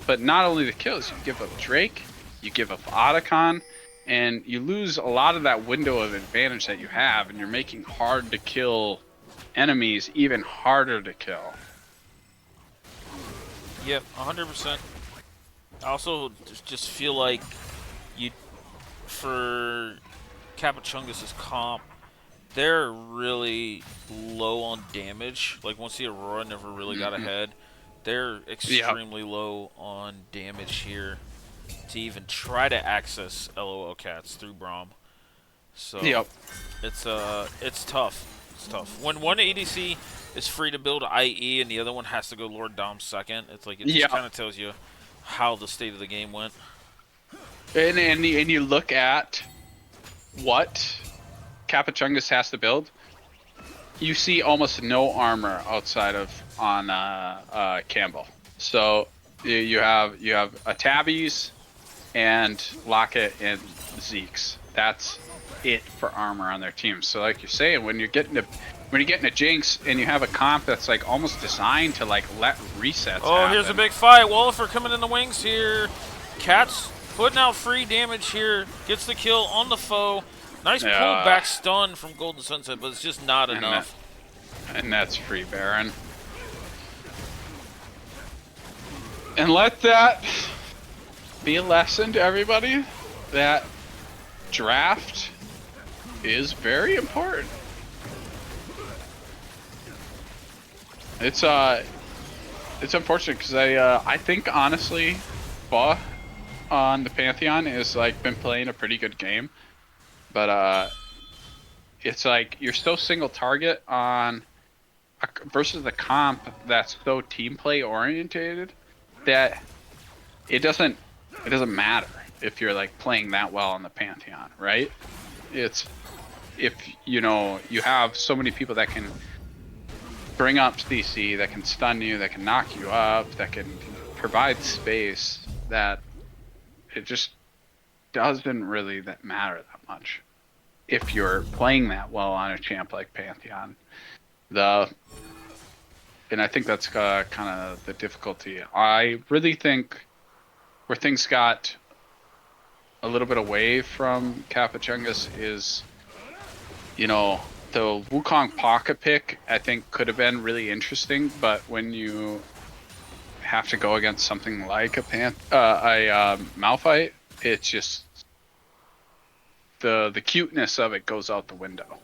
but not only the kills, you give up Drake, you give up Otacon, and you lose a lot of that window of advantage that you have, and you're making hard to kill enemies even harder to kill. Yep, 100%. I also just feel like you, for Kappachungus' comp, they're really low on damage. Like, once the Aurora never really got ahead, they're extremely low on damage here to even try to access LOL cats through Braum. So Yep. it's tough. It's tough. When one ADC is free to build IE and the other one has to go Lord Dom second, it's like it just Yep. kind of tells you how the state of the game went. And you look at what Kappachungus has to build, you see almost no armor outside of on Campbell. So you have a Tabbies and Locket and Zeke's. That's it for armor on their team. So like you're saying, when you're getting a Jinx and you have a comp that's like almost designed to like let resets happen. Here's a big fight. Wallifer coming in the wings here. Cat's putting out free damage here. Gets the kill on the foe. Nice pulled back stun from Golden Sunset, but it's just not enough. And that's free Baron. And let that be a lesson to everybody that draft is very important. It's unfortunate because I think honestly, Ba on the Pantheon is like been playing a pretty good game, but it's like you're still single target on versus the comp that's so team play orientated that it doesn't matter if you're like playing that well on the Pantheon, right? It's if you have so many people that can bring up CC, that can stun you, that can knock you up, that can provide space, that it just doesn't really matter that much if you're playing that well on a champ like Pantheon. And I think that's kind of the difficulty. I really think where things got a little bit away from Kappachungus is, the Wukong pocket pick, I think, could have been really interesting, but when you have to go against something like a Malphite, it's just the cuteness of it goes out the window.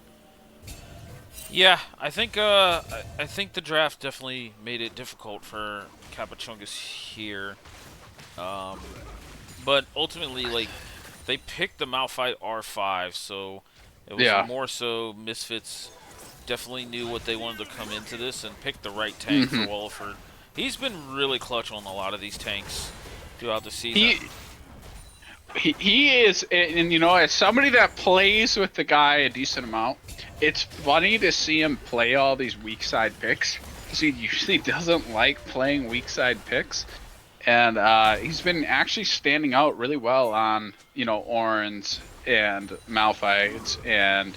Yeah, I think the draft definitely made it difficult for Kappachungus here. But ultimately, like, they picked the Malphite R5, so it was more so Misfits definitely knew what they wanted to come into this and picked the right tank for Walford. He's been really clutch on a lot of these tanks throughout the season. He is, and as somebody that plays with the guy a decent amount, it's funny to see him play all these weak side picks because he usually doesn't like playing weak side picks, and he's been actually standing out really well on Orns and Malphites and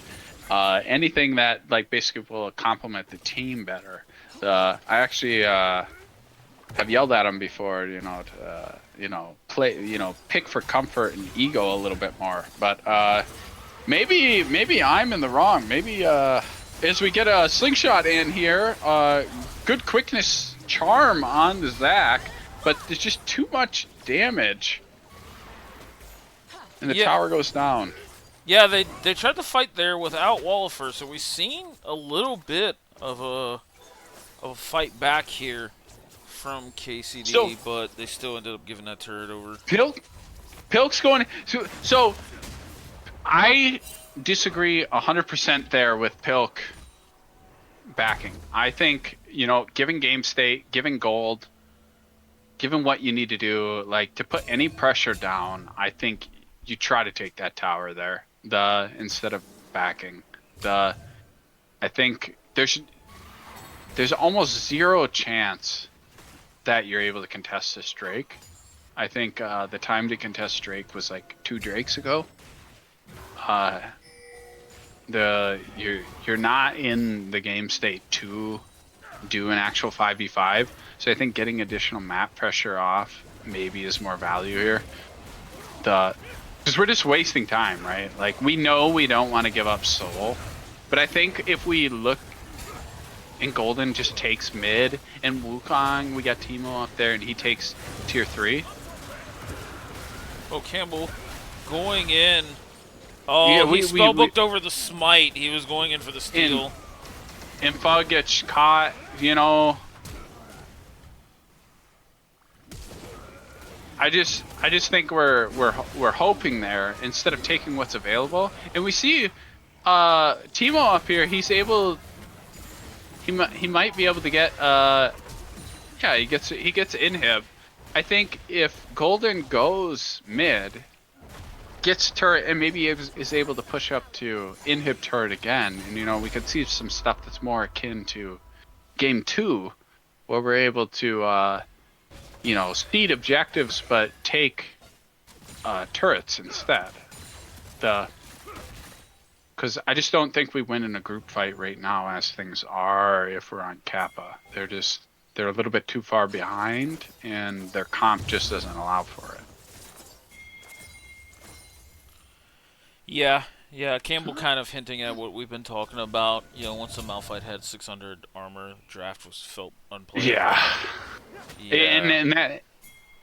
anything that like basically will complement the team better. I actually have yelled at him before, pick for comfort and ego a little bit more. But maybe I'm in the wrong. Maybe as we get a slingshot in here, good quickness charm on the Zac, but there's just too much damage, and the tower goes down. Yeah, they tried to fight there without Wallifer, so we've seen a little bit of a fight back here from KCD, but they still ended up giving that turret over. Pilk's going. So I disagree 100% there with Pilk backing. I think given game state, given gold, given what you need to do, like to put any pressure down, I think you try to take that tower there. Instead of backing. I think there's almost zero chance that you're able to contest this Drake. I think the time to contest Drake was like 2 Drakes ago. you're not in the game state to do an actual 5v5. So I think getting additional map pressure off maybe is more value here. Because we're just wasting time, right? Like, we know we don't want to give up soul, but I think if we look, and Golden just takes mid, and Wukong, we got Teemo up there, and he takes tier 3. Oh, Campbell going in. Oh, Yeah, he spellbooked over the smite. He was going in for the steal. And Fug gets caught, you know. I just think we're hoping there instead of taking what's available. And we see Teemo up here. He's able. He might be able to get. Yeah, he gets inhib. I think if Golden goes mid, gets turret, and maybe is able to push up to inhib turret again, and you know we could see some stuff that's more akin to game 2, where we're able to. You know, speed objectives, but take turrets instead. Because I just don't think we win in a group fight right now as things are if we're on Kappa. They're a little bit too far behind, and their comp just doesn't allow for it. Yeah, Campbell kind of hinting at what we've been talking about. You know, once the Malphite had 600 armor, draft felt unplayable. Yeah.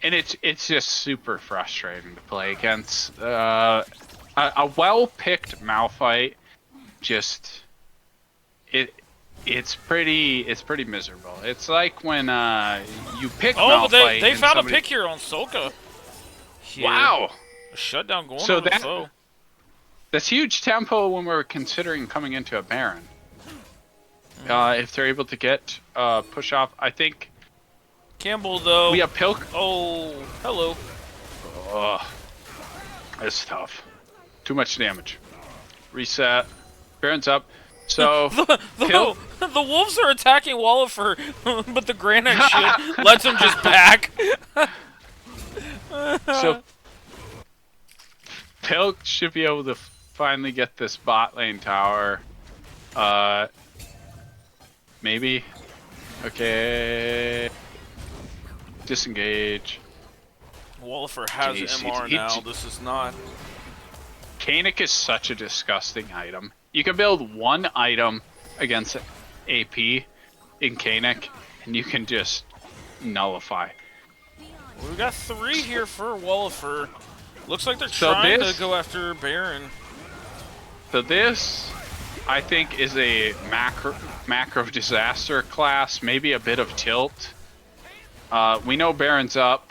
And it's just super frustrating to play against. A well-picked Malphite, just it's pretty miserable. It's like when you pick Malphite. But they found a pick here on Solka. Wow. A shutdown going so on the foe. That's huge tempo when we're considering coming into a Baron. If they're able to get push off, I think. Campbell, though. We have Pilk. Oh, hello. Oh, that's tough. Too much damage. Reset. Baron's up. So the wolves are attacking Wallifer, but the Granite shit lets him just back. So Pilk should be able to finally get this bot lane tower. Maybe. Okay. Disengage. Wallifer has MR now. This is not. Kanik is such a disgusting item. You can build one item against AP in Kanik, and you can just nullify. Well, we got 3 here for Wallifer. Looks like they're trying to go after Baron. So this, I think, is a macro disaster class. Maybe a bit of tilt. We know Baron's up.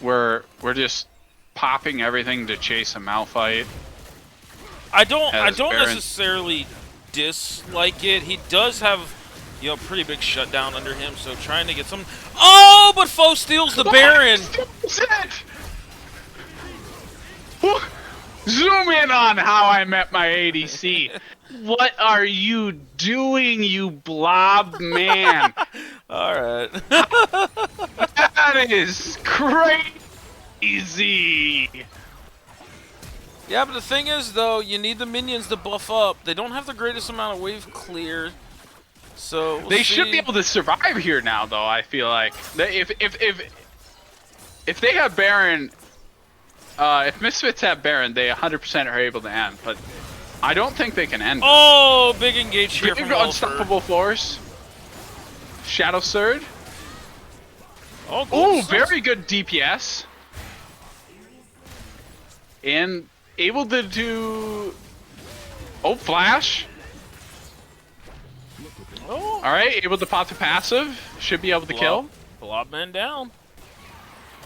We're just popping everything to chase a Malphite. I don't necessarily dislike it. He does have, you know, pretty big shutdown under him, so trying to get some. Oh, but foe steals the Baron. Zoom in on how I met my ADC. What are you doing, you blob man? Alright. That is crazy. Yeah, but the thing is, though, you need the minions to buff up. They don't have the greatest amount of wave clear. So they should be able to survive here now, though, I feel like. If they have Baron... if Misfits have Baron, they 100% are able to end, but I don't think they can end. Oh, big engage here from Wallifer. Unstoppable force. Shadow Surge. Oh, very good DPS. And able to do... Oh, flash. Oh. Alright, able to pop the passive. Should be able to kill. Blob man down.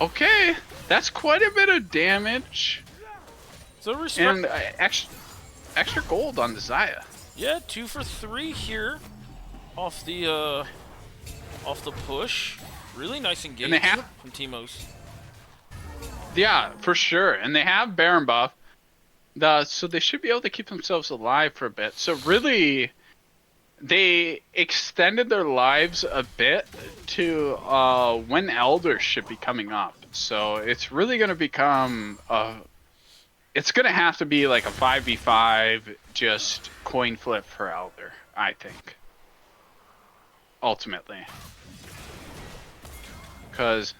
Okay, that's quite a bit of damage. So respect. And extra gold on the Zaya. Yeah, 2 for 3 here, off the push. Really nice engagement from Teemos. Yeah, for sure. And they have Baron buff, so they should be able to keep themselves alive for a bit. So really, they extended their lives a bit to when Elders should be coming up. So it's really going to become it's gonna have to be like a 5v5, just coin flip for Elder, I think. Ultimately. Because,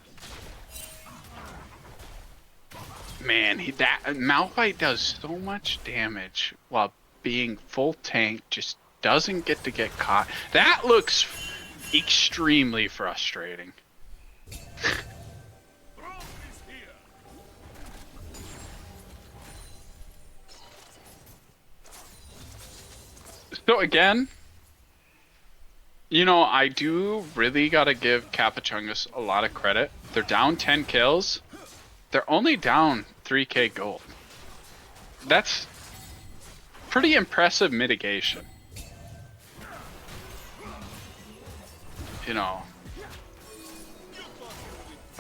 man, that Malphite does so much damage while being full tank, just doesn't get to get caught. That looks extremely frustrating. So again, you know, I do really gotta give Kappachungus a lot of credit. They're down 10 kills. They're only down 3k gold. That's pretty impressive mitigation. You know.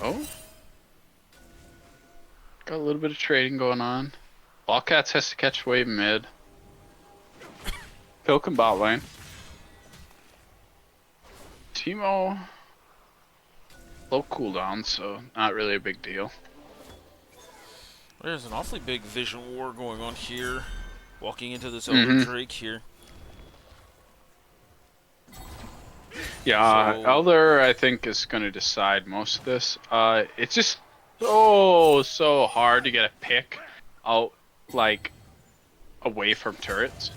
Oh. Got a little bit of trading going on. Wildcats has to catch wave mid. Pilk and bot lane. Teemo. Low cooldown, so not really a big deal. There's an awfully big vision war going on here. Walking into this Elder Drake here. Yeah, So, Elder, I think, is going to decide most of this. It's just so hard to get a pick out, like, away from turrets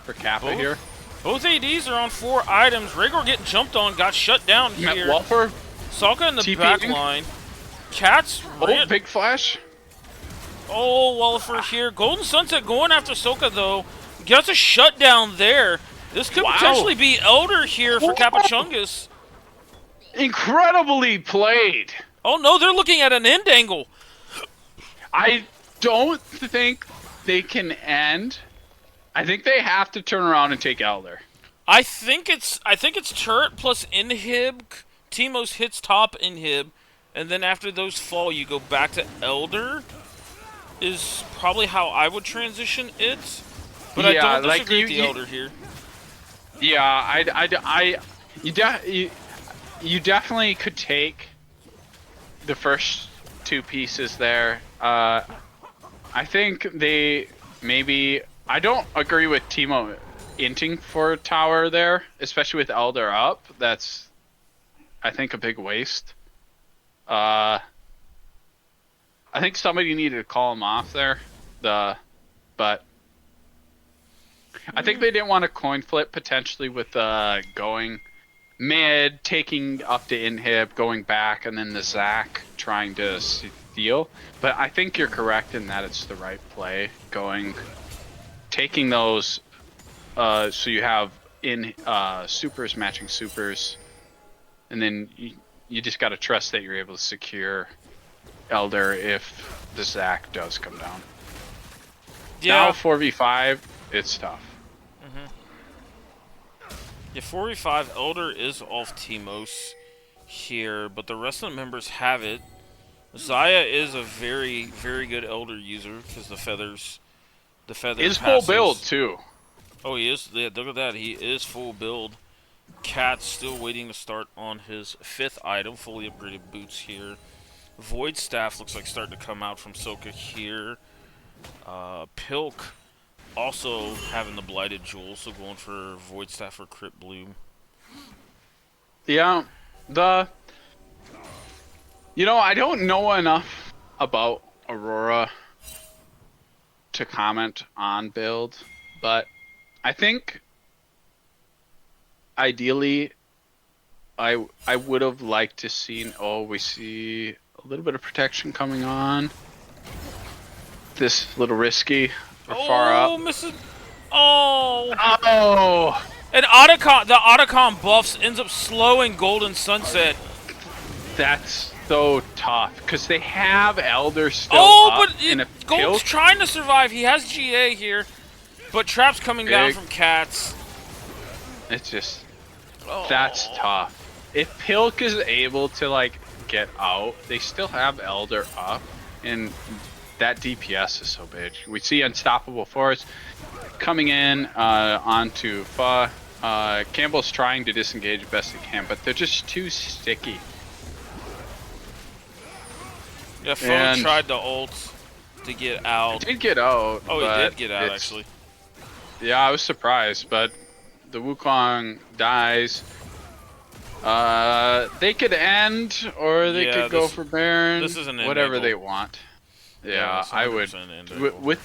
for Kappa here. Both ADs are on 4 items. Rhaegar getting jumped on, got shut down here. Walper. Sokka in the TPing. back line. Cats ran. Big flash. Oh, Wallifer here. Golden Sunset going after Sokka, though. Gets a shutdown there. This could potentially be Elder here for Kappachungus. Incredibly played. Oh, no, they're looking at an end angle. I don't think they can end. I think they have to turn around and take Elder. I think it's turret plus inhib. Teemos hits top inhib, and then after those fall, you go back to Elder. Is probably how I would transition it. But I don't disagree with the Elder here. Yeah, you definitely could take the first 2 pieces there. I think they maybe. I don't agree with Teemo inting for tower there, especially with Elder up. That's, I think, a big waste. I think somebody needed to call him off there. But I think they didn't want to coin flip potentially with going mid, taking up to inhib, going back, and then the Zac trying to steal. But I think you're correct in that it's the right play. Taking those, so you have in supers matching supers, and then you just got to trust that you're able to secure Elder if the Zac does come down. Yeah. Now 4v5, it's tough. Yeah, 4v5, Elder is off Teemos here, but the rest of the members have it. Zaya is a very, very good Elder user because the feathers Is full build too. Oh, he is. Yeah, look at that. He is full build. Cat's still waiting to start on his 5th item. Fully upgraded boots here. Void Staff looks like starting to come out from Sokka here. Pilk also having the Blighted Jewel, so going for Void Staff or Crypt Bloom. Yeah, you know, I don't know enough about Aurora to comment on build, but I think ideally I would have liked to seen. Oh, we see a little bit of protection coming on. This little risky. We're far up. Mrs. Oh. Oh. And the Otacon buffs ends up slowing Golden Sunset. That's so tough because they have Elder still up. But Gold's trying to survive. He has GA here, but Trap's coming down from Cats. It's just that's tough. If Pilk is able to like get out, they still have Elder up, and that DPS is so big. We see Unstoppable Force coming in onto Fa. Campbell's trying to disengage best he can, but they're just too sticky. Yeah, Fa tried the ult. to get It out. did get out, Oh, he but did get out, it's actually. yeah, I was surprised, but the Wukong dies. They could end or they Yeah, could go this for this Baron, is an end whatever angle. they want. Yeah, Yeah, it's I would 100% end with angle.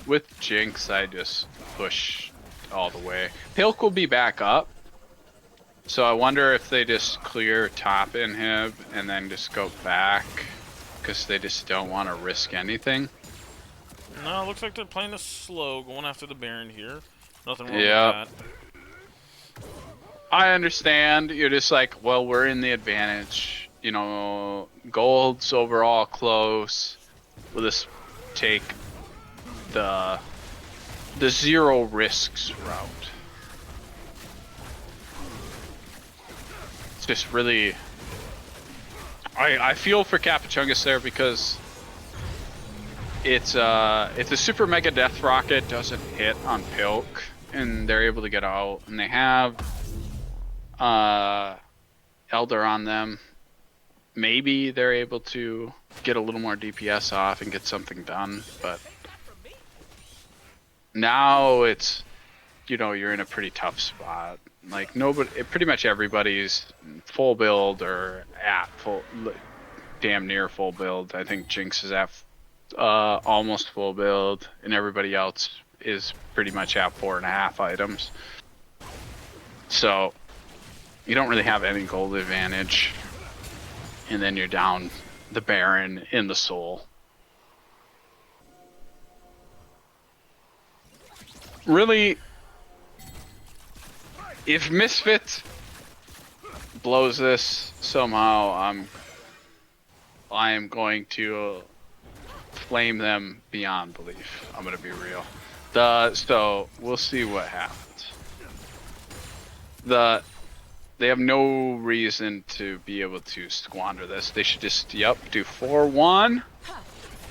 with Jinx. I just push all the way. Pilk will be back up, so I wonder if they just clear top inhib and then just go back because they just don't want to risk anything. No, it looks like they're playing this slow, going after the Baron here. Nothing wrong with Yeah, that. I understand. You're just like, well, we're in the advantage. Gold's overall close. We'll just take the zero risks route. It's just really, I feel for Kappachungus there because it's a super mega death rocket doesn't hit on Pilk and they're able to get out and they have Elder on them. Maybe they're able to get a little more DPS off and get something done, but now it's you're in a pretty tough spot. Like pretty much everybody's full build or at full, damn near full build. I think Jinx is at almost full build, and everybody else is pretty much at 4.5 items. So you don't really have any gold advantage, and then you're down the Baron in the Soul. Really, if Misfits blows this somehow, I am going to flame them beyond belief. I'm gonna be real. So we'll see what happens. They have no reason to be able to squander this. They should just do 4-1.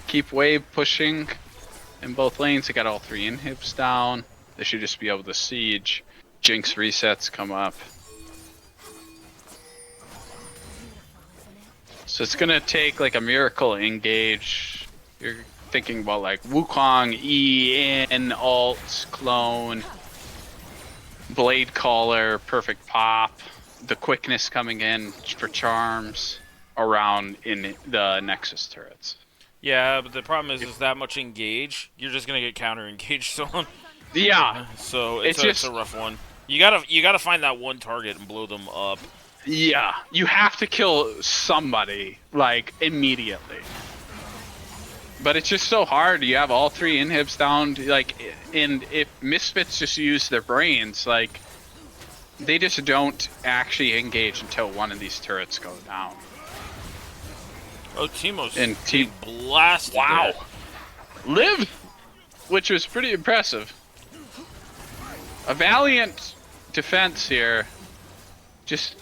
Keep wave pushing in both lanes. They got all 3 inhibs down. They should just be able to siege. Jinx resets come up. So it's gonna take like a miracle engage. You're thinking about like Wukong, E, in, alt, clone, Blade Caller, perfect pop, the quickness coming in for charms around in the Nexus turrets. Yeah, but the problem is that much engage, you're just gonna get counter engaged on. Yeah, So it's a just rough one. You gotta find that one target and blow them up. yeah. You have to kill somebody like immediately. But it's just so hard. You have all 3 inhibs down. Like, and if Misfits just use their brains, like they just don't actually engage until one of these turrets go down. Oh, Teemo's And Team blasted. wow, That. live, which was pretty impressive. A valiant defense here. Just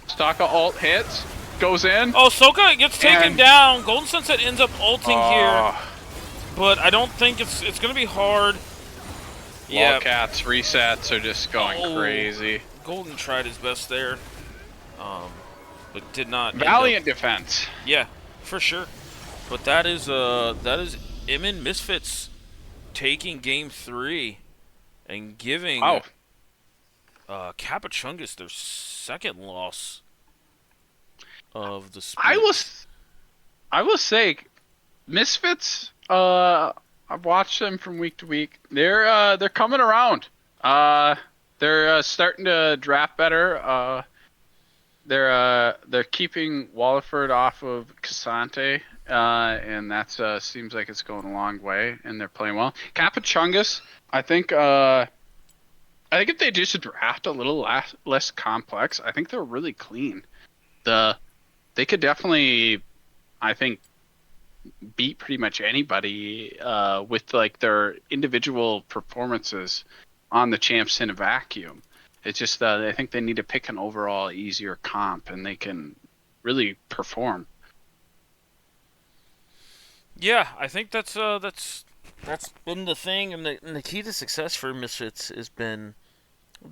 Stalker ult hits, goes in. Oh, Soka gets taken down. Golden Sunset ends up ulting here, but I don't think it's gonna be hard. Yeah, Wildcats resets are just going crazy. Golden tried his best there, but did not. Valiant defense. Yeah, for sure. But that is Imin Misfits taking game 3 and giving Kappachungus their second loss of the split. I will say, Misfits. I've watched them from week to week. They're coming around. They're starting to draft better. They're keeping Walliford off of Cassante, and that's seems like it's going a long way, and they're playing well. Kappachungus, I think if they just draft a little less complex, I think they're really clean. They could definitely, I think, beat pretty much anybody with like their individual performances on the champs in a vacuum. It's just I think they need to pick an overall easier comp, and they can really perform. Yeah, I think that's been the thing, and the key to success for Misfits has been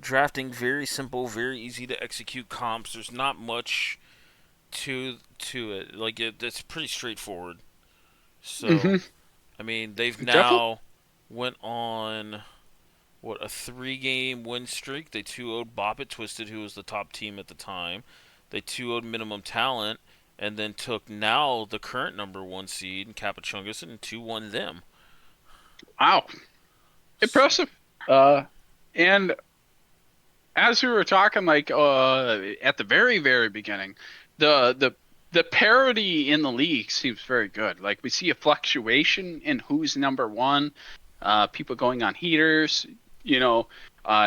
drafting very simple, very easy to execute comps. There's not much to it. Like it's pretty straightforward. So I mean, they've Definitely. now went on what, a 3-game win streak. They 2-0'd Bop It Twisted, who was the top team at the time. They 2-0'd Minimum Talent, and then took now the current number one seed in Kappachungus and 2-1 them. Wow, impressive. Uh, and as we were talking, like at the very, very beginning, the parity in the league seems very good. Like we see a fluctuation in who's number one, people going on heaters, you know,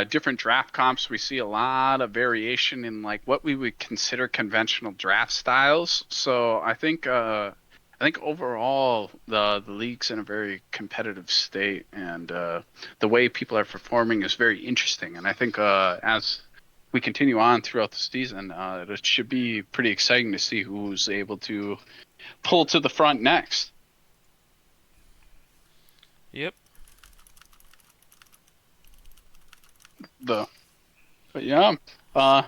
different draft comps. We see a lot of variation in like what we would consider conventional draft styles. So I think overall the league's in a very competitive state, and the way people are performing is very interesting. And I think as we continue on throughout the season, it should be pretty exciting to see who's able to pull to the front next. Yep. The but yeah, uh,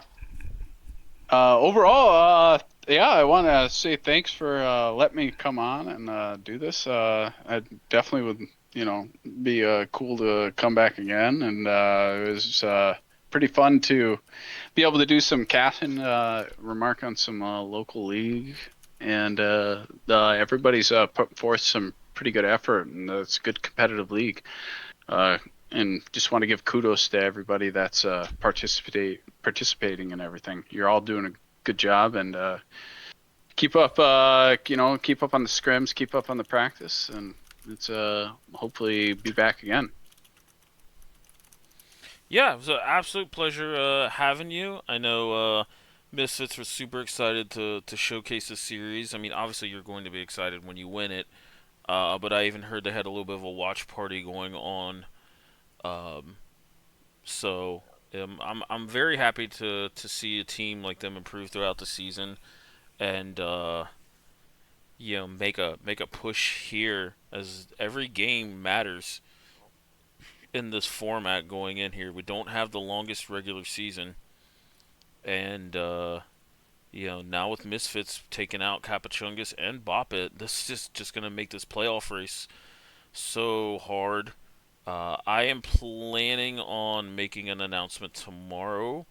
overall, yeah, I want to say thanks for letting me come on and do this. I definitely would, be cool to come back again, and it was pretty fun to be able to do some casting, remark on some local league, and everybody's put forth some pretty good effort, and it's a good competitive league. Uh, and just want to give kudos to everybody that's participating in everything. You're all doing a good job, and keep up. Keep up on the scrims, keep up on the practice, and it's hopefully be back again. Yeah, it was an absolute pleasure having you. I know Misfits was super excited to showcase the series. I mean, obviously you're going to be excited when you win it, but I even heard they had a little bit of a watch party going on. Um, so I'm very happy to see a team like them improve throughout the season and make a push here as every game matters in this format going in here. We don't have the longest regular season, and now with Misfits taking out Kappachungus and Bop It, this is just gonna make this playoff race so hard. I am planning on making an announcement tomorrow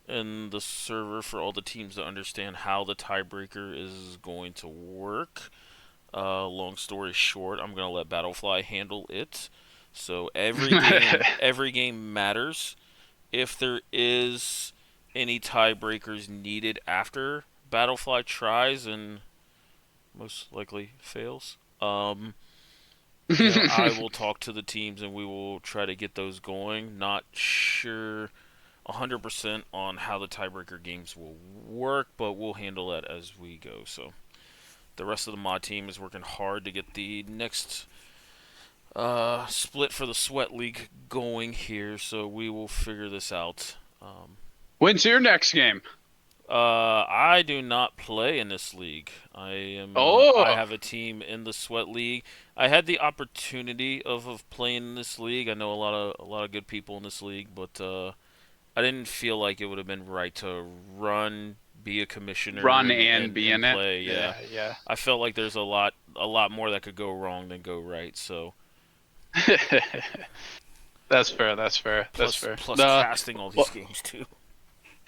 in the server for all the teams to understand how the tiebreaker is going to work. Long story short, I'm gonna let Battlefly handle it. So every game matters. If there is any tiebreakers needed after Battlefly tries and most likely fails, I will talk to the teams and we will try to get those going. Not sure 100% on how the tiebreaker games will work, but we'll handle that as we go. So the rest of the mod team is working hard to get the next split for the Sweat League going here, so we will figure this out. When's your next game? I do not play in this league. I Oh, have a team in the Sweat League. I had the opportunity of playing in this league. I know a lot of good people in this league, but I didn't feel like it would have been right to run, be a commissioner, run and and and, be and in it. play. Yeah, Yeah, yeah. I felt like there's a lot more that could go wrong than go right. So That's fair. That's fair. That's plus fair. plus The casting all these well, games too.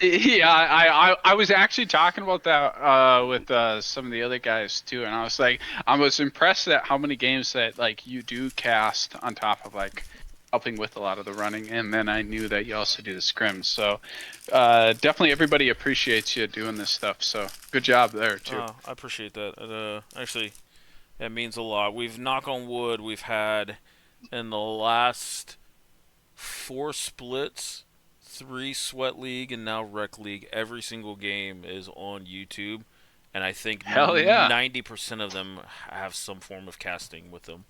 yeah, I was actually talking about that with some of the other guys too, and I was like, I was impressed at how many games that like you do cast on top of like helping with a lot of the running, and then I knew that you also do the scrims. So definitely everybody appreciates you doing this stuff. So good job there too. I appreciate that. Actually, that means a lot. We've knock on wood. We've had in the last 4 splits, 3 Sweat League, and now Rec League. Every single game is on YouTube, and I think Hell yeah. 90% of them have some form of casting with them.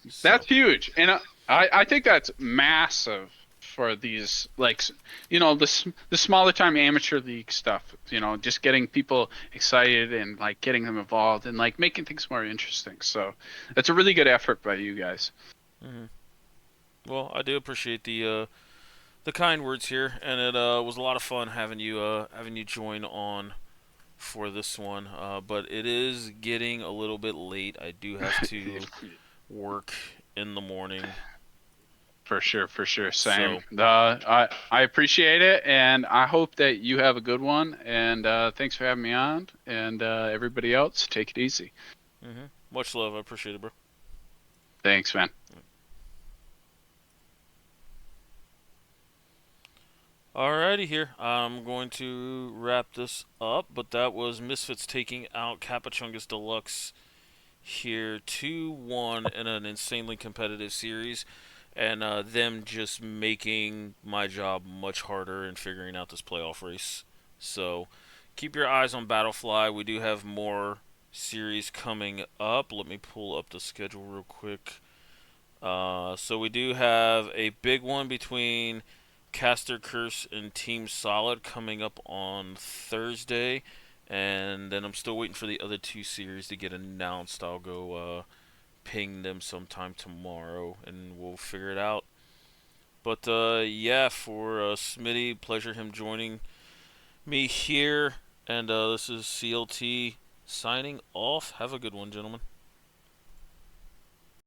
So That's huge, and I think that's massive for these like the smaller time amateur league stuff. Just getting people excited and like getting them involved and like making things more interesting. So that's a really good effort by you guys. mhm. Well, I do appreciate the kind words here, and it was a lot of fun having you join on for this one, but it is getting a little bit late. I do have to work in the morning, For sure, for sure. Same. so I appreciate it, and I hope that you have a good one. And thanks for having me on. And everybody else, take it easy. much love. I appreciate it, bro. Thanks, man. Alrighty, here. I'm going to wrap this up, but that was Misfits taking out Kappachungus Deluxe here 2-1 in an insanely competitive series, and them just making my job much harder in figuring out this playoff race. So keep your eyes on Battlefly. We do have more series coming up. Let me pull up the schedule real quick. So we do have a big one between Caster Curse and Team Solid coming up on Thursday, and then I'm still waiting for the other two series to get announced. I'll go ping them sometime tomorrow, and we'll figure it out. But yeah, for Smitty, pleasure him joining me here, and this is CLT signing off. Have a good one, gentlemen.